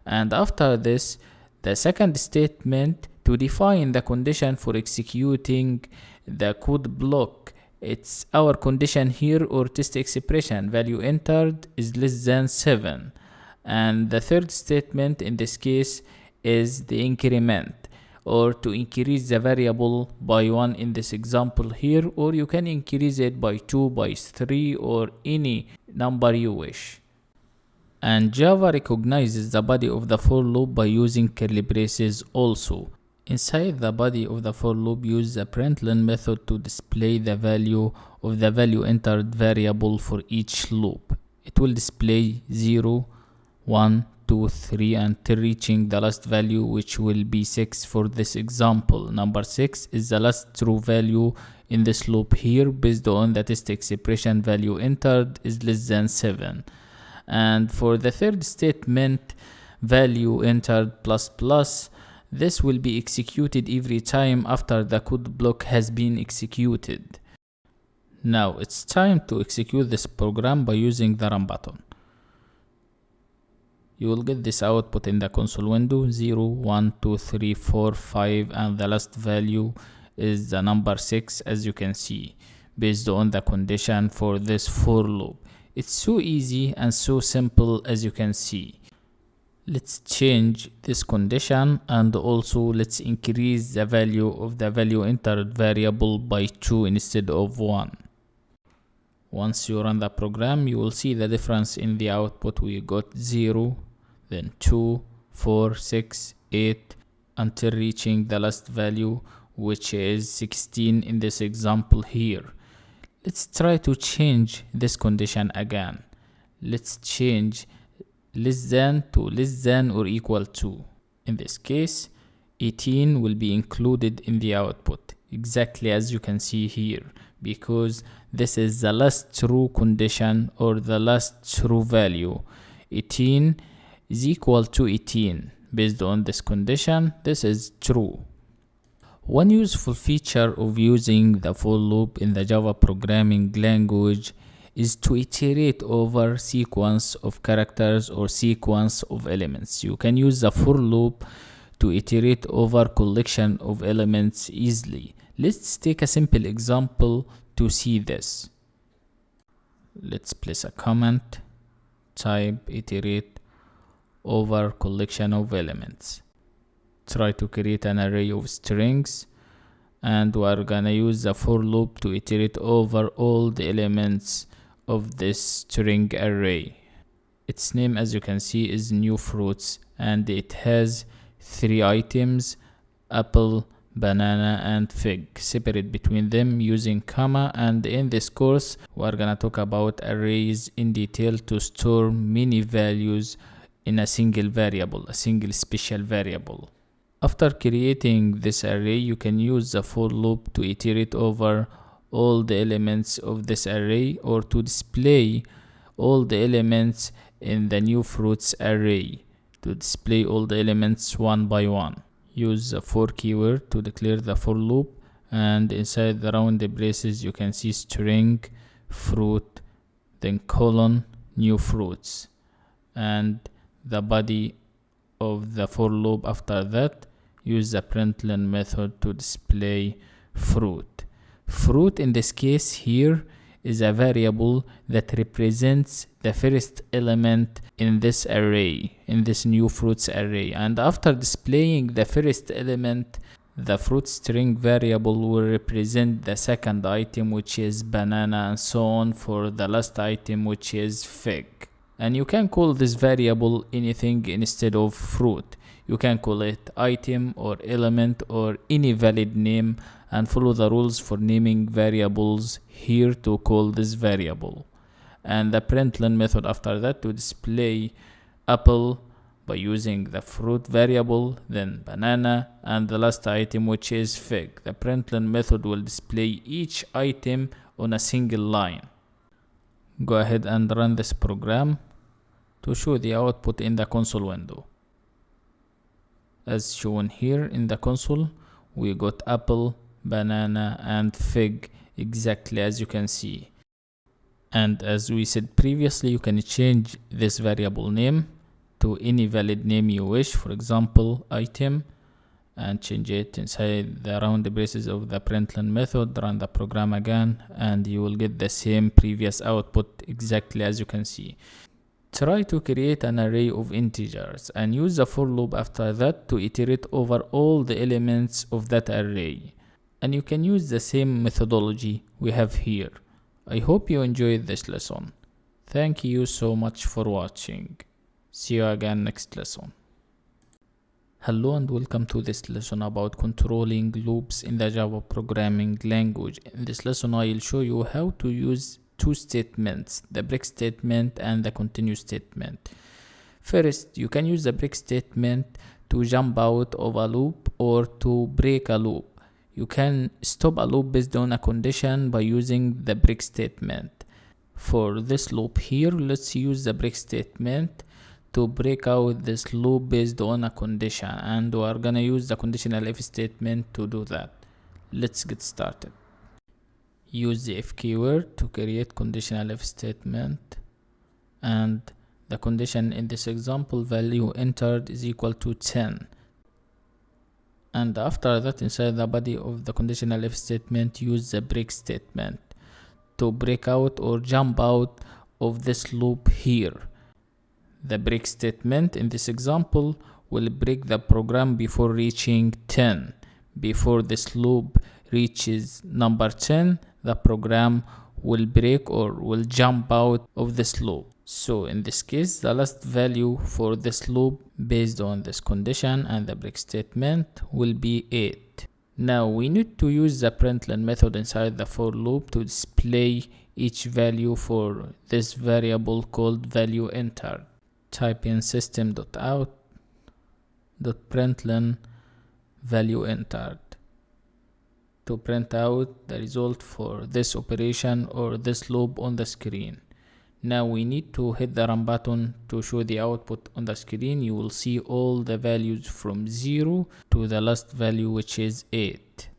And after this, the second statement to define the condition for executing the code block. It's our condition here, or test expression, value entered is less than 7. And the third statement in this case is the increment, or to increase the variable by 1 in this example here, or you can increase it by 2, by 3, or any number you wish. And Java recognizes the body of the for loop by using curly braces also. Inside the body of the for loop, use the println method to display the value of the value entered variable for each loop. It will display 0, 1, 2, 3 until reaching the last value, which will be 6 for this example. Number 6 is the last true value in this loop here, based on the test expression value entered is less than 7. And for the third statement, value entered plus plus, this will be executed every time after the code block has been executed. Now it's time to execute this program by using the run button. You will get this output in the console window, 0, 1, 2, 3, 4, 5, and the last value is the number 6, as you can see, based on the condition for this for loop. It's so easy and so simple, as you can see. Let's change this condition, and also let's increase the value of the value entered variable by 2 instead of 1. Once you run the program, you will see the difference in the output. We got 0, then 2, 4, 6, 8, until reaching the last value, which is 16 in this example here. Let's try to change this condition again. Let's change less than to less than or equal to. In this case, 18 will be included in the output, exactly as you can see here, because this is the last true condition, or the last true value. 18 is equal to 18. Based on this condition, this is true. One useful feature of using the for loop in the Java programming language is to iterate over sequence of characters or sequence of elements. You can use the for loop to iterate over collection of elements easily. Let's take a simple example to see this. Let's place a comment, type iterate over collection of elements. Try to create an array of strings, and we are gonna use the for loop to iterate over all the elements of this string array. Its name, as you can see, is new fruits, and it has 3 items: apple, banana, and fig. Separate between them using comma. And in this course, we are gonna talk about arrays in detail to store many values in a single variable, a single special variable. After creating this array, you can use the for loop to iterate over all the elements of this array, or to display all the elements in the new fruits array, to display all the elements one by one. Use the for keyword to declare the for loop, and inside the round braces you can see string fruit, then colon new fruits, and the body of the for loop. After that, use the println method to display fruit. Fruit in this case here is a variable that represents the first element in this array, in this new fruits array. And after displaying the first element, the fruit string variable will represent the second item, which is banana, and so on for the last item, which is fig. And you can call this variable anything instead of fruit. You can call it item or element or any valid name, and follow the rules for naming variables here to call this variable. And the println method after that to display apple by using the fruit variable, then banana, and the last item, which is fig. The println method will display each item on a single line. Go ahead and run this program to show the output in the console window. As shown here in the console, we got apple, banana, and fig, exactly as you can see. And as we said previously, you can change this variable name to any valid name you wish, for example item, and change it inside the round braces of the println method. Run the program again and you will get the same previous output exactly as you can see. Try to create an array of integers and use the for loop after that to iterate over all the elements of that array. And you can use the same methodology we have here. I hope you enjoyed this lesson. Thank you so much for watching. See you again next lesson. Hello and welcome to this lesson about controlling loops in the Java programming language. In this lesson I will show you how to use two statements, the break statement and the continue statement. First, you can use the break statement to jump out of a loop or to break a loop. You can stop a loop based on a condition by using the break statement. For this loop here, let's use the break statement to break out this loop based on a condition, and we are gonna use the conditional if statement to do that. Let's get started. Use the if keyword to create conditional if statement, and the condition in this example value entered is equal to 10. And after that, inside the body of the conditional if statement, use the break statement to break out or jump out of this loop here. The break statement in this example will break the program before reaching 10. Before this loop reaches number 10, the program will break or will jump out of this loop. So in this case, the last value for this loop based on this condition and the break statement will be 8. Now we need to use the println method inside the for loop to display each value for this variable called value entered. Type in system.out.println value entered to print out the result for this operation or this loop on the screen. Now we need to hit the run button to show the output on the screen. You will see all the values from 0 to the last value, which is 8.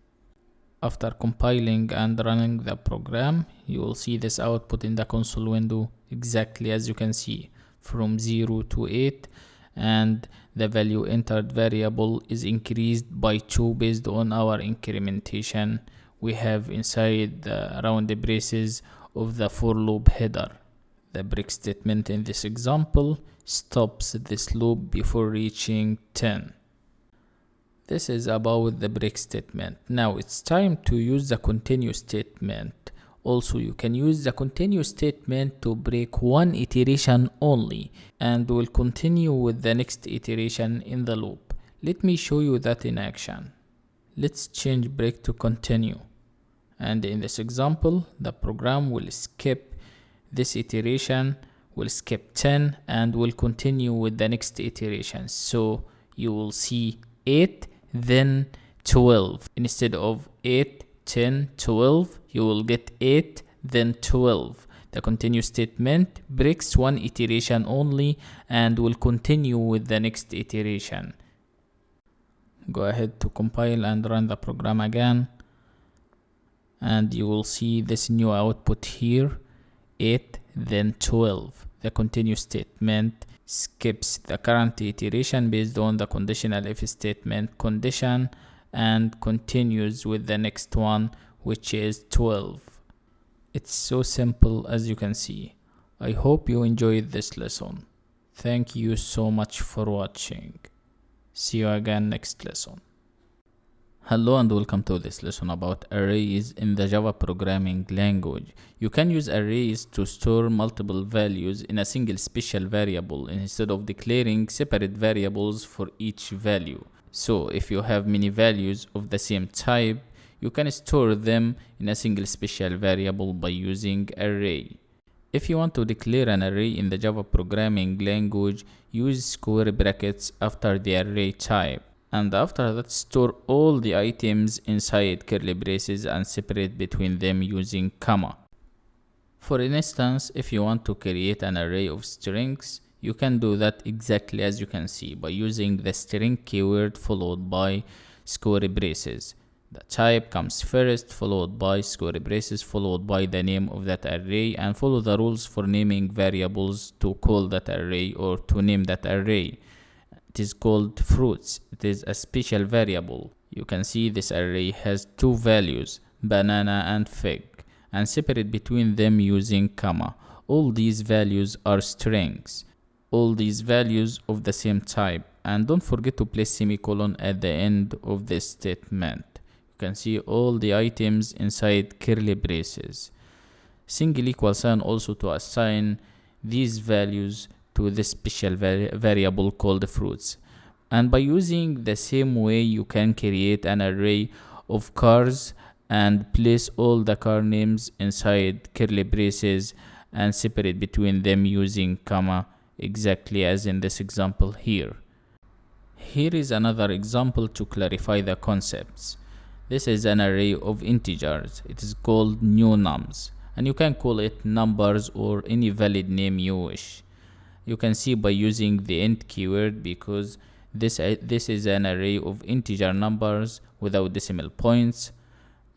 After compiling and running the program, you will see this output in the console window exactly as you can see, from 0 to 8, and the value entered variable is increased by 2 based on our incrementation we have inside the round braces of the for loop header. The break statement in this example stops this loop before reaching 10. This is about the break statement. Now it's time to use the continue statement. Also, you can use the continue statement to break one iteration only, and will continue with the next iteration in the loop. Let me show you that in action. Let's change break to continue. And in this example, the program will skip this iteration, will skip 10, and will continue with the next iteration. So you will see 8, then 12. Instead of 8, 10, 12, you will get 8, then 12. The continue statement breaks one iteration only and will continue with the next iteration. Go ahead to compile and run the program again, and you will see this new output here, 8, then 12. The continue statement skips the current iteration based on the conditional if statement condition and continues with the next one, which is 12. It's so simple as you can see. I hope you enjoyed this lesson. Thank you so much for watching. See you again next lesson. Hello and welcome to this lesson about arrays in the Java programming language. You can use arrays to store multiple values in a single special variable instead of declaring separate variables for each value. So if you have many values of the same type, you can store them in a single special variable by using array. If you want to declare an array in the Java programming language, use square brackets after the array type. And after that, store all the items inside curly braces and separate between them using comma. For instance, if you want to create an array of strings, you can do that exactly as you can see by using the string keyword followed by square braces. The type comes first, followed by square braces, followed by the name of that array, and follow the rules for naming variables to call that array or to name that array. It is called fruits. It is a special variable. You can see this array has two values, banana and fig, and separate between them using comma. All these values are strings. All these values of the same type, and don't forget to place semicolon at the end of this statement. You can see all the items inside curly braces. Single equal sign also to assign these values to this special variable called fruits. And by using the same way, you can create an array of cars and place all the car names inside curly braces and separate between them using comma, exactly as in this example here. Here is another example to clarify the concepts. This is an array of integers. It is called new nums, and you can call it numbers or any valid name you wish. You can see by using the int keyword because this is an array of integer numbers without decimal points.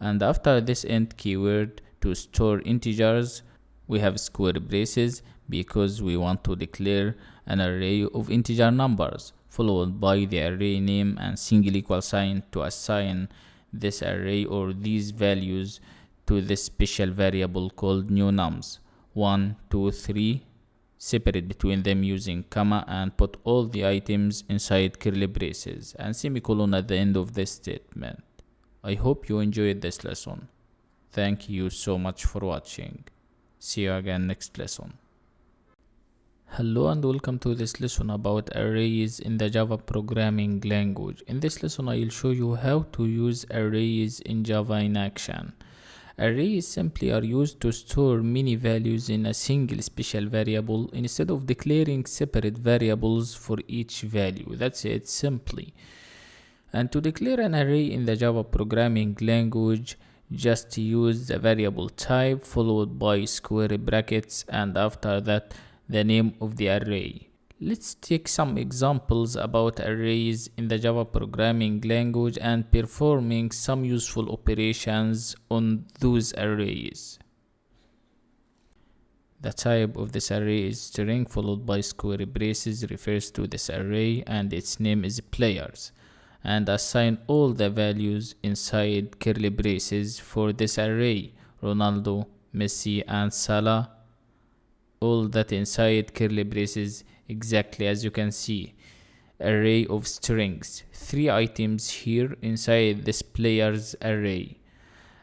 And after this int keyword to store integers, we have square braces because we want to declare an array of integer numbers, followed by the array name and single equal sign to assign this array or these values to this special variable called new nums. 1, 2, 3. Separate between them using comma and put all the items inside curly braces and semicolon at the end of this statement. I hope you enjoyed this lesson. Thank you so much for watching. See you again next lesson. Hello and welcome to this lesson about arrays in the Java programming language. In this lesson, I will show you how to use arrays in Java in action. Arrays simply are used to store many values in a single special variable instead of declaring separate variables for each value. That's it simply. And to declare an array in the Java programming language, just use the variable type followed by square brackets and after that the name of the array. Let's take some examples about arrays in the Java programming language and performing some useful operations on those arrays. The type of this array is string followed by square braces refers to this array and its name is players. And assign all the values inside curly braces for this array, Ronaldo, Messi and Salah. All that inside curly braces exactly as you can see. Array of strings, 3 items here inside this player's array.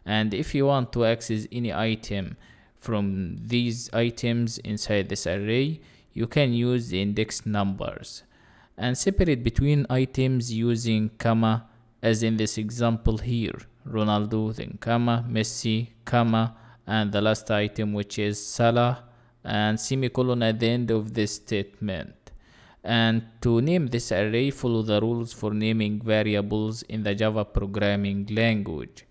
And if you want to access any item from these items inside this array, you can use the index numbers and separate between items using comma as in this example here. Ronaldo, then comma, Messi, comma, and the last item which is Salah, and semicolon at the end of this statement. And to name this array, follow the rules for naming variables in the Java programming language.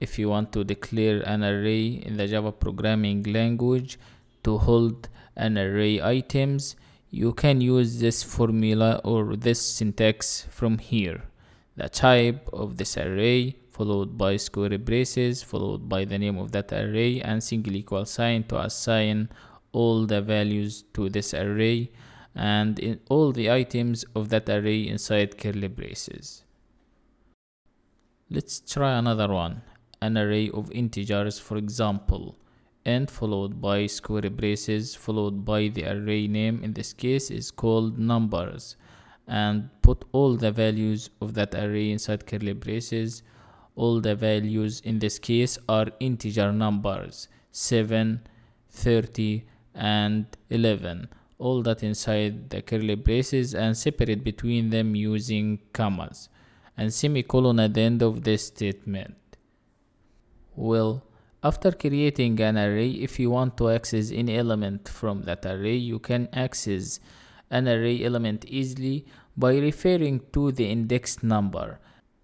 If you want to declare an array in the Java programming language to hold an array items, you can use this formula or this syntax from here. The type of this array followed by square braces, followed by the name of that array and single equal sign to assign all the values to this array and in all the items of that array inside curly braces. Let's try another one, an array of integers, for example, int followed by square braces followed by the array name, in this case is called numbers, and put all the values of that array inside curly braces. All the values in this case are integer numbers, 7, 30, and 11. All that inside the curly braces, and separate between them using commas and semicolon at the end of this statement. Well, after creating an array, if you want to access any element from that array, you can access an array element easily by referring to the index number.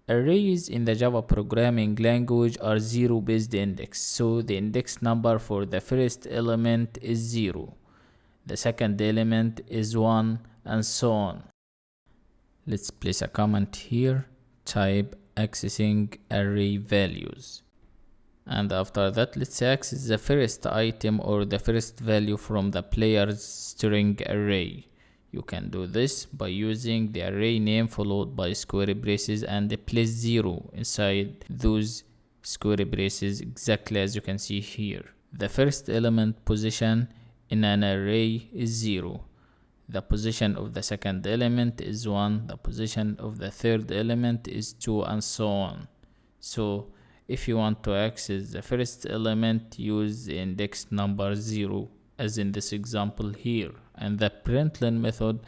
Arrays in the Java programming language are zero-based index, so the index number for the first element is 0, the second element is 1, and so on. Let's place a comment here, type accessing array values. And after that, let's access the first item or the first value from the player's string array. You can do this by using the array name followed by square braces and place 0 inside those square braces, exactly as you can see here. The first element position in an array is 0. The position of the second element is 1. The position of the third element is 2, and so on. So if you want to access the first element, use the index number 0, as in this example here, and the println method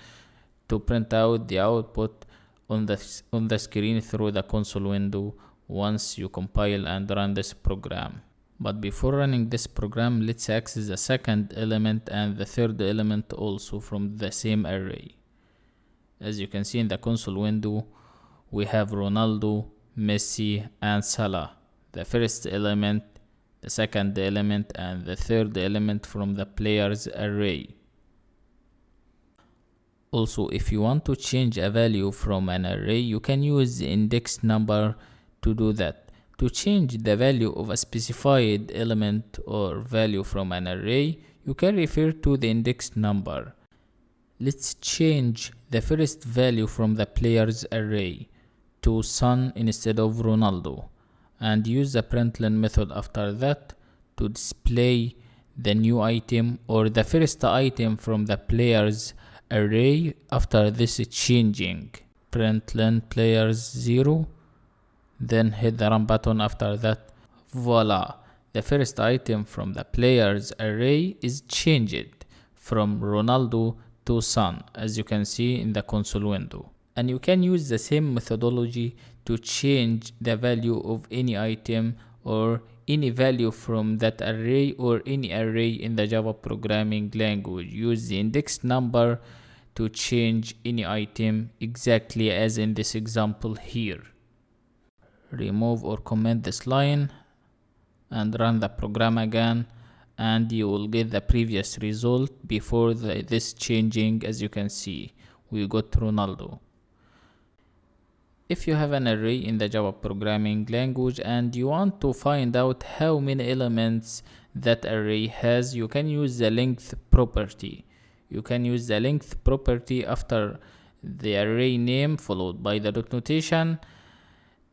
to print out the output on the screen through the console window once you compile and run this program. But before running this program, let's access the second element and the third element also from the same array. As you can see in the console window, we have Ronaldo, Messi, and Salah. The first element, the second element, and the third element from the player's array. Also, if you want to change a value from an array, you can use the index number to do that. To change the value of a specified element or value from an array, you can refer to the index number. Let's change the first value from the player's array to Son instead of Ronaldo, and use the println method after that to display the new item or the first item from the player's array after this changing. Println players 0, then hit the run button after that. Voila, the first item from the player's array is changed from Ronaldo to Son, as you can see in the console window. And you can use the same methodology to change the value of any item or any value from that array or any array in the Java programming language. Use the index number to change any item, exactly as in this example here. Remove or comment this line and run the program again, and you will get the previous result before this changing. As you can see, we got Ronaldo. If you have an array in the Java programming language and you want to find out how many elements that array has, you can use the length property. You can use the length property after the array name followed by the dot notation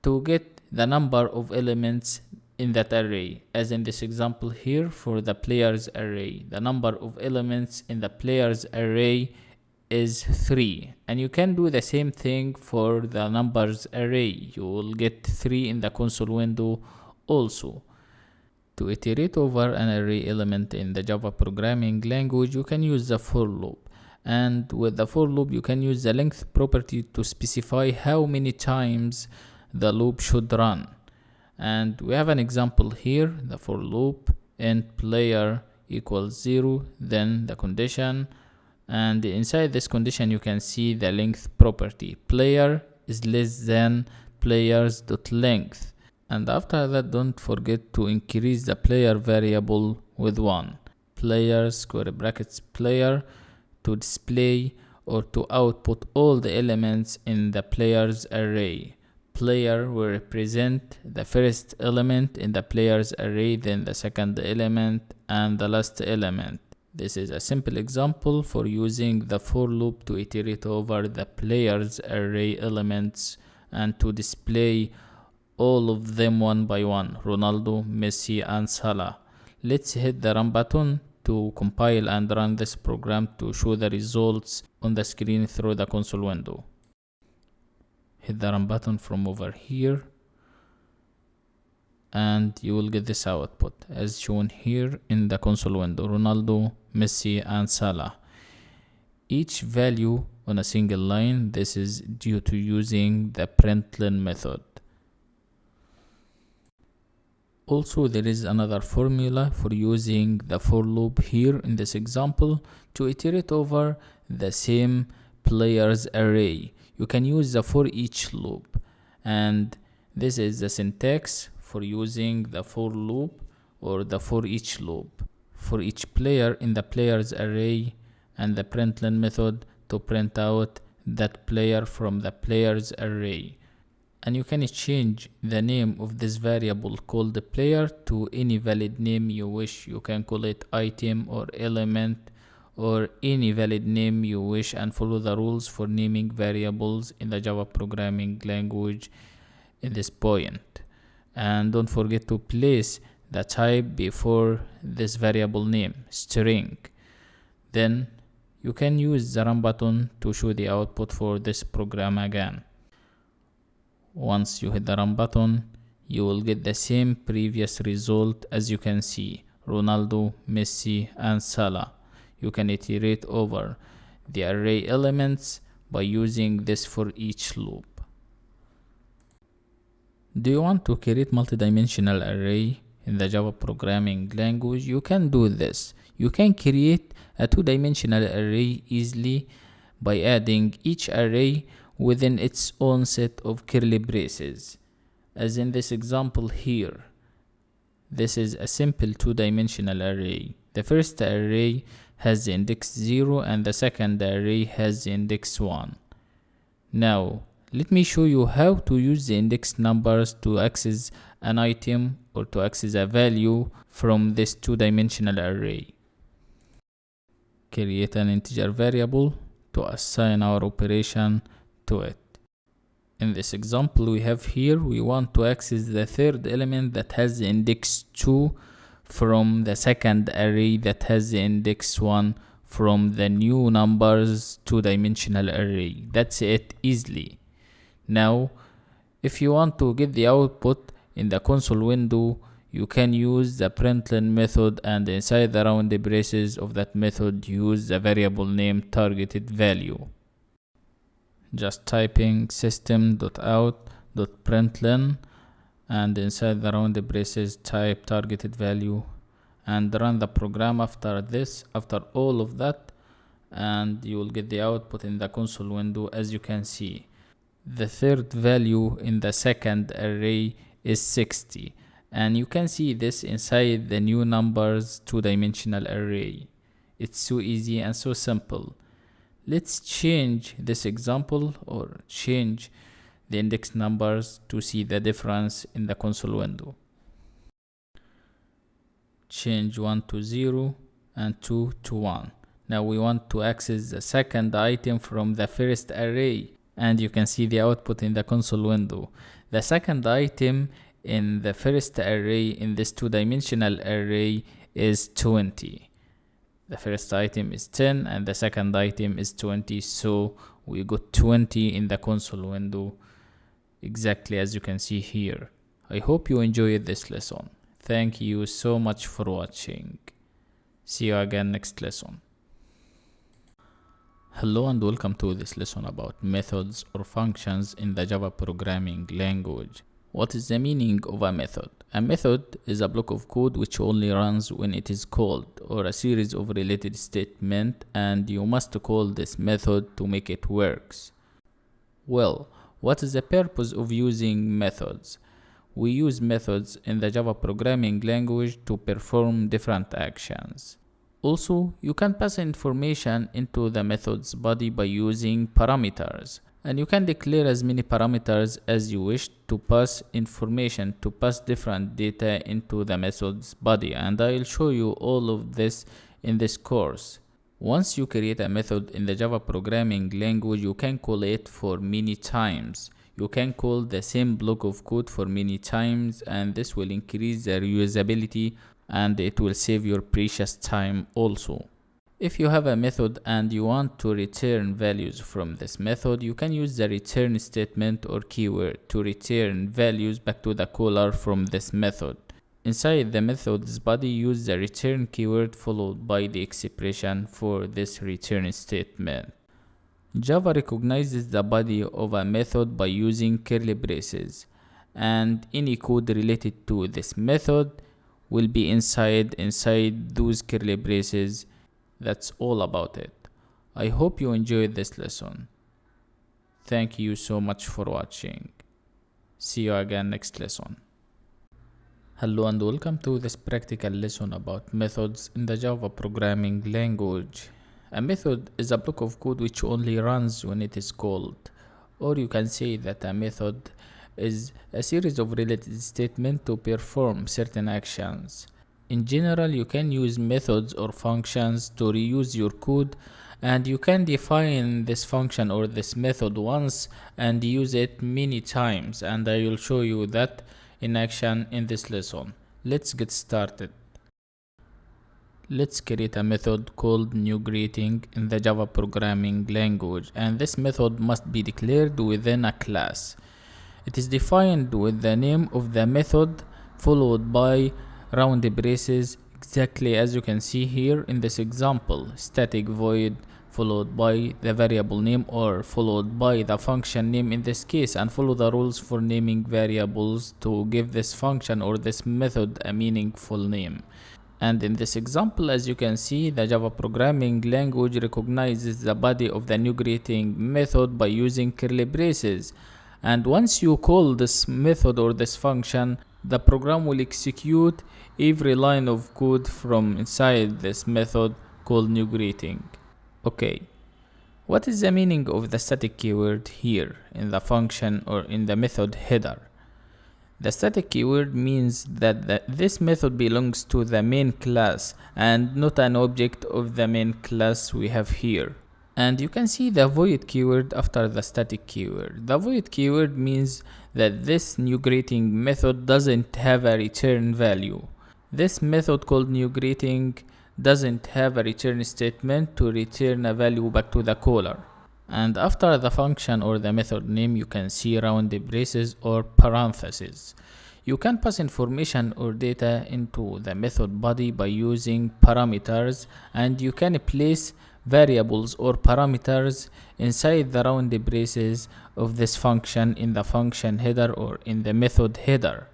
to get the number of elements in that array. As in this example here for the players array, the number of elements in the players array is 3, and you can do the same thing for the numbers array. You will get 3 in the console window also. To iterate over an array element in the Java programming language, you can use the for loop, and with the for loop you can use the length property to specify how many times the loop should run. And we have an example here, the for loop int player equals 0, then the condition, and inside this condition you can see the length property. Player is less than players.length, and after that don't forget to increase the player variable with 1. Player square brackets player to display or to output all the elements in the players array. Player will represent the first element in the players array, then the second element, and the last element. This is a simple example for using the for loop to iterate over the players array elements and to display all of them one by one: Ronaldo, Messi, and Salah. Let's hit the run button to compile and run this program to show the results on the screen through the console window. hit the run button from over here, and you will get this output as shown here in the console window: Ronaldo, Messi, and Salah. Each value on a single line. This is due to using the println method. Also, there is another formula for using the for loop here in this example to iterate over the same players array. You can use the for each loop, and this is the syntax for using the for loop or the for each loop. For each player in the players array, and the println method to print out that player from the players array. And you can change the name of this variable called player to any valid name you wish. You can call it item or element or any valid name you wish, and follow the rules for naming variables in the Java programming language in this point. And don't forget to place the type before this variable name, string. Then you can use the run button to show the output for this program again. Once you hit the run button, you will get the same previous result as you can see: Ronaldo, Messi, and Salah. You can iterate over the array elements by using this for each loop. Do you want to create multidimensional array in the Java programming language? You can do this. You can create a two-dimensional array easily by adding each array within its own set of curly braces, as in this example here. This is a simple two-dimensional array. The first array has the index 0 and the second array has the index 1. Now let me show you how to use the index numbers to access an item or to access a value from this two-dimensional array. Create an integer variable to assign our operation to it. In this example we have here, we want to access the third element that has the index 2 from the second array that has the index 1 from the new numbers two-dimensional array. That's it, easily. Now if you want to get the output in the console window, you can use the println method, and inside the round braces of that method use the variable name targeted value. Just typing system.out.println, and inside the round braces type targeted value, and run the program after all of that, and you will get the output in the console window. As you can see, the third value in the second array is 60, and you can see this inside the new numbers two-dimensional array. It's so easy and so simple. Let's change this example, or change the index numbers to see the difference in the console window. Change 1 to 0 and 2 to 1. Now we want to access the second item from the first array, and you can see the output in the console window. The second item in the first array in this two-dimensional array is 20. The first item is 10 and the second item is 20, so we got 20 in the console window, exactly as you can see here. I hope you enjoyed this lesson. Thank you so much for watching. See you again next lesson. Hello and welcome to this lesson about methods or functions in the Java programming language. What is the meaning of a method? A method is a block of code which only runs when it is called, or a series of related statements, and you must call this method to make it works. Well, what is the purpose of using methods? We use methods in the Java programming language to perform different actions. Also, you can pass information into the method's body by using parameters, and you can declare as many parameters as you wish to pass information, to pass different data into the method's body, and I'll show you all of this in this course. Once you create a method in the Java programming language, you can call it for many times. You can call the same block of code for many times, and this will increase the reusability and it will save your precious time also. If you have a method and you want to return values from this method, you can use the return statement or keyword to return values back to the caller from this method. Inside the method's body, use the return keyword followed by the expression for this return statement. Java recognizes the body of a method by using curly braces, and any code related to this method will be inside those curly braces. That's all about it. I hope you enjoyed this lesson. Thank you so much for watching. See you again next lesson. Hello and welcome to this practical lesson about methods in the Java programming language. A method is a block of code which only runs when it is called. Or you can say that a method is a series of related statements to perform certain actions. In general, you can use methods or functions to reuse your code, and you can define this function or this method once and use it many times, and I will show you that in action in this lesson. Let's get started. Let's create a method called newGreeting in the Java programming language, and this method must be declared within a class. It is defined with the name of the method followed by round braces, exactly as you can see here in this example. Static void followed by the variable name or followed by the function name in this case, and follow the rules for naming variables to give this function or this method a meaningful name. And in this example, as you can see, the Java programming language recognizes the body of the newGreeting method by using curly braces. And once you call this method or this function, the program will execute every line of code from inside this method called newGreeting. Okay, what is the meaning of the static keyword here in the function or in the method header? The static keyword means that this method belongs to the main class and not an object of the main class we have here. And you can see the void keyword after the static keyword. The void keyword means that this newGreeting method doesn't have a return value. This method called newGreeting doesn't have a return statement to return a value back to the caller. And after the function or the method name, you can see round braces or parentheses. You can pass information or data into the method body by using parameters, and you can place variables or parameters inside the round braces of this function in the function header or in the method header.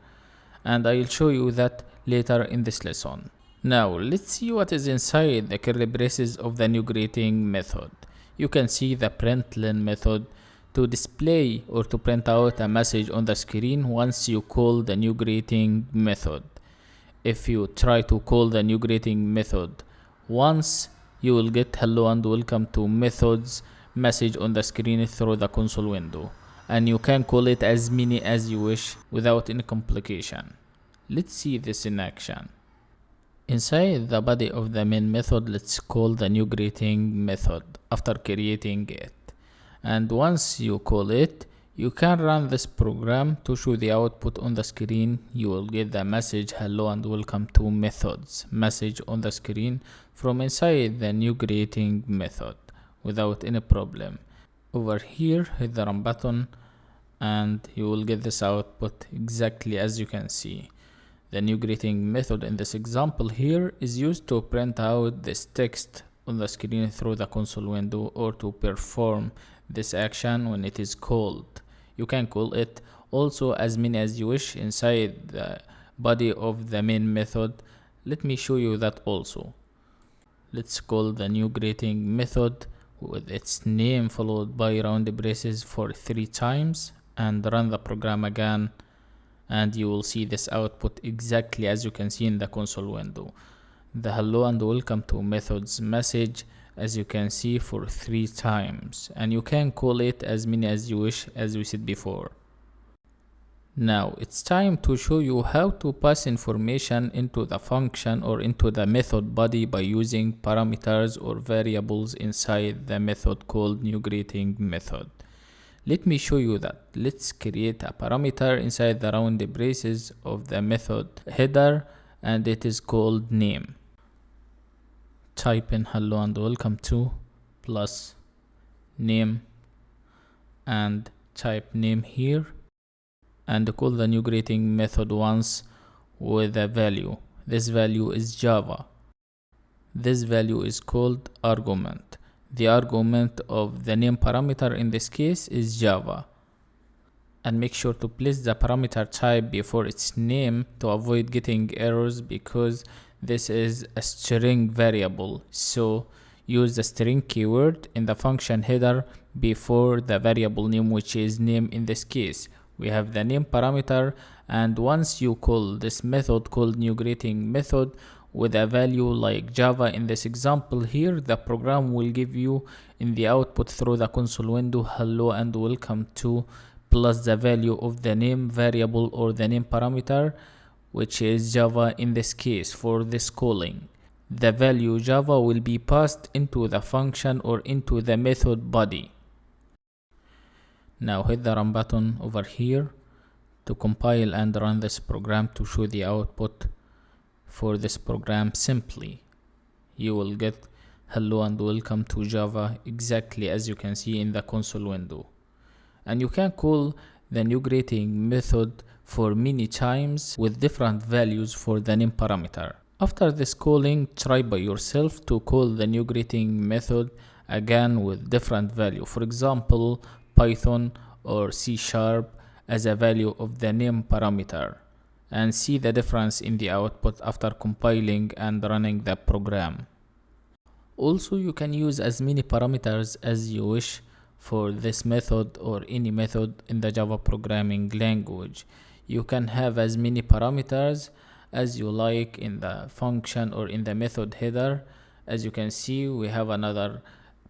And I will show you that later in this lesson. Now let's see what is inside the curly braces of the newGreeting method. You can see the println method to display or to print out a message on the screen once you call the newGreeting method. If you try to call the newGreeting method once, you will get hello and welcome to methods message on the screen through the console window, and you can call it as many as you wish without any complication. Let's see this in action. Inside the body of the main method, let's call the newGreeting method after creating it. And once you call it, you can run this program to show the output on the screen. You will get the message hello and welcome to methods message on the screen from inside the newGreeting method without any problem. Over here, hit the run button and you will get this output exactly as you can see. The newGreeting method in this example here is used to print out this text on the screen through the console window or to perform this action when it is called. You can call it also as many as you wish inside the body of the main method. Let me show you that also. Let's call the newGreeting method with its name followed by round braces for 3 times and run the program again, and you will see this output exactly as you can see in the console window. The hello and welcome to methods message, as you can see, for 3 times, and you can call it as many as you wish as we said before. Now it's time to show you how to pass information into the function or into the method body by using parameters or variables inside the method called newGreeting method. Let me show you that. Let's create a parameter inside the round braces of the method header, and it is called name. type in hello and welcome to plus name and type name here, and call the new greeting method once with a value. This value is Java. This value is called argument. The argument of the name parameter in this case is Java. And make sure to place the parameter type before its name to avoid getting errors, because this is a string variable. So use the string keyword in the function header before the variable name, which is name. In this case we have the name parameter, and once you call this method called new greeting method with a value like Java in this example here, the program will give you in the output through the console window hello and welcome to plus the value of the name variable or the name parameter, which is Java in this case. For this calling, the value Java will be passed into the function or into the method body. Now hit the run button over here to compile and run this program to show the output. For this program, simply you will get hello and welcome to Java exactly as you can see in the console window. And you can call the new greeting method for many times with different values for the name parameter. After this calling, try by yourself to call the new greeting method again with different value. For example, Python or C# as a value of the name parameter, and see the difference in the output after compiling and running the program. Also, you can use as many parameters as you wish for this method or any method in the Java programming language. You can have as many parameters as you like in the function or in the method header. As you can see, we have another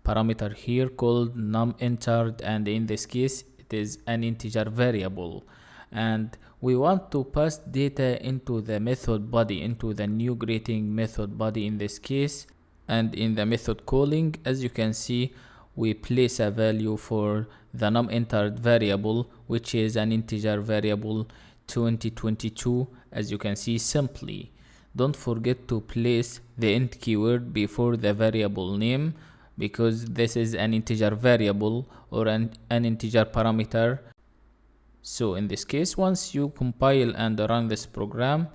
parameter here called num entered, and in this case it is an integer variable, and we want to pass data into the method body, into the new greeting method body in this case. And in the method calling, as you can see, we place a value for the num entered variable, which is an integer variable 2022. As you can see, simply don't forget to place the int keyword before the variable name, because this is an integer variable or an integer parameter. So in this case, once you compile and run this program,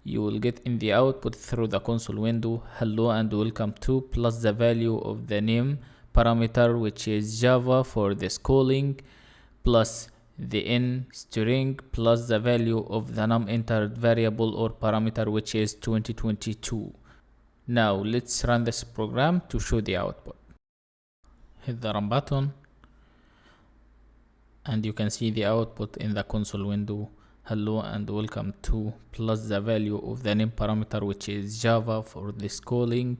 you will get in the output through the console window hello and welcome to plus the value of the name parameter, which is Java for this calling, plus the n string plus the value of the num entered variable or parameter, which is 2022. Now let's run this program to show the output. Hit the run button and you can see the output in the console window hello and welcome to plus the value of the name parameter, which is Java for this calling,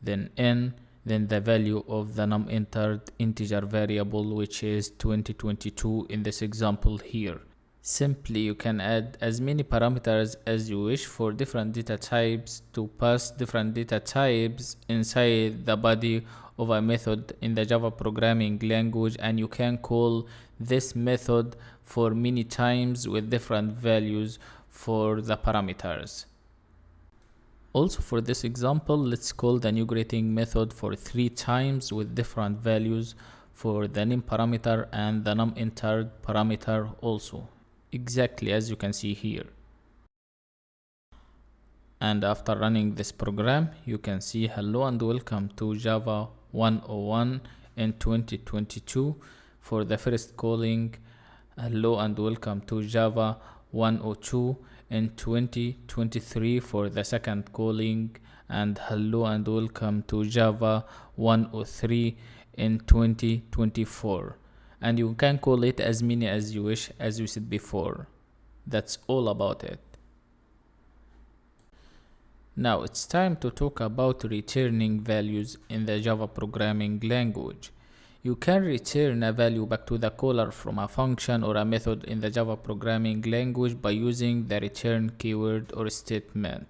then n, then the value of the num entered integer variable, which is 2022 in this example here. Simply you can add as many parameters as you wish for different data types to pass different data types inside the body of a method in the Java programming language, and you can call this method for many times with different values for the parameters. Also for this example, let's call the new greeting method for 3 times with different values for the name parameter and the num entered parameter also, exactly as you can see here. And after running this program, you can see hello and welcome to Java 101 in 2022 for the first calling, hello and welcome to Java 102 in 2023 for the second calling, and hello and welcome to Java 103 in 2024. And you can call it as many as you wish, as you said before. That's all about it. Now it's time to talk about returning values in the Java programming language. You can return a value back to the caller from a function or a method in the Java programming language by using the return keyword or statement.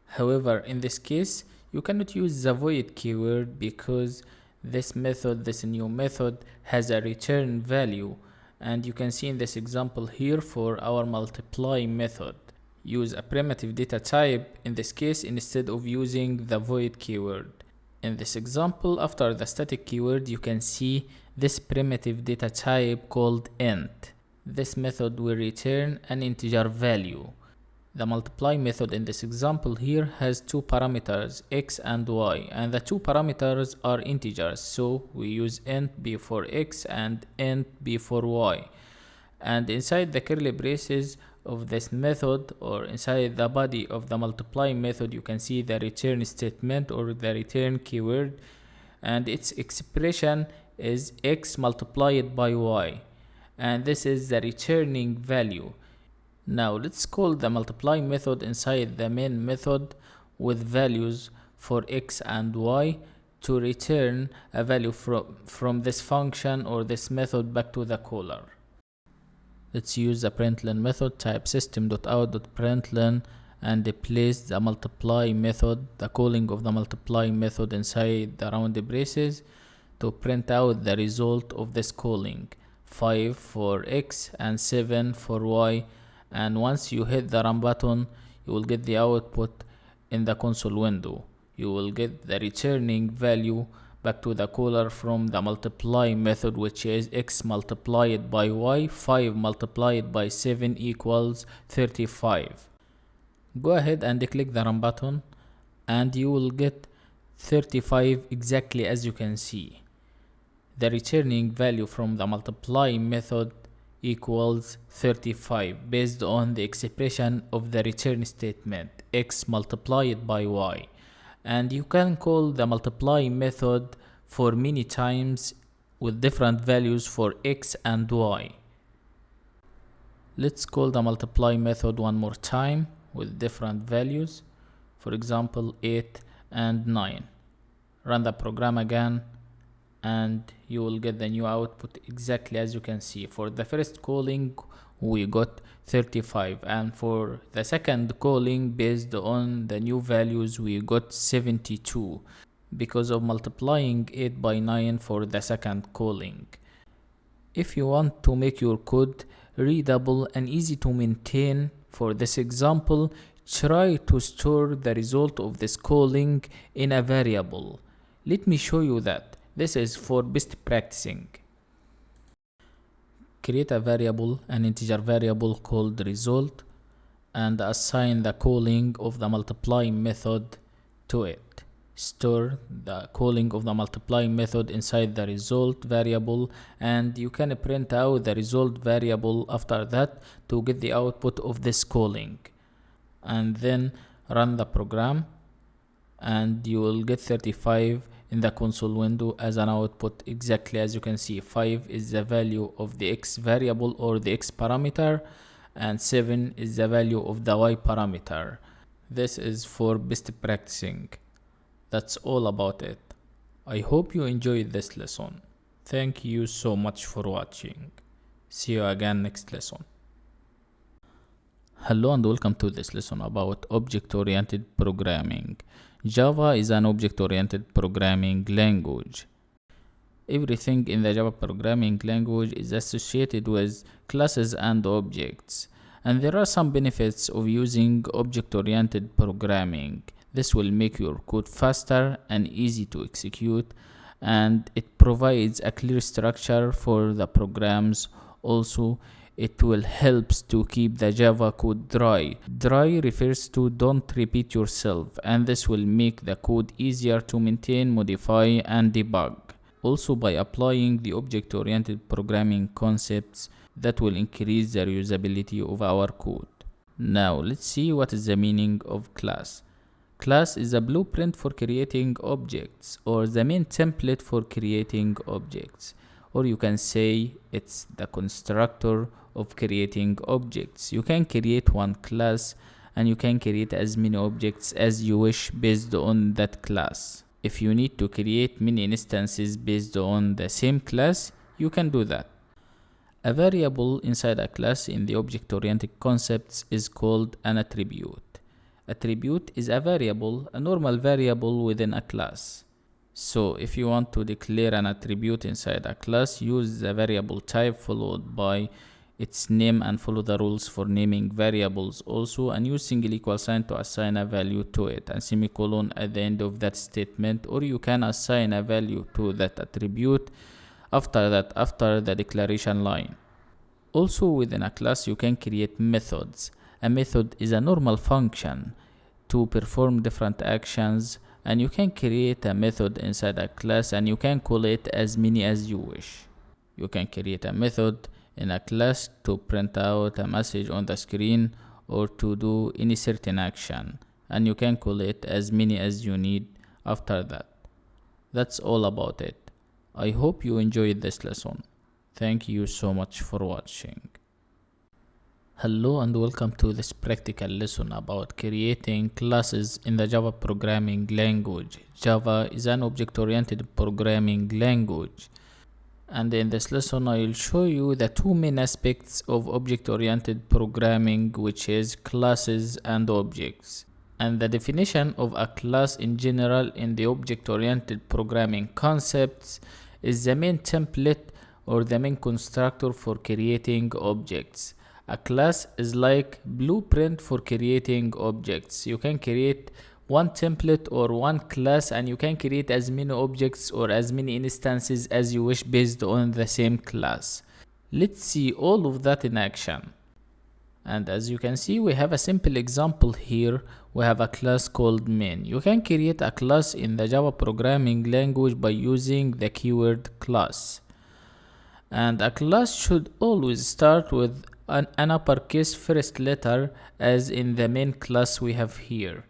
However, in this case, you cannot use the void keyword because this new method has a return value, and you can see in this example here for our multiply method. use a primitive data type in this case instead of using the void keyword. In this example, after the static keyword, you can see this primitive data type called int. This method will return an integer value. The multiply method in this example here has two parameters, x and y, and the two parameters are integers, so we use int before x and int before y. And inside the curly braces of this method, or inside the body of the multiply method, you can see the return statement or the return keyword, and its expression is x multiplied by y, and this is the returning value. Now let's call the multiply method inside the main method with values for x and y to return a value from this function or this method back to the caller. Let's use the println method, type system.out.println and place the multiply method, the calling of the multiply method inside the round braces to print out the result of this calling, 5 for x and 7 for y. And once you hit the run button, you will get the output in the console window. You will get the returning value back to the caller from the multiply method, which is x multiplied by y. 5 multiplied by 7 equals 35. Go ahead and click the run button and you will get 35 exactly as you can see. The returning value from the multiply method equals 35 based on the expression of the return statement, x multiplied by y. And you can call the multiply method for many times with different values for x and y. Let's call the multiply method one more time with different values, for example 8 and 9. Run the program again and you will get the new output exactly as you can see. For the first calling we got 35, and for the second calling based on the new values we got 72 because of multiplying 8 by 9 for the second calling. If you want to make your code readable and easy to maintain, for this example try to store the result of this calling in a variable. Let me show you that. This is for best practicing. Create a variable, an integer variable called result, and assign the calling of the multiply method to it. Store the calling of the multiply method inside the result variable, and you can print out the result variable after that to get the output of this calling. And then run the program and you will get 35 in the console window as an output exactly as you can see. 5 is the value of the x variable or the x parameter, and 7 is the value of the y parameter. This is for best practicing. That's all about it. I hope you enjoyed this lesson. Thank you so much for watching. See you again next lesson. Hello and welcome to this lesson about object-oriented programming. Java is an object-oriented programming language. Everything in the Java programming language is associated with classes and objects, and there are some benefits of using object-oriented programming. This will make your code faster and easy to execute, and it provides a clear structure for the programs. Also, it will help to keep the Java code dry. Dry refers to don't repeat yourself, and this will make the code easier to maintain, modify, and debug. Also, by applying the object-oriented programming concepts, that will increase the reusability of our code. Now, let's see what is the meaning of class. Class is a blueprint for creating objects, or the main template for creating objects. Or you can say it's the constructor of creating objects. You can create one class and you can create as many objects as you wish based on that class. If you need to create many instances based on the same class, you can do that. A variable inside a class in the object-oriented concepts is called an attribute. Attribute is a variable, a normal variable within a class. So if you want to declare an attribute inside a class, use the variable type followed by its name and follow the rules for naming variables also, and use single equal sign to assign a value to it and semicolon at the end of that statement, or you can assign a value to that attribute after the declaration line. Also, within a class you can create methods. A method is a normal function to perform different actions, and you can create a method inside a class and you can call it as many as you wish. You can create a method in a class to print out a message on the screen or to do any certain action, and you can call it as many as you need after that. That's all about it. I hope you enjoyed this lesson. Thank you so much for watching. Hello and welcome to this practical lesson about creating classes in the Java programming language. Java is an object-oriented programming language. And in this lesson, I will show you the two main aspects of object-oriented programming, which is classes and objects. And the definition of a class in general in the object-oriented programming concepts is the main template or the main constructor for creating objects. A class is like blueprint for creating objects. You can create one template or one class and you can create as many objects or as many instances as you wish based on the same class. Let's see all of that in action. And as you can see, we have a simple example here. We have a class called main. You can create a class in the Java programming language by using the keyword class. And a class should always start with an uppercase first letter, as in the main class we have here.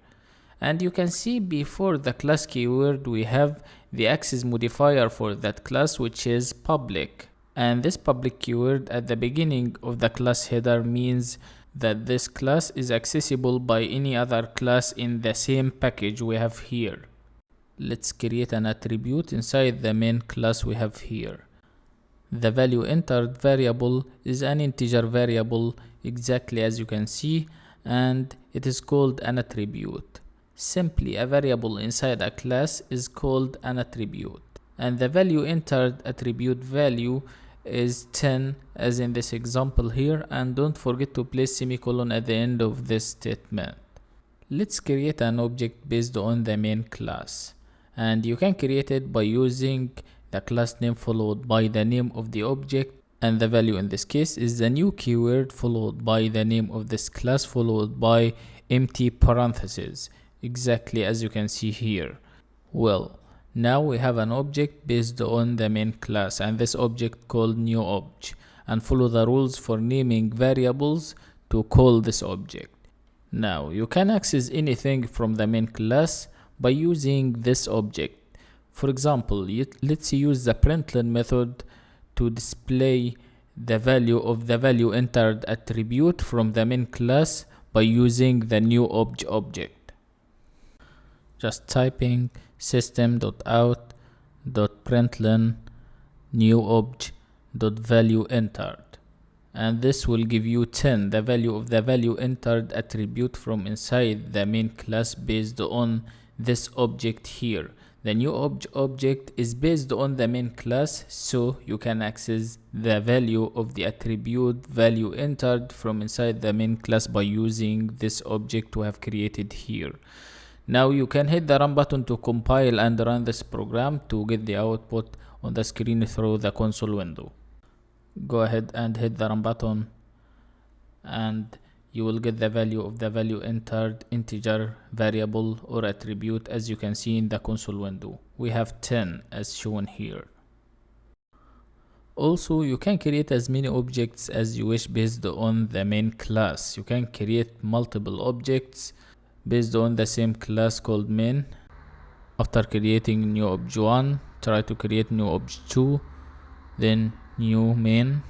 And you can see before the class keyword we have the access modifier for that class, which is public. And this public keyword at the beginning of the class header means that this class is accessible by any other class in the same package we have here. Let's create an attribute inside the main class we have here. The value entered variable is an integer variable, exactly as you can see, and it is called an attribute. Simply, a variable inside a class is called an attribute, and the value entered attribute value is 10, as in this example here, and don't forget to place semicolon at the end of this statement. Let's create an object based on the main class, and you can create it by using the class name followed by the name of the object, and the value in this case is the new keyword followed by the name of this class followed by empty parentheses, exactly as you can see here. Well, now we have an object based on the main class, and this object called new obj, and follow the rules for naming variables to call this object. Now you can access anything from the main class by using this object. For example, let's use the println method to display the value of the value entered attribute from the main class by using the new obj object. Just typing system.out.println new obj.value entered, and this will give you 10, the value of the value entered attribute from inside the main class based on this object here. The new object is based on the main class, so you can access the value of the attribute value entered from inside the main class by using this object we have created here. Now you can hit the run button to compile and run this program to get the output on the screen through the console window. Go ahead and hit the run button, and you will get the value of the value entered integer variable or attribute, as you can see in the console window. We have 10 as shown here. Also, you can create as many objects as you wish based on the main class. You can create multiple objects based on the same class called main. After creating new obj 1, try to create new obj 2, then new main.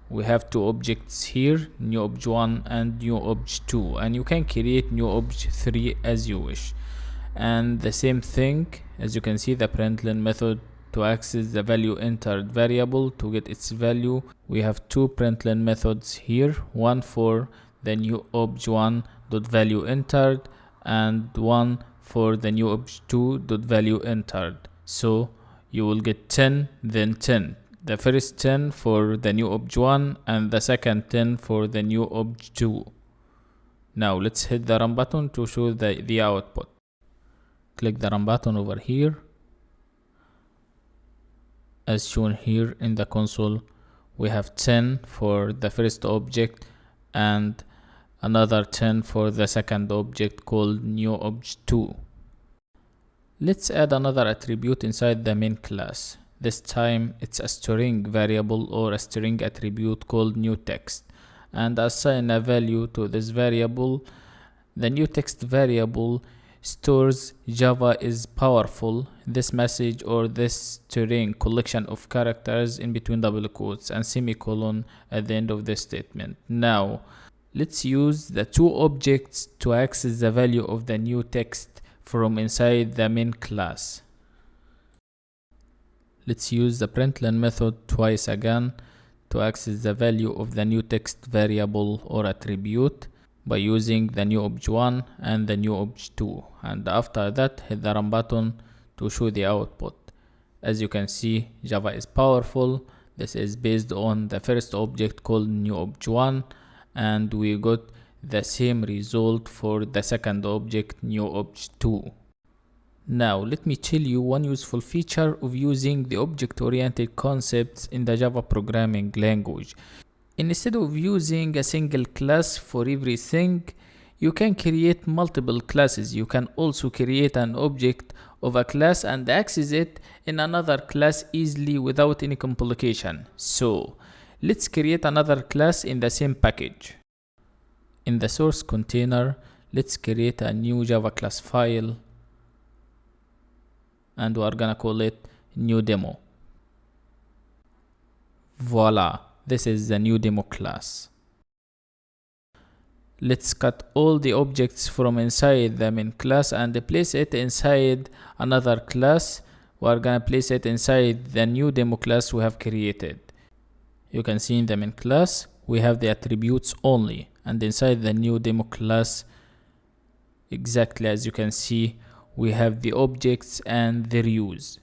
We have two objects here, new obj 1 and new obj 2, and you can create new obj 3 as you wish. And the same thing, as you can see, the println method to access the value entered variable to get its value. We have two println methods here, one for the new obj 1 dot value entered and one for the new obj 2 dot value entered. So you will get 10 then 10. The first 10 for the new obj1 and the second 10 for the new obj2. Now let's hit the run button to show the output. Click the run button over here. As shown here in the console, we have 10 for the first object and another 10 for the second object called new obj2. Let's add another attribute inside the main class. This time it's a string variable or a string attribute called new text, and assign a value to this variable. The new text variable stores Java is powerful, this message or this string collection of characters in between double quotes and semicolon at the end of the statement. Now let's use the two objects to access the value of the new text from inside the main class. Let's use the println method twice again to access the value of the new text variable or attribute by using the new obj1 and the new obj2, and after that hit the run button to show the output. As you can see, Java is powerful. This is based on the first object called new obj1, and we got the same result for the second object new obj2. Now let me tell you one useful feature of using the object-oriented concepts in the Java programming language. Instead of using a single class for everything, you can create multiple classes. You can also create an object of a class and access it in another class easily without any complication. So let's create another class in the same package. In the source container, let's create a new Java class file, and we're gonna call it new demo. Voila, this is the new demo class. Let's cut all the objects from inside the main class and place it inside another class. We're gonna place it inside the new demo class we have created. You can see in the main class we have the attributes only, and inside the new demo class, exactly as you can see, we have the objects and their use.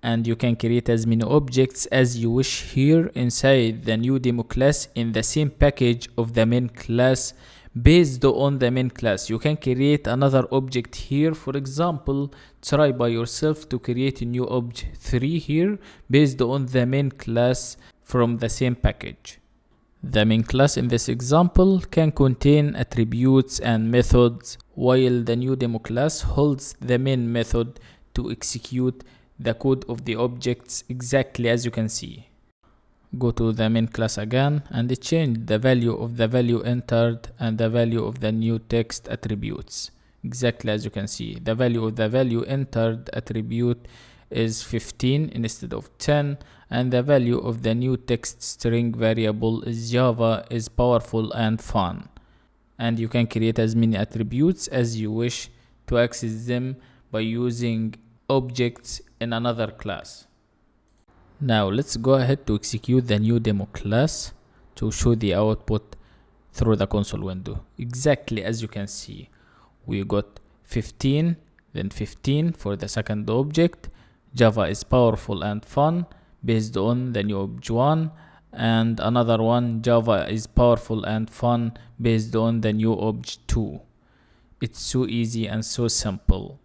And you can create as many objects as you wish here inside the new demo class in the same package of the main class. Based on the main class, you can create another object here. For example, try by yourself to create a new object 3 here based on the main class from the same package. The main class in this example can contain attributes and methods, while the new demo class holds the main method to execute the code of the objects exactly as you can see. Go to the main class again and change the value of the value entered and the value of the new text attributes. Exactly as you can see, the value of the value entered attribute is 15 instead of 10, and the value of the new text string variable is Java is powerful and fun. And you can create as many attributes as you wish to access them by using objects in another class. Now let's go ahead to execute the new demo class to show the output through the console window. Exactly as you can see, we got 15, then 15 for the second object. Java is powerful and fun based on the new obj1, and another one, Java is powerful and fun based on the new obj2. It's so easy and so simple.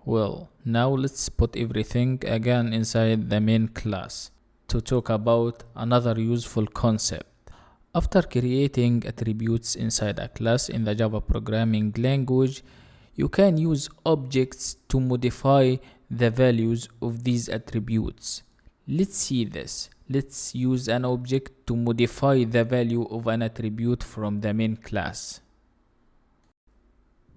Well, now let's put everything again inside the main class to talk about another useful concept. After creating attributes inside a class in the Java programming language, you can use objects to modify the values of these attributes. Let's see this. Let's use an object to modify the value of an attribute from the main class.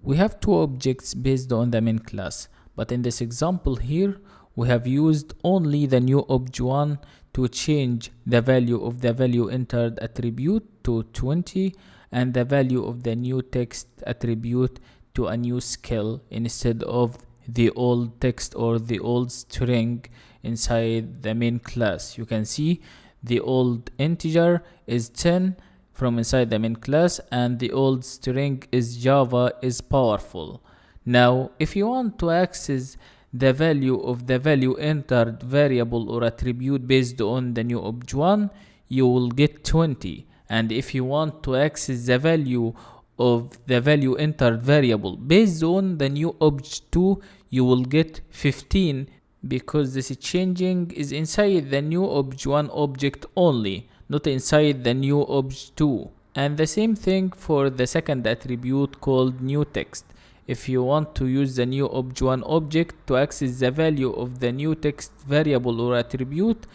We have two objects based on the main class, but in this example here, we have used only the new obj1 to change the value of the value entered attribute to 20 and the value of the new text attribute to a new skill instead of the old text or the old string inside the main class. You can see the old integer is 10 from inside the main class and the old string is Java is powerful. Now if you want to access the value of the value entered variable or attribute based on the new obj1, you will get 20. And if you want to access the value of the value entered variable based on the new obj2, you will get 15, because this changing is inside the new obj1 object only, not inside the new obj2. And the same thing for the second attribute called new text. If you want to use the new obj1 object to access the value of the new text variable or attribute,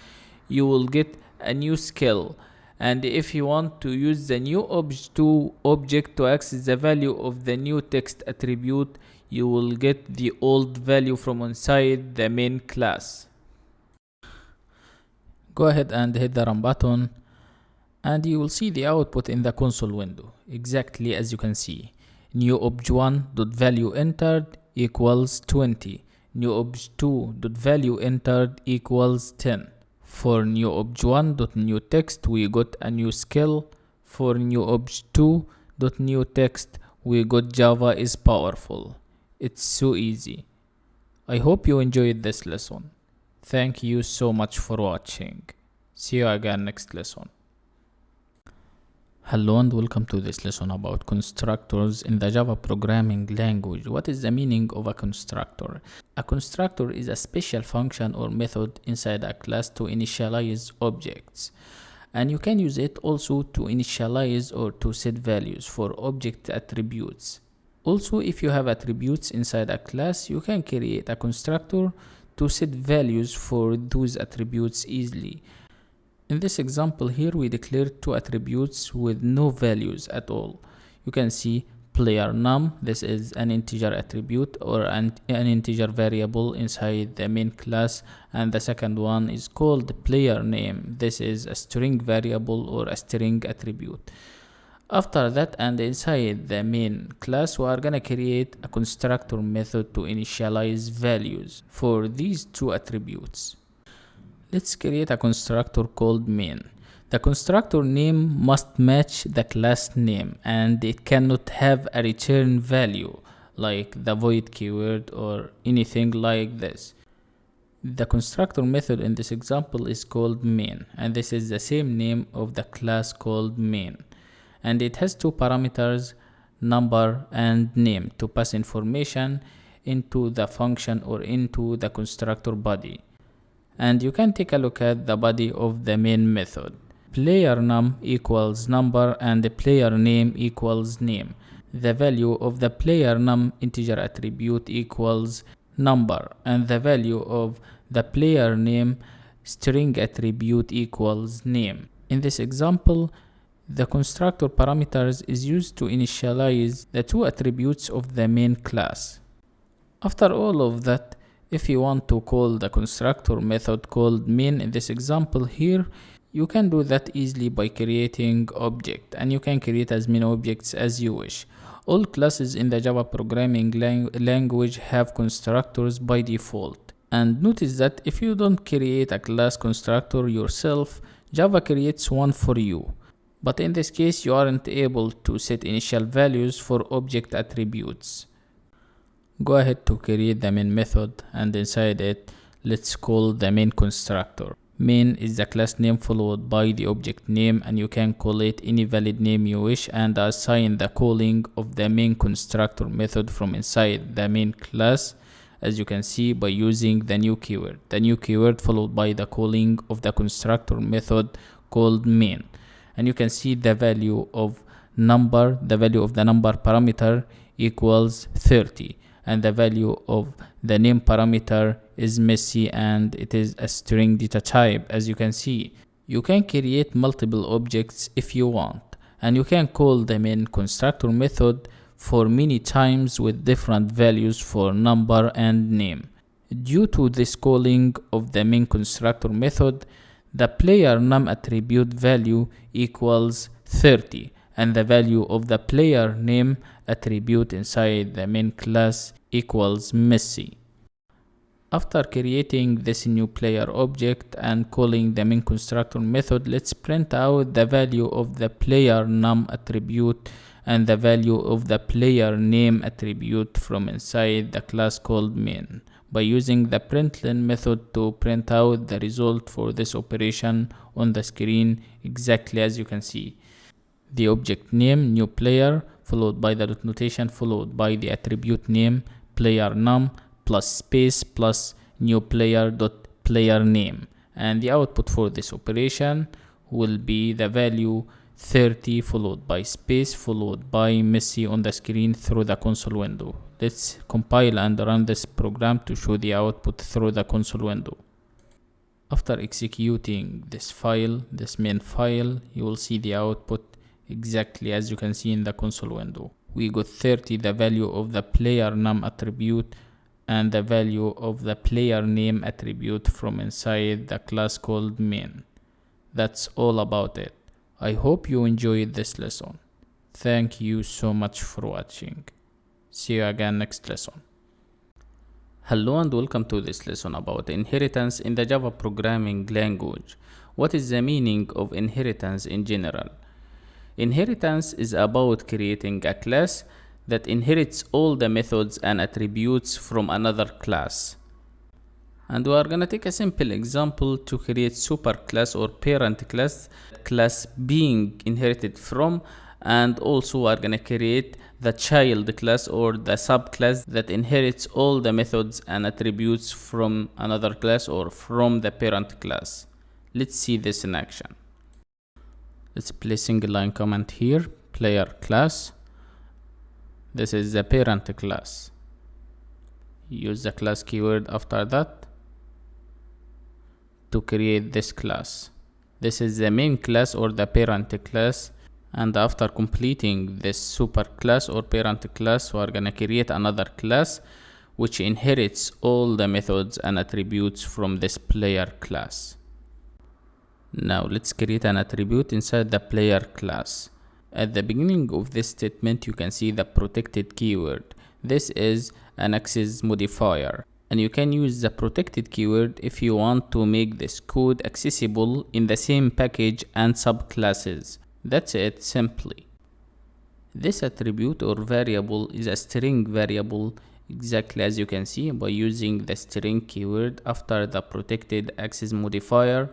you will get a new skill. And if you want to use the new obj2 object to access the value of the new text attribute, you will get the old value from inside the main class. Go ahead and hit the run button, and you will see the output in the console window, exactly as you can see. New obj1.value entered equals 20. New obj2.value entered equals 10. For new obj1.newText, we got a new skill. For new obj2.newText, we got Java is powerful. It's so easy. I hope you enjoyed this lesson. Thank you so much for watching. See you again next lesson. Hello and welcome to this lesson about constructors in the Java programming language. What is the meaning of a constructor? A constructor is a special function or method inside a class to initialize objects. And you can use it also to initialize or to set values for object attributes. Also, if you have attributes inside a class, you can create a constructor to set values for those attributes easily. In this example here, we declared two attributes with no values at all. You can see player num, this is an integer attribute or an integer variable inside the main class, and the second one is called player name. This is a string variable or a string attribute. After that, and inside the main class, we are gonna create a constructor method to initialize values for these two attributes. Let's create a constructor called main. The constructor name must match the class name, and it cannot have a return value like the void keyword or anything like this. The constructor method in this example is called main, and this is the same name of the class called main. And it has two parameters, number and name, to pass information into the function or into the constructor body. And you can take a look at the body of the main method. Player num equals number and the player name equals name. The value of the player num integer attribute equals number, and the value of the player name string attribute equals name. In this example, the constructor parameters is used to initialize the two attributes of the main class. After all of that, if you want to call the constructor method called main in this example here, you can do that easily by creating object, and you can create as many objects as you wish. All classes in the Java programming language have constructors by default. And notice that if you don't create a class constructor yourself, Java creates one for you. But in this case, you aren't able to set initial values for object attributes. Go ahead to create the main method, and inside it, let's call the main constructor. Main is the class name followed by the object name, and you can call it any valid name you wish and assign the calling of the main constructor method from inside the main class, as you can see by using the new keyword. The new keyword followed by the calling of the constructor method called main. And you can see the value of number, the value of the number parameter equals 30. And the value of the name parameter is messy, and it is a string data type. As you can see, you can create multiple objects if you want, and you can call the main constructor method for many times with different values for number and name. Due to this calling of the main constructor method, the player num attribute value equals 30, and the value of the player name attribute inside the main class equals messy. After creating this new player object and calling the main constructor method, let's print out the value of the player num attribute and the value of the player name attribute from inside the class called main by using the println method to print out the result for this operation on the screen, exactly as you can see. The object name new player followed by the dot notation followed by the attribute name player num plus space plus new player dot player name, and the output for this operation will be the value 30 followed by space followed by Messi on the screen through the console window. Let's compile and run this program to show the output through the console window. After executing this file, this main file, you will see the output exactly as you can see in the console window. We got 30, the value of the player num attribute, and the value of the player name attribute from inside the class called main. That's all about it. I hope you enjoyed this lesson. Thank you so much for watching. See you again next lesson. Hello and welcome to this lesson about inheritance in the Java programming language. What is the meaning of inheritance in general? Inheritance is about creating a class that inherits all the methods and attributes from another class. And we are gonna take a simple example to create superclass or parent class being inherited from, and also we are gonna create the child class or the subclass that inherits all the methods and attributes from another class or from the parent class. Let's see this in action. Let's place single line comment here, player class. This is the parent class. Use the class keyword after that to create this class. This is the main class or the parent class, and after completing this super class or parent class, we are gonna create another class which inherits all the methods and attributes from this player class. Now let's create an attribute inside the player class. At the beginning of this statement, you can see the protected keyword. This is an access modifier, and you can use the protected keyword if you want to make this code accessible in the same package and subclasses. That's it simply. This attribute or variable is a string variable, exactly as you can see, by using the string keyword after the protected access modifier,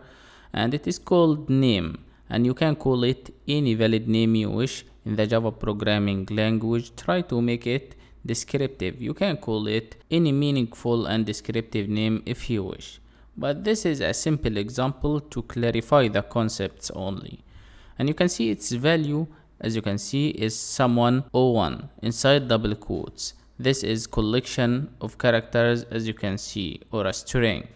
and it is called name, and you can call it any valid name you wish in the Java programming language. Try to make it descriptive. You can call it any meaningful and descriptive name if you wish, but this is a simple example to clarify the concepts only. And you can see its value, as you can see, is someone01 inside double quotes. This is collection of characters, as you can see, or a string,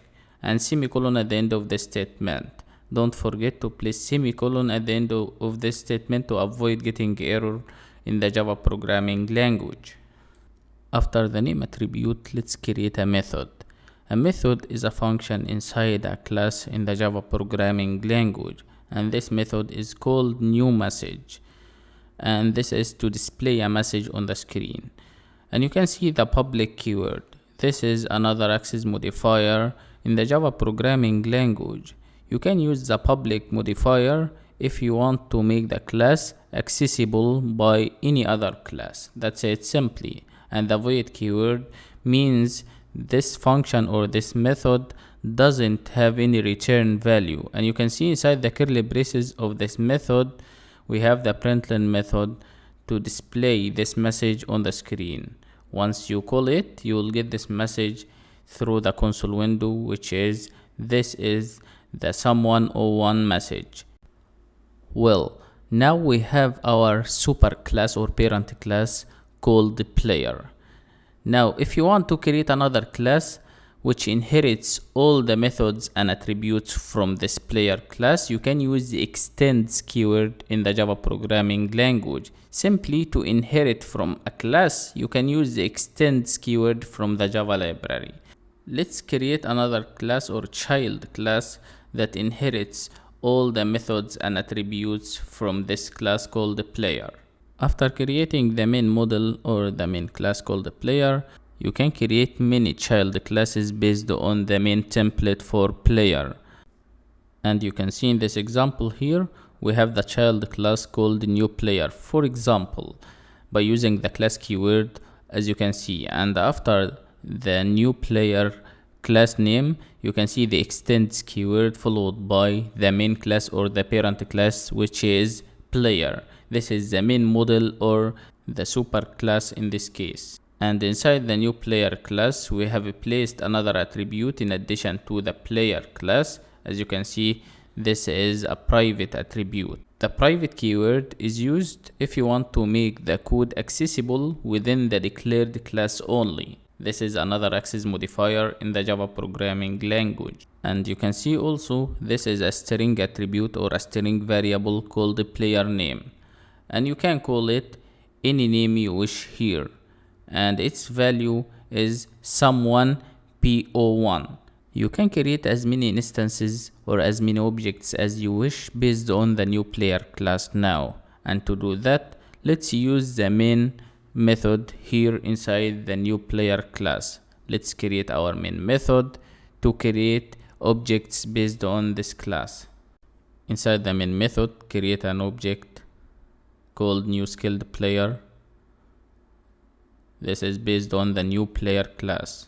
and semicolon at the end of the statement. Don't forget to place semicolon at the end of this statement to avoid getting error in the Java programming language. After the name attribute, let's create a method. A method is a function inside a class in the Java programming language, and this method is called newMessage, and this is to display a message on the screen. And you can see the public keyword. This is another access modifier in the Java programming language. You can use the public modifier if you want to make the class accessible by any other class. That's it simply. And the void keyword means this function or this method doesn't have any return value. And you can see inside the curly braces of this method, we have the println method to display this message on the screen. Once you call it, you will get this message through the console window, which is this is the someone01 message. Well, now we have our super class or parent class called player. Now if you want to create another class which inherits all the methods and attributes from this player class, you can use the extends keyword in the Java programming language. Simply to inherit from a class, you can use the extends keyword from the Java library. Let's create another class or child class that inherits all the methods and attributes from this class called the player. After creating the main model or the main class called the player, you can create many child classes based on the main template for player. And you can see in this example here, we have the child class called new player, for example, by using the class keyword, as you can see. And after the new player class name, you can see the extends keyword followed by the main class or the parent class, which is player. This is the main model or the super class in this case. And inside the new player class, we have placed another attribute in addition to the player class. As you can see, this is a private attribute. The private keyword is used if you want to make the code accessible within the declared class only. This is another access modifier in the Java programming language. And you can see also this is a string attribute or a string variable called player name. And you can call it any name you wish here. And its value is someone PO1. You can create as many instances or as many objects as you wish based on the new player class now. And to do that, let's use the main method here inside the new player class. Let's create our main method to create objects based on this class. Inside the main method, create an object called new skilled player. This is based on the new player class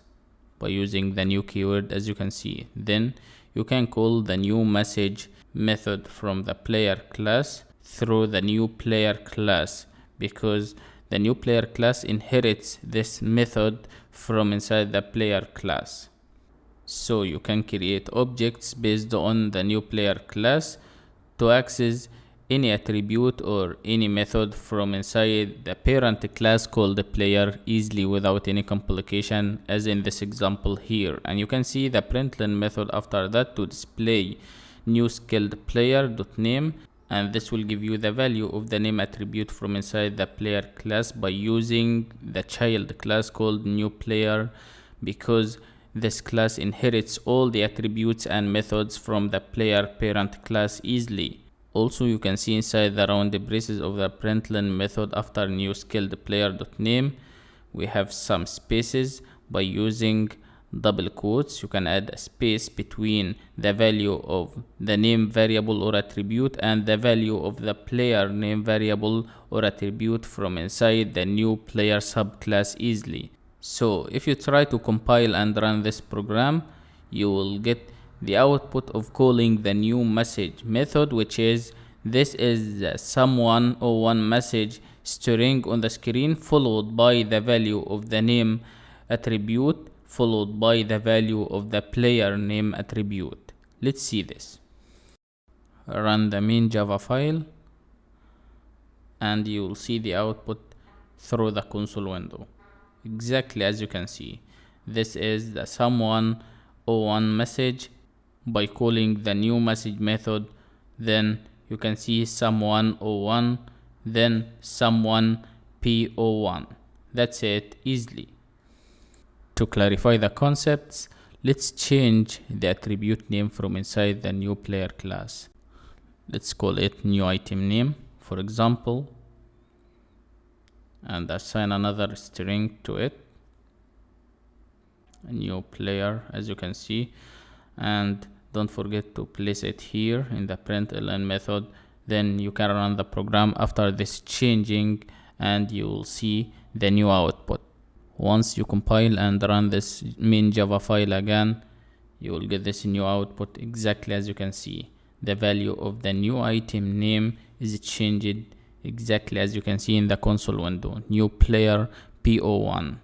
by using the new keyword, as you can see. Then you can call the new message method from the player class through the new player class, because the new player class inherits this method from inside the player class. So you can create objects based on the new player class to access any attribute or any method from inside the parent class called the player easily without any complication, as in this example here. And you can see the println method after that to display new skilled player.name, and this will give you the value of the name attribute from inside the player class by using the child class called new player, because this class inherits all the attributes and methods from the player parent class easily. Also, you can see inside the round braces of the println method after new skilled player.name, we have some spaces. By using double quotes, you can add a space between the value of the name variable or attribute and the value of the player name variable or attribute from inside the new player subclass easily. So if you try to compile and run this program, you will get the output of calling the new message method, which is this is the someone01 message string on the screen, followed by the value of the name attribute, followed by the value of the player name attribute. Let's see this. Run the main Java file and you will see the output through the console window. Exactly as you can see, this is the someone01 message. By calling the new message method, then you can see someone01, then someone PO1. That's it, easily. To clarify the concepts, let's change the attribute name from inside the new player class. Let's call it new item name, for example, and assign another string to it, a new player, as you can see. And don't forget to place it here in the println method. Then you can run the program after this changing and you will see the new output. Once you compile and run this main Java file again, you will get this new output exactly as you can see. The value of the new item name is changed exactly as you can see in the console window, new player PO1.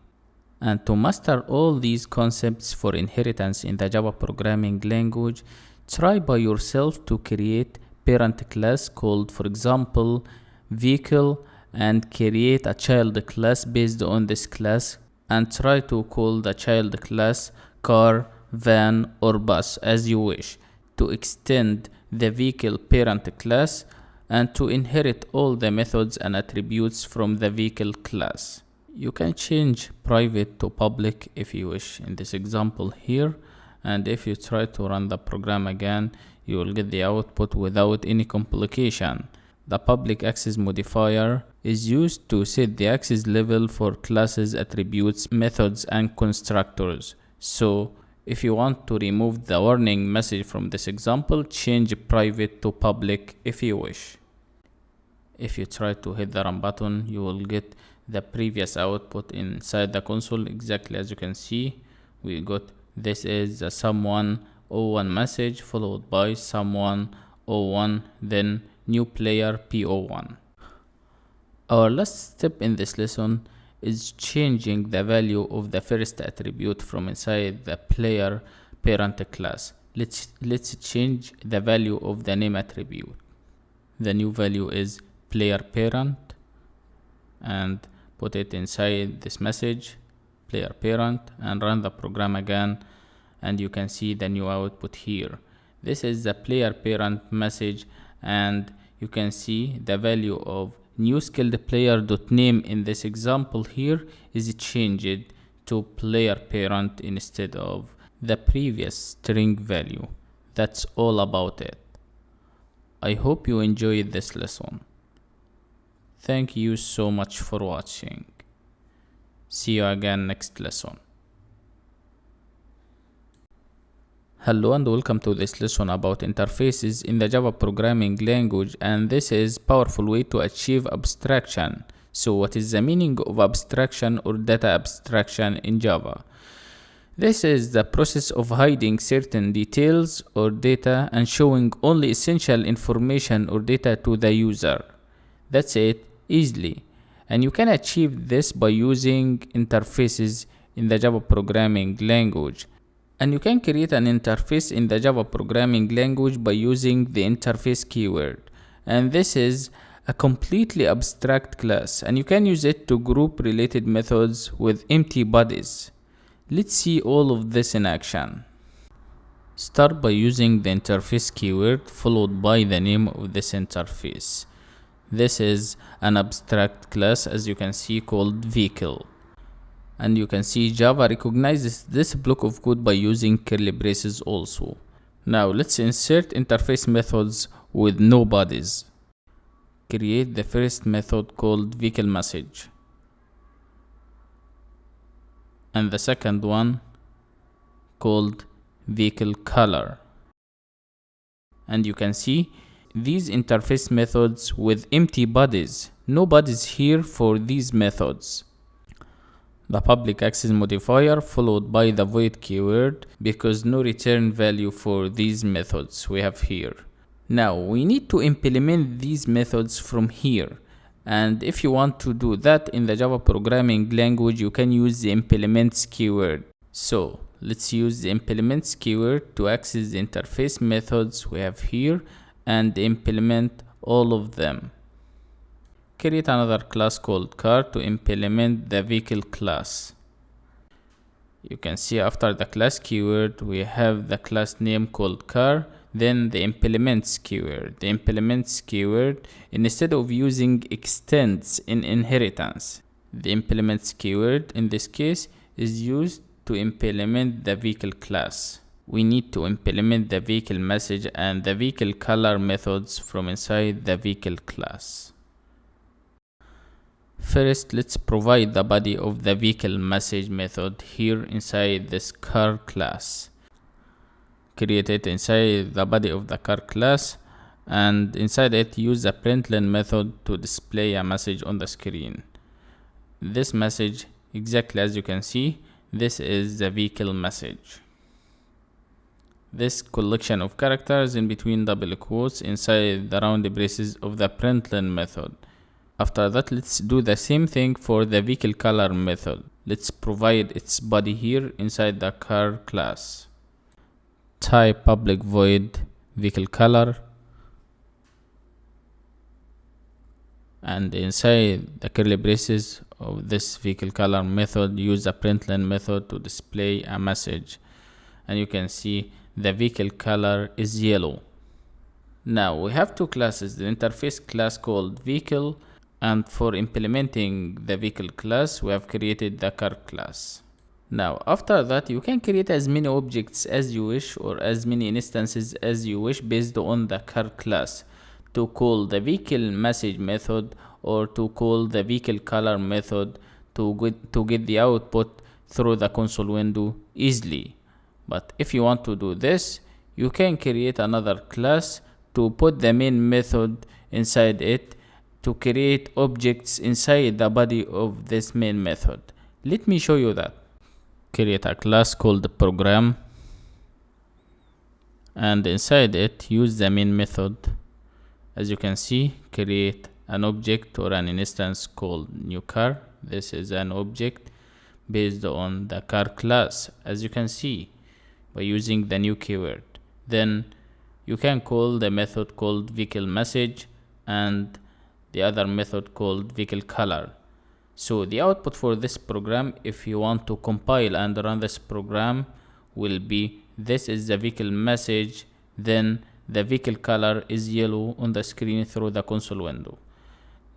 And to master all these concepts for inheritance in the Java programming language, try by yourself to create parent class called, for example, vehicle, and create a child class based on this class, and try to call the child class car, van, or bus as you wish, to extend the vehicle parent class and to inherit all the methods and attributes from the vehicle class. You can change private to public if you wish in this example here, and if you try to run the program again, you will get the output without any complication. The public access modifier is used to set the access level for classes, attributes, methods, and constructors. So if you want to remove the warning message from this example, change private to public if you wish. If you try to hit the run button, you will get the previous output inside the console. Exactly as you can see, we got this is the someone01 message followed by someone01, then new player P01. Our last step in this lesson is changing the value of the first attribute from inside the player parent class. Let's change the value of the name attribute. The new value is player parent, and put it inside this message, player parent, and run the program again, and you can see the new output here. This is the player parent message, and you can see the value of new skilled player.name in this example here is changed to player parent instead of the previous string value. That's all about it. I hope you enjoyed this lesson. Thank you so much for watching. See you again next lesson. Hello and welcome to this lesson about interfaces in the Java programming language, and this is powerful way to achieve abstraction. So what is the meaning of abstraction or data abstraction in Java? This is the process of hiding certain details or data and showing only essential information or data to the user. That's it, easily. And you can achieve this by using interfaces in the Java programming language. And you can create an interface in the Java programming language by using the interface keyword. And this is a completely abstract class, and you can use it to group related methods with empty bodies. Let's see all of this in action. Start by using the interface keyword followed by the name of this interface. This is an abstract class, as you can see, called vehicle. And you can see Java recognizes this block of code by using curly braces also. Now let's insert interface methods with no bodies. Create the first method called vehicle message, and the second one called vehicle color. And you can see these interface methods with empty bodies. No bodies here for these methods. The public access modifier followed by the void keyword, because no return value for these methods we have here. Now we need to implement these methods from here, and if you want to do that in the Java programming language, you can use the implements keyword. So let's use the implements keyword to access the interface methods we have here and implement all of them. Create another class called car to implement the vehicle class. You can see after the class keyword we have the class name called car, then the implements keyword. The implements keyword, instead of using extends in inheritance, the implements keyword in this case is used to implement the vehicle class. We need to implement the vehicle message and the vehicle color methods from inside the vehicle class. First, let's provide the body of the vehicle message method here inside this car class. Create it inside the body of the car class, and inside it use the println method to display a message on the screen. This message, exactly as you can see, this is the vehicle message. This collection of characters in between double quotes inside the round braces of the println method. After that, let's do the same thing for the vehicle color method. Let's provide its body here inside the car class. Type public void vehicle color, and inside the curly braces of this vehicle color method use the println method to display a message, and you can see the vehicle color is yellow. Now we have two classes, the interface class called vehicle, and for implementing the vehicle class we have created the car class. Now after that, you can create as many objects as you wish or as many instances as you wish based on the car class to call the vehicle message method or to call the vehicle color method to get the output through the console window easily. But if you want to do this, you can create another class to put the main method inside it to create objects inside the body of this main method. Let me show you that. Create a class called program, and inside it use the main method. As you can see, create an object or an instance called new car. This is an object based on the car class, as you can see, by using the new keyword. Then you can call the method called vehicle message and the other method called vehicle color. So the output for this program, if you want to compile and run this program, will be this is the vehicle message, then the vehicle color is yellow on the screen through the console window.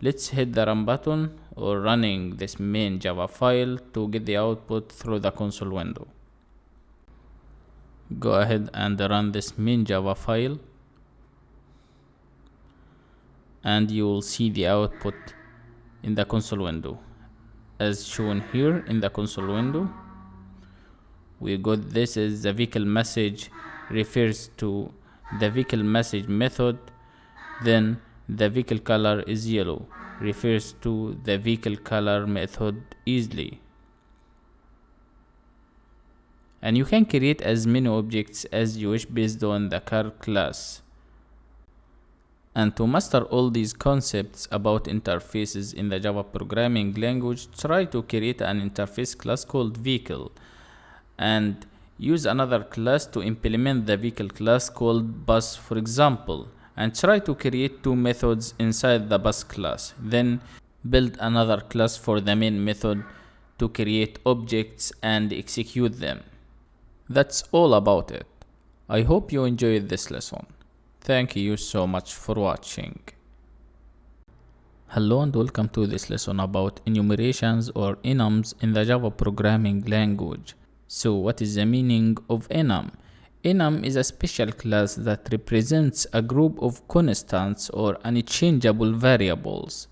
Let's hit the run button or running this main Java file to get the output through the console window. Go ahead and run this main Java file, and you will see the output in the console window. As shown here in the console window, we got this is the vehicle message refers to the vehicle message method, then the vehicle color is yellow refers to the vehicle color method easily. And you can create as many objects as you wish based on the car class. And to master all these concepts about interfaces in the Java programming language, try to create an interface class called vehicle and use another class to implement the vehicle class called bus, for example, and try to create two methods inside the bus class. Then build another class for the main method to create objects and execute them. That's all about it. I hope you enjoyed this lesson. Thank you so much for watching. Hello and welcome to this lesson about enumerations or enums in the Java programming language. So what is the meaning of enum? Enum is a special class that represents a group of constants or unchangeable variables.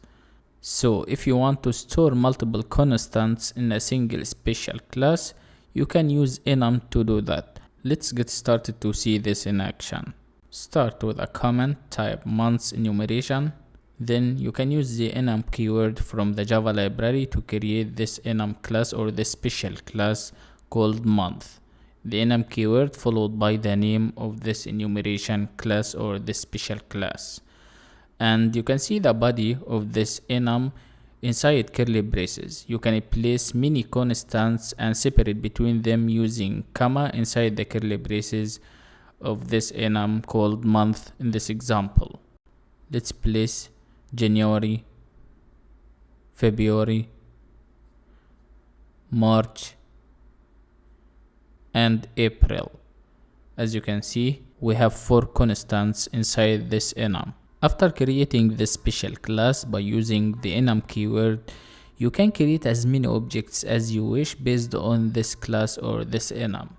So if you want to store multiple constants in a single special class, you can use enum to do that. Let's get started to see this in action. Start with a comment, type months enumeration. Then you can use the enum keyword from the Java library to create this enum class or this special class called month. The enum keyword followed by the name of this enumeration class or this special class. And you can see the body of this enum inside curly braces. You can place many constants and separate between them using comma inside the curly braces of this enum called month in this example. Let's place January, February, March, and April. As you can see, we have 4 constants inside this enum. After creating this special class by using the enum keyword, you can create as many objects as you wish based on this class or this enum.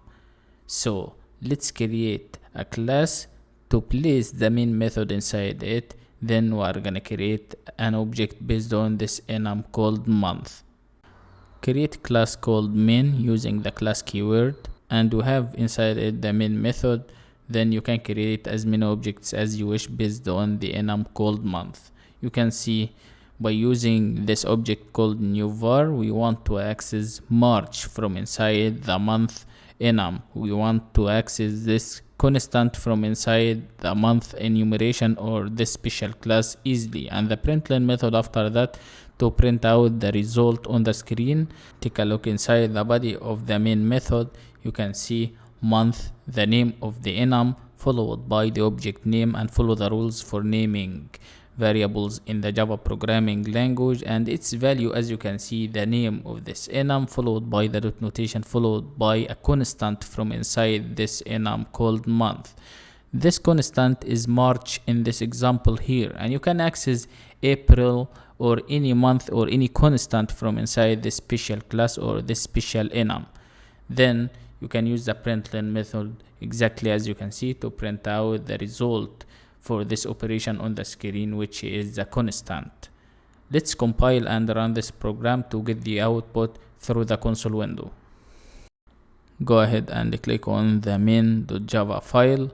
So let's create a class to place the main method inside it. Then we are gonna create an object based on this enum called month. Create class called main using the class keyword, and we have inside it the main method. Then you can create as many objects as you wish based on the enum called month. You can see by using this object called new var, we want to access March from inside the month enum. We want to access this constant from inside the month enumeration or this special class easily, and the println method after that to print out the result on the screen. Take a look inside the body of the main method. You can see month, the name of the enum, followed by the object name, and follow the rules for naming variables in the Java programming language, and its value, as you can see, the name of this enum followed by the dot notation followed by a constant from inside this enum called month. This constant is March in this example here, and you can access April or any month or any constant from inside this special class or this special enum. Then you can use the println method exactly as you can see to print out the result for this operation on the screen, which is the constant. Let's compile and run this program to get the output through the console window. Go ahead and click on the main.java file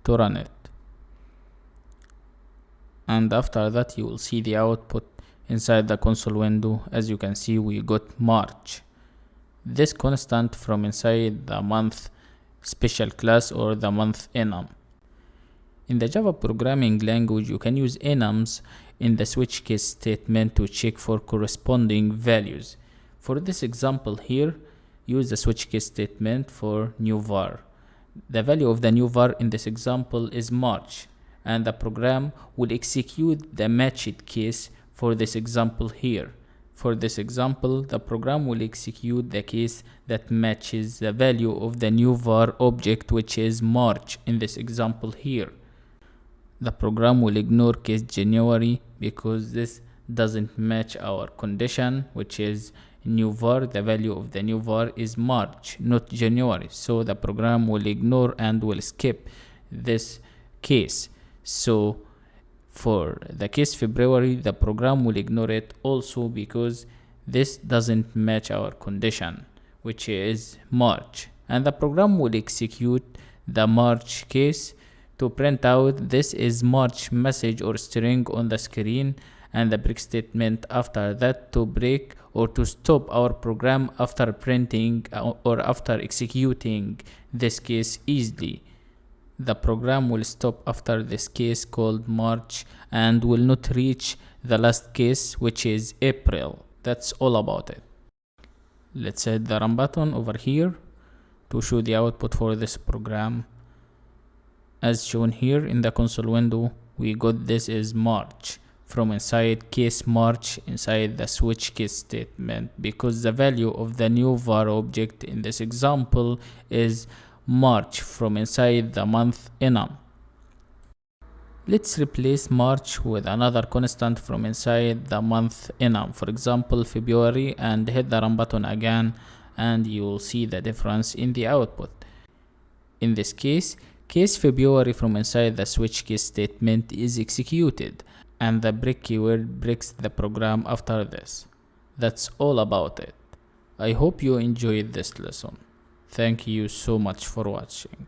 to run it. and after that you will see the output inside the console window. As you can see, we got March, this constant from inside the month special class or the month enum. In the Java programming language, you can use enums in the switch case statement to check for corresponding values. For this example here, use the switch case statement for new var. The value of the new var in this example is March, and the program will execute the matched case for this example here. For this example, the program will execute the case that matches the value of the new var object, which is March in this example here. The program will ignore case January because this doesn't match our condition, which is new var. The value of the new var is March, not January. So the program will ignore and will skip this case. So for the case February, the program will ignore it also because this doesn't match our condition, which is March. And the program will execute the March case to print out this is March message or string on the screen, and the break statement after that to break or to stop our program after printing or after executing this case easily. The program will stop after this case called March and will not reach the last case, which is April. That's all about it. Let's hit the run button over here to show the output for this program. As shown here in the console window, we got this is March from inside case March inside the switch case statement, because the value of the new var object in this example is March from inside the month enum. Let's replace March with another constant from inside the month enum, for example February, and hit the run button again, and you will see the difference in the output. In this case February from inside the switch case statement is executed, and the break keyword breaks the program after this. That's all about it. I hope you enjoyed this lesson. Thank you so much for watching.